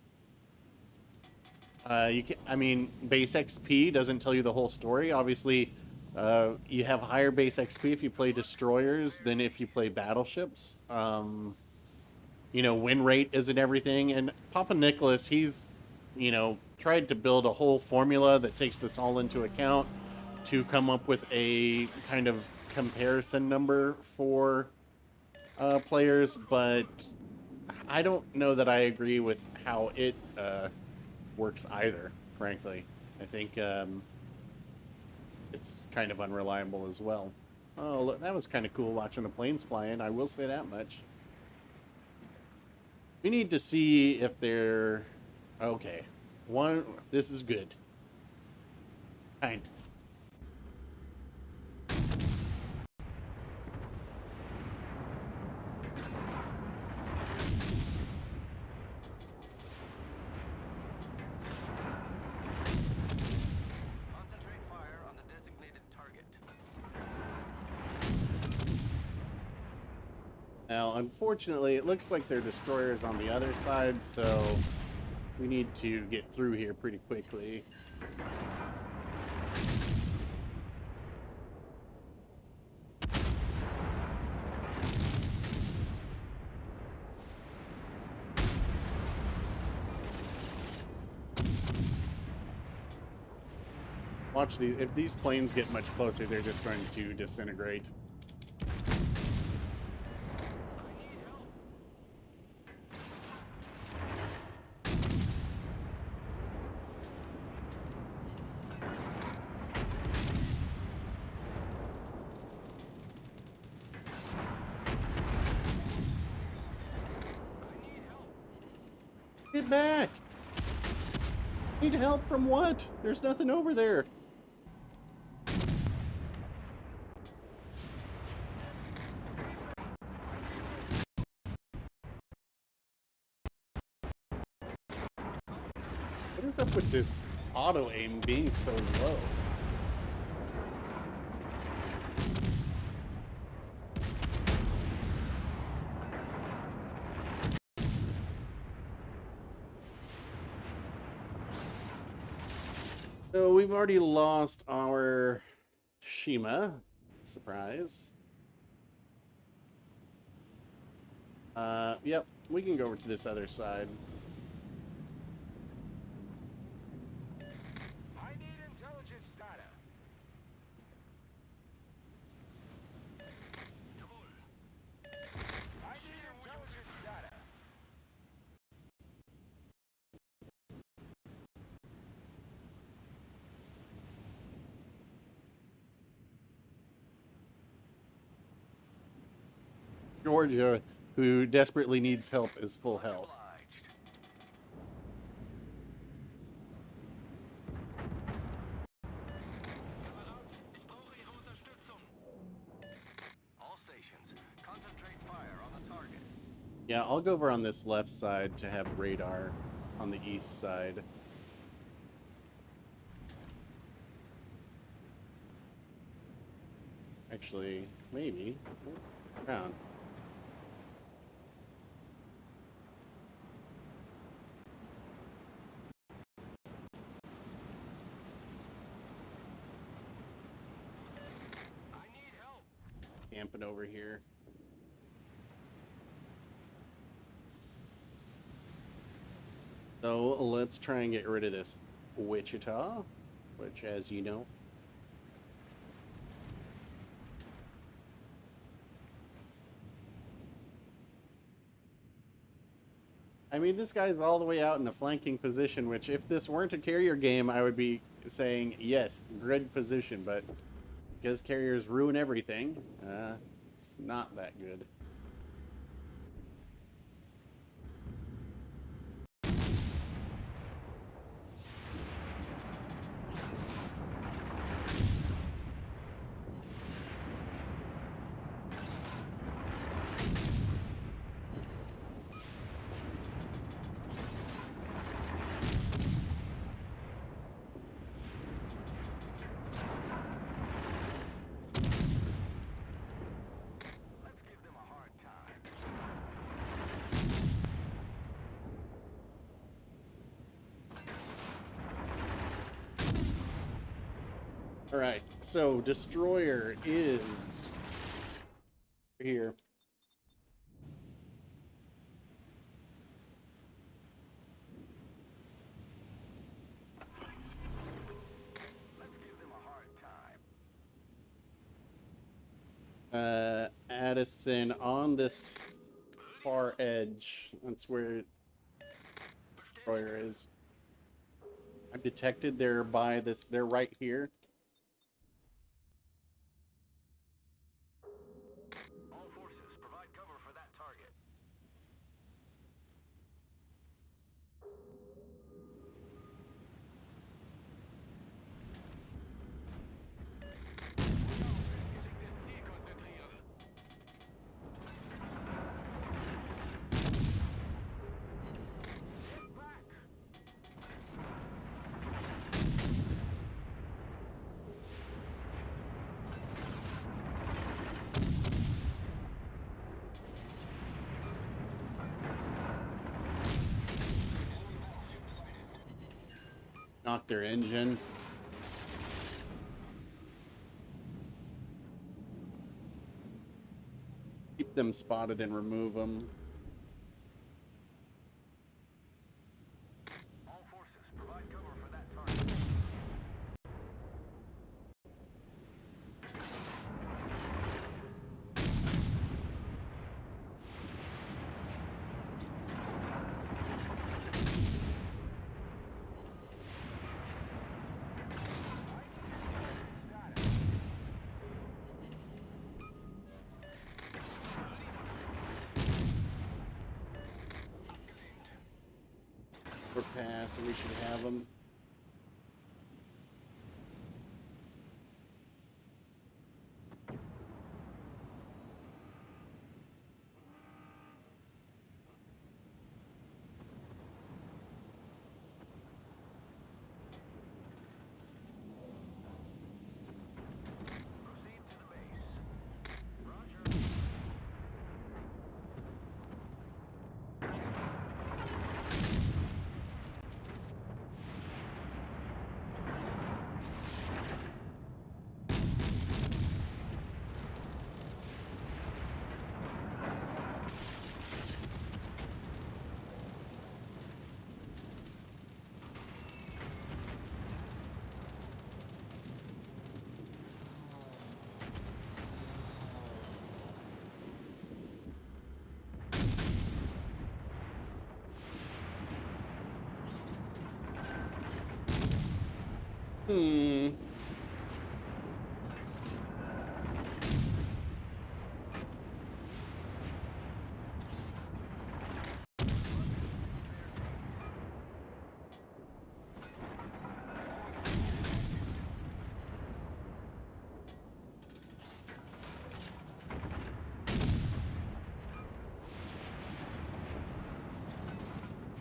I mean, base XP doesn't tell you the whole story. Obviously, you have higher base XP if you play destroyers than if you play battleships. You know, win rate isn't everything. And Papa Nicholas, he's, you know, tried to build a whole formula that takes this all into account to come up with a kind of comparison number for players, but I don't know that I agree with how it works either, frankly. I think it's kind of unreliable as well. Oh, look, that was kind of cool watching the planes fly in, I will say that much. We need to see if they're... Okay. This is good. Kind of. Concentrate fire on the designated target. Now, unfortunately, it looks like their destroyer's on the other side, so we need to get through here pretty quickly. Watch these. If these planes get much closer, they're just going to disintegrate. Get back! Need help from what? There's nothing over there. What is up with this auto aim being so low? So we've already lost our Shima. Surprise. Yep, we can go over to this other side. I need intelligence data. I need intelligence data. Georgia, who desperately needs help, is full health. Obliged. All stations, concentrate fire on the target. Yeah, I'll go over on this left side to have radar on the east side. Actually, maybe. Around. I need help. Camping over here. So let's try and get rid of this Wichita, which, as you know, I mean, this guy's all the way out in a flanking position, which if this weren't a carrier game, I would be saying, yes, grid position, but because carriers ruin everything, it's not that good. Let's give them a hard time. All right, so Destroyer is here. Let's give them a hard time. Addison on this far edge. That's where Destroyer is. I'm detected. They're by this. They're right here. All forces, provide cover for that target. Festgelegtes Ziel konzentrieren. Get back! Knock their engine. Keep them spotted and remove them. All forces, provide cover for that target. We're past, and we should have them. Proceed to the base. Roger. Hmm.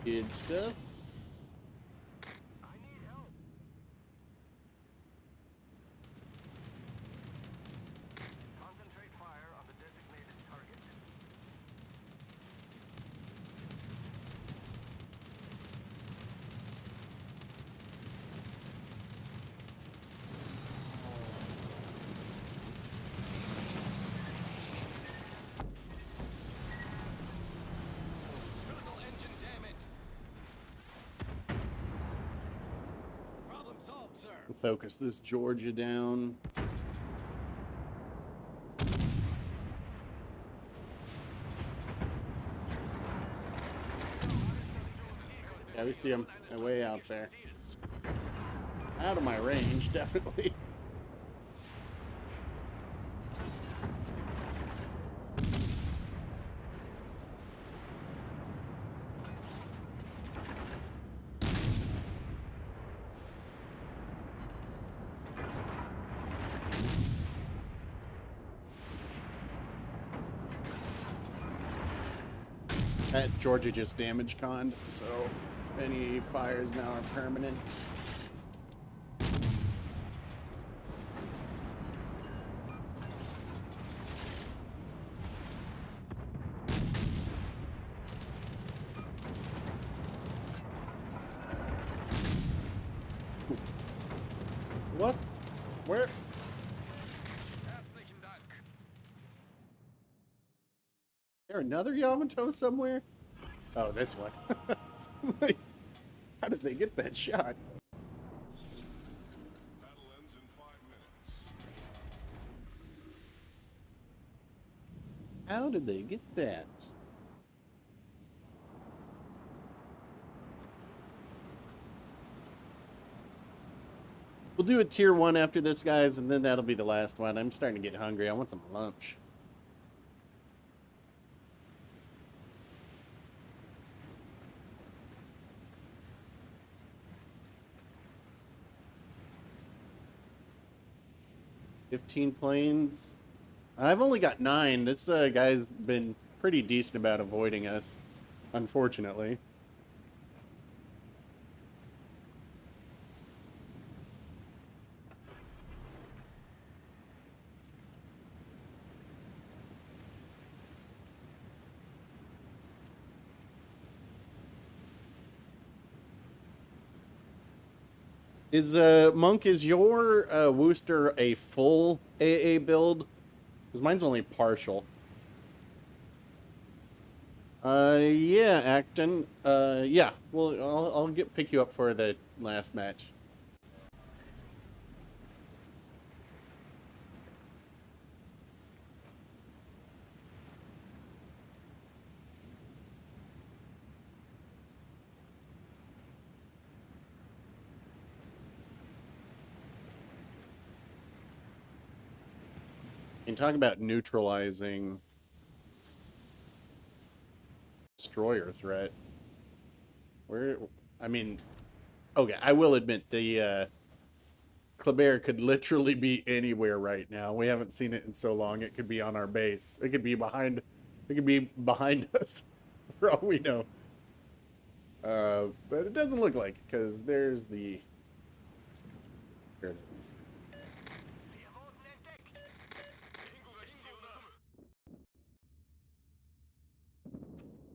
Good stuff. I need help. Concentrate fire on the designated target. Critical engine damage. Problem solved, sir. Focus this Georgia down. Yeah, we see him. They're way out there. Out of my range, definitely. That Georgia just damage conned, so any fires now are permanent. What? Where? Herzlichen Dank. Is there another Yamato somewhere? Oh, this one. Like, how did they get that shot? Battle ends in 5 minutes. How did they get that? We'll do a tier 1 after this, guys, and then that'll be the last one. I'm starting to get hungry. I want some lunch. $15 planes. I've only got 9. This guy's been pretty decent about avoiding us, unfortunately. Is Monk, is your Wooster a full AA build? Because mine's only partial. Yeah, Acton. Yeah. Well, I'll pick you up for the last match. And talk about neutralizing destroyer threat. Where, I mean, okay, I will admit the Kleber could literally be anywhere right now. We haven't seen it in so long. It could be on our base. It could be behind. It could be behind us, for all we know. But it doesn't look like it, because there's the. There it is. Wir wurden entdeckt.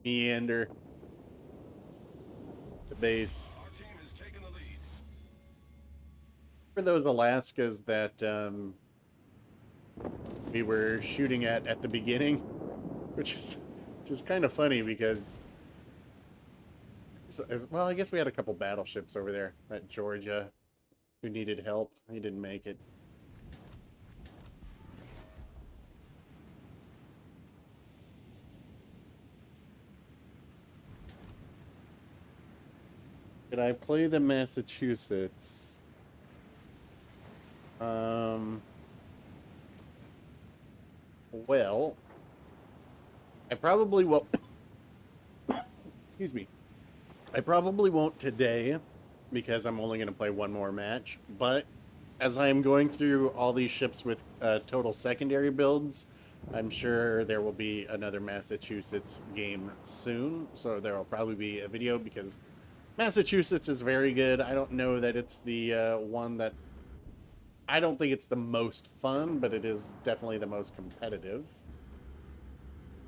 Meander. The base. Our team has taken the lead. For those Alaskas that we were shooting at the beginning, which is just kind of funny because, well, I guess we had a couple battleships over there at Georgia who needed help. He didn't make it. Could I play the Massachusetts? Well, I probably won't. Excuse me. I probably won't today because I'm only going to play one more match. But as I am going through all these ships with total secondary builds, I'm sure there will be another Massachusetts game soon. So there will probably be a video because Massachusetts is very good. I don't know that it's the one that... I don't think it's the most fun, but it is definitely the most competitive.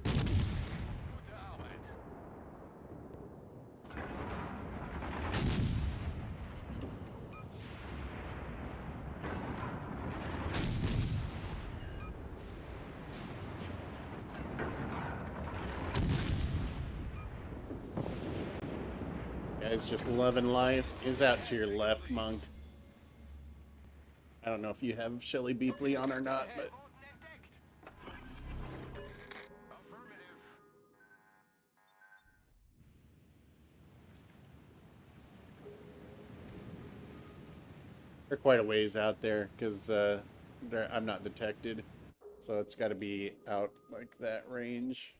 Gute Arbeit. Guys just loving life. Is out to your left, Monk. I don't know if you have Shelly Beepley on or not, but... Boten entdeckt. Affirmative. They're quite a ways out there because I'm not detected, so it's got to be out like that range.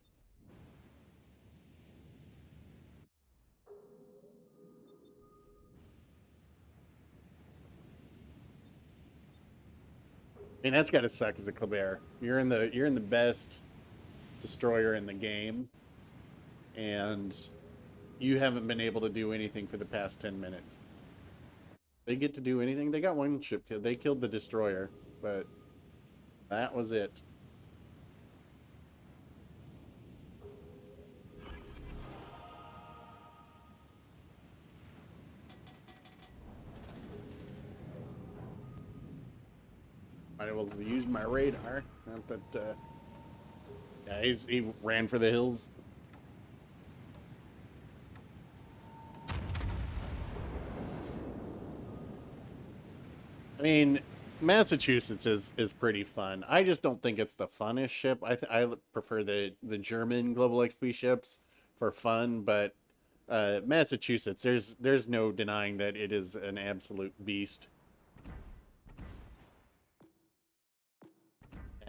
I mean, that's got to suck as a Kleber. You're in the best destroyer in the game, and you haven't been able to do anything for the past 10 minutes. They get to do anything. They got one ship kill. They killed the destroyer, but that was it. Might as well use my radar. Not that. Yeah, he ran for the hills. I mean, Massachusetts is pretty fun. I just don't think it's the funnest ship. I prefer the German Global XP ships for fun, but Massachusetts, there's no denying that it is an absolute beast.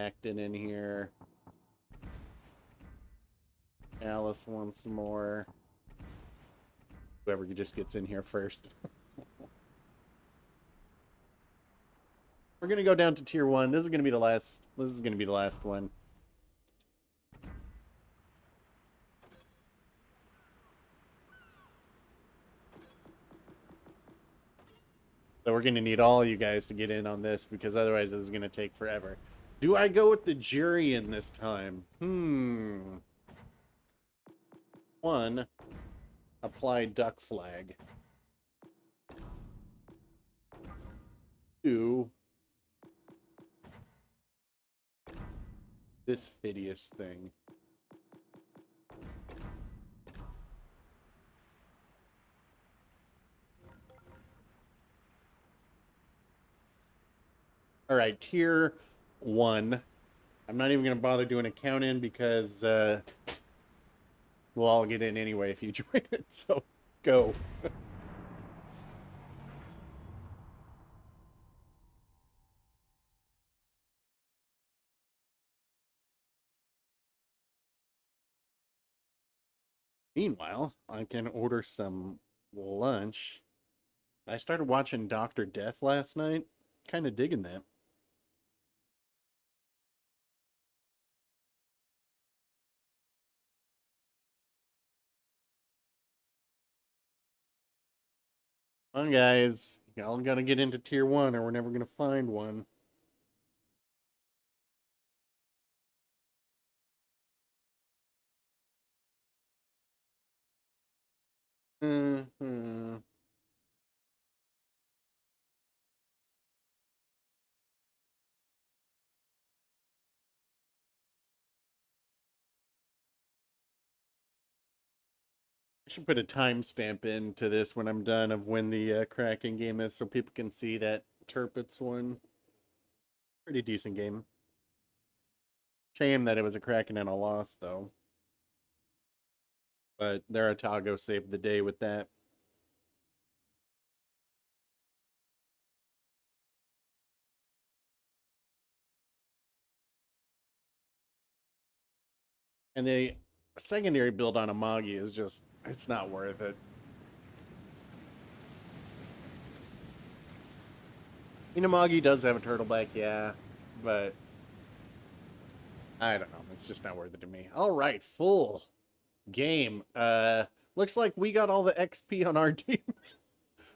Acton in here. Alice wants some more. Whoever just gets in here first. We're gonna go down to tier 1. This is gonna be the last. This is gonna be the last one. So we're gonna need all you guys to get in on this because otherwise this is gonna take forever. Do I go with the Jurian this time? 1. Apply duck flag. 2. This hideous thing. All right, tier 1. I'm not even going to bother doing a count in because we'll all get in anyway if you join it. So go. Meanwhile, I can order some lunch. I started watching Dr. Death last night. Kind of digging that. Come on, guys. Y'all gotta get into tier 1 or we're never gonna find one. Mm-hmm. I should put a timestamp into this when I'm done of when the Kraken game is so people can see that Tirpitz one. Pretty decent game. Shame that it was a Kraken and a loss, though. But their Otago saved the day with that. And the secondary build on Amagi is just, it's not worth it. Inamagi does have a turtleback, yeah, but I don't know. It's just not worth it to me. All right, full game. Looks like we got all the XP on our team.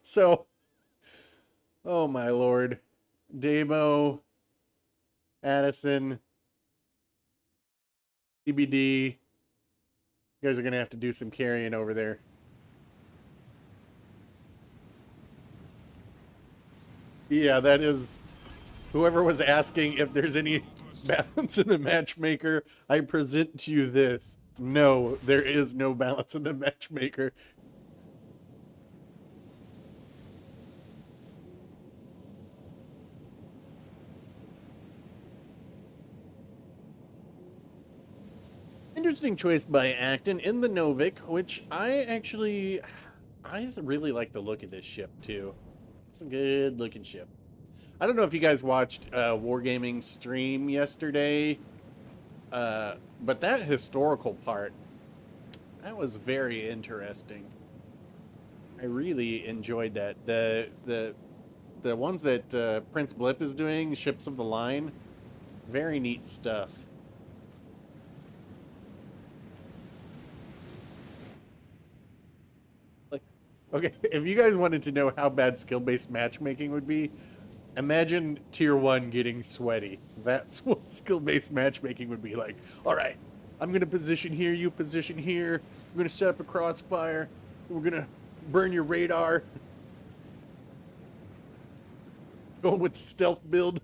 So, oh my lord. Demo, Addison, CBD. You guys are going to have to do some carrying over there. Yeah, that is... Whoever was asking if there's any balance in the matchmaker, I present to you this. No, there is no balance in the matchmaker. Interesting choice by Acton in the Novik, which I really like the look of this ship too. It's a good looking ship. I don't know if you guys watched Wargaming stream yesterday, but that historical part, that was very interesting. I really enjoyed that. The ones that Prince Blip is doing, Ships of the Line, very neat stuff. Okay, if you guys wanted to know how bad skill-based matchmaking would be, imagine Tier 1 getting sweaty. That's what skill-based matchmaking would be like. All right, I'm going to position here, you position here. I'm going to set up a crossfire. We're going to burn your radar. Going with the stealth build.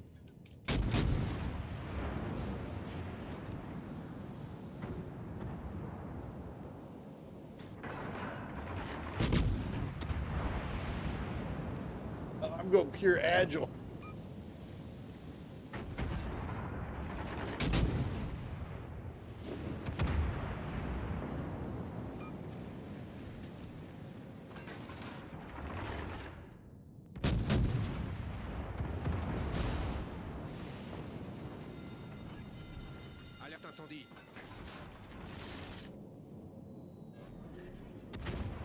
I'm going pure agile. Alerte incendie.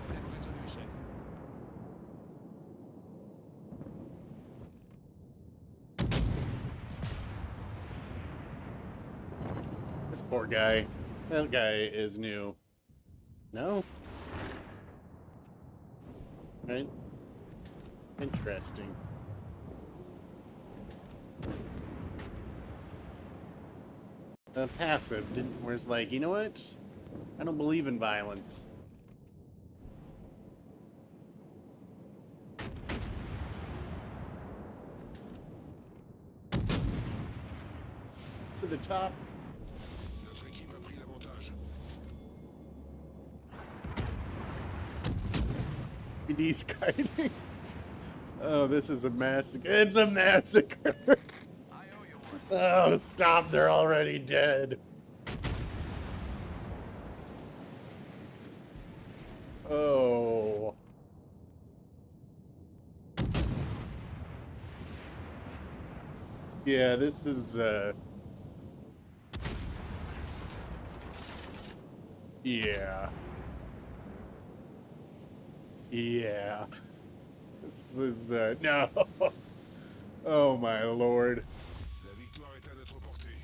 Problème résolu, chef. This poor guy. That guy is new. No? Right? Interesting. Passive didn't, where's like, you know what? I don't believe in violence. To the top. Notre équipe a pris l'avantage. PD's kiting. Oh, this is a massacre. It's a massacre. I owe you one. Oh, stop. They're already dead. Oh. Yeah, this is, yeah. Yeah. This is, no. Oh, my lord. La victoire est à notre portée.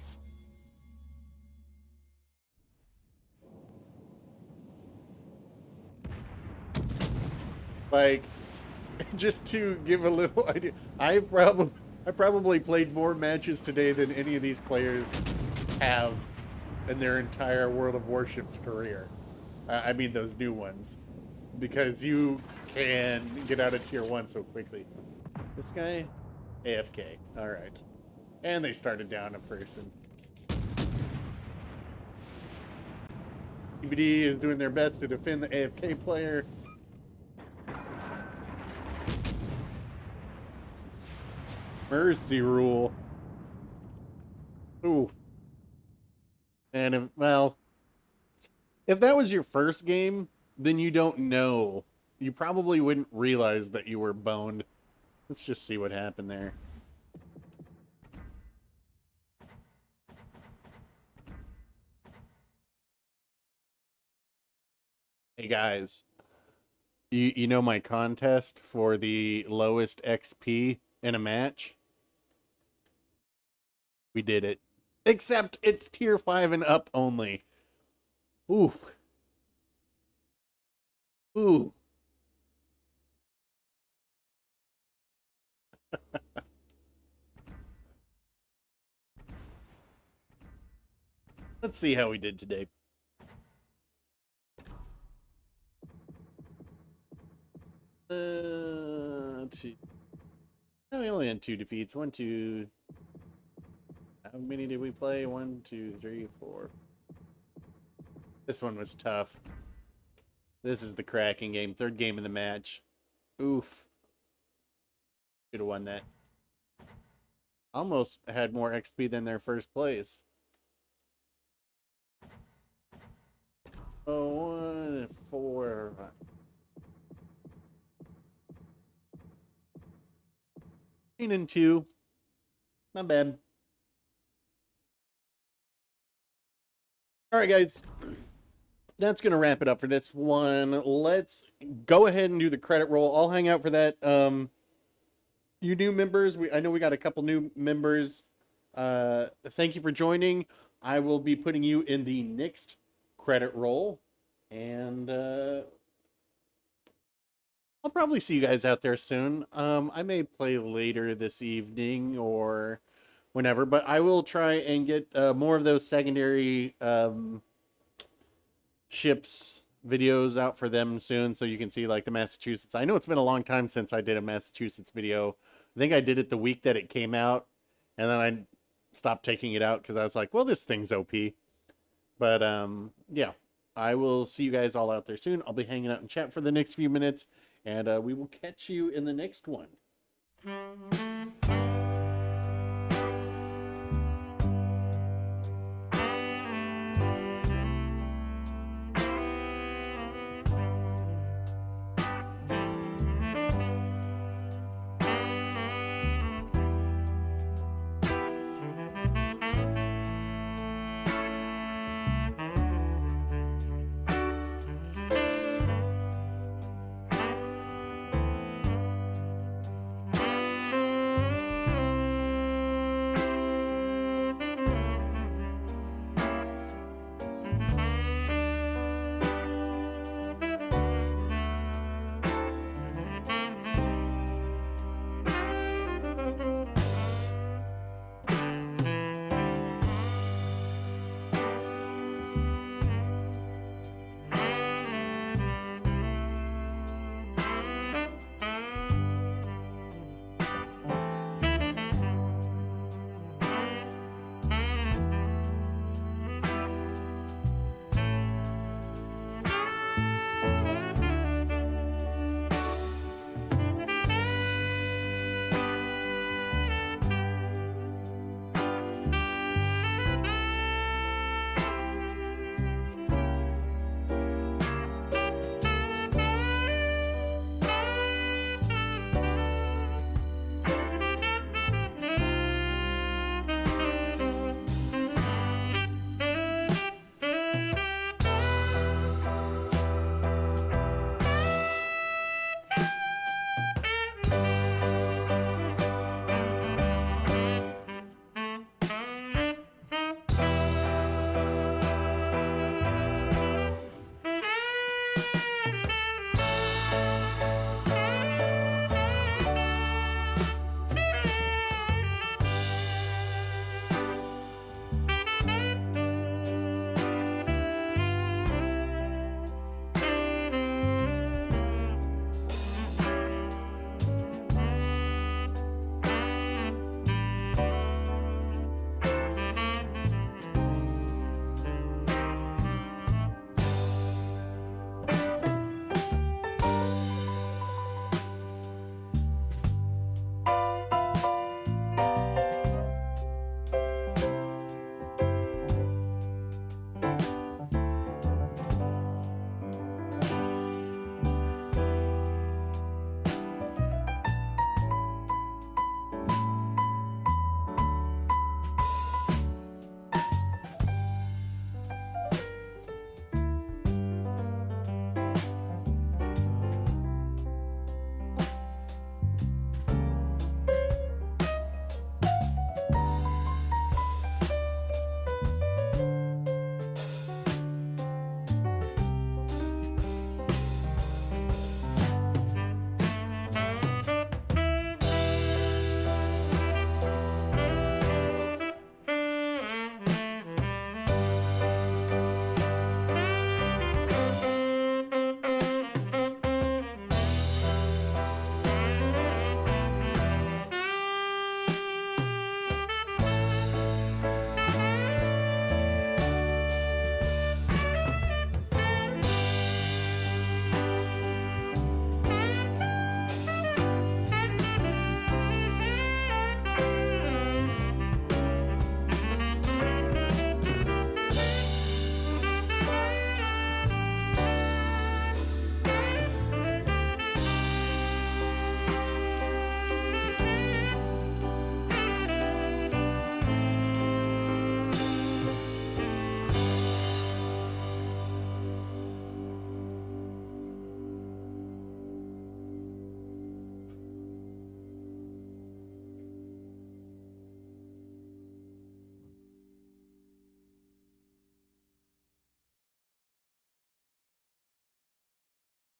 Like, just to give a little idea, I probably played more matches today than any of these players have in their entire World of Warships career. I mean those new ones. Because you can get out of Tier 1 so quickly. This guy? AFK. Alright. And they started down a person. EBD is doing their best to defend the AFK player. Mercy rule. Ooh. And if, well, if that was your first game, then you don't know. You probably wouldn't realize that you were boned. Let's just see what happened there. guys, you know my contest for the lowest XP in a match? We did it. Except it's tier 5 and up only. Ooh. Ooh. Let's see how we did today. Two. No, we only had 2 defeats. 1, 2. How many did we play? 1, 2, 3, 4. This one was tough. This is the Kraken game. 3rd game of the match. Oof. Should have won that. Almost had more XP than their first place. Oh, 1, 4. 9 and 2. Not bad. All right, guys. That's going to wrap it up for this one. Let's go ahead and do the credit roll. I'll hang out for that. You new members, I know we got a couple new members. Thank you for joining. I will be putting you in the next credit roll. And I'll probably see you guys out there soon. I may play later this evening or whenever, but I will try and get more of those secondary ships videos out for them soon, so you can see like the Massachusetts. I know it's been a long time since I did a Massachusetts video. I think I did it the week that it came out, and then I stopped taking it out because I was like, well, this thing's OP. But yeah, I will see you guys all out there soon. I'll be hanging out in chat for the next few minutes, and we will catch you in the next one.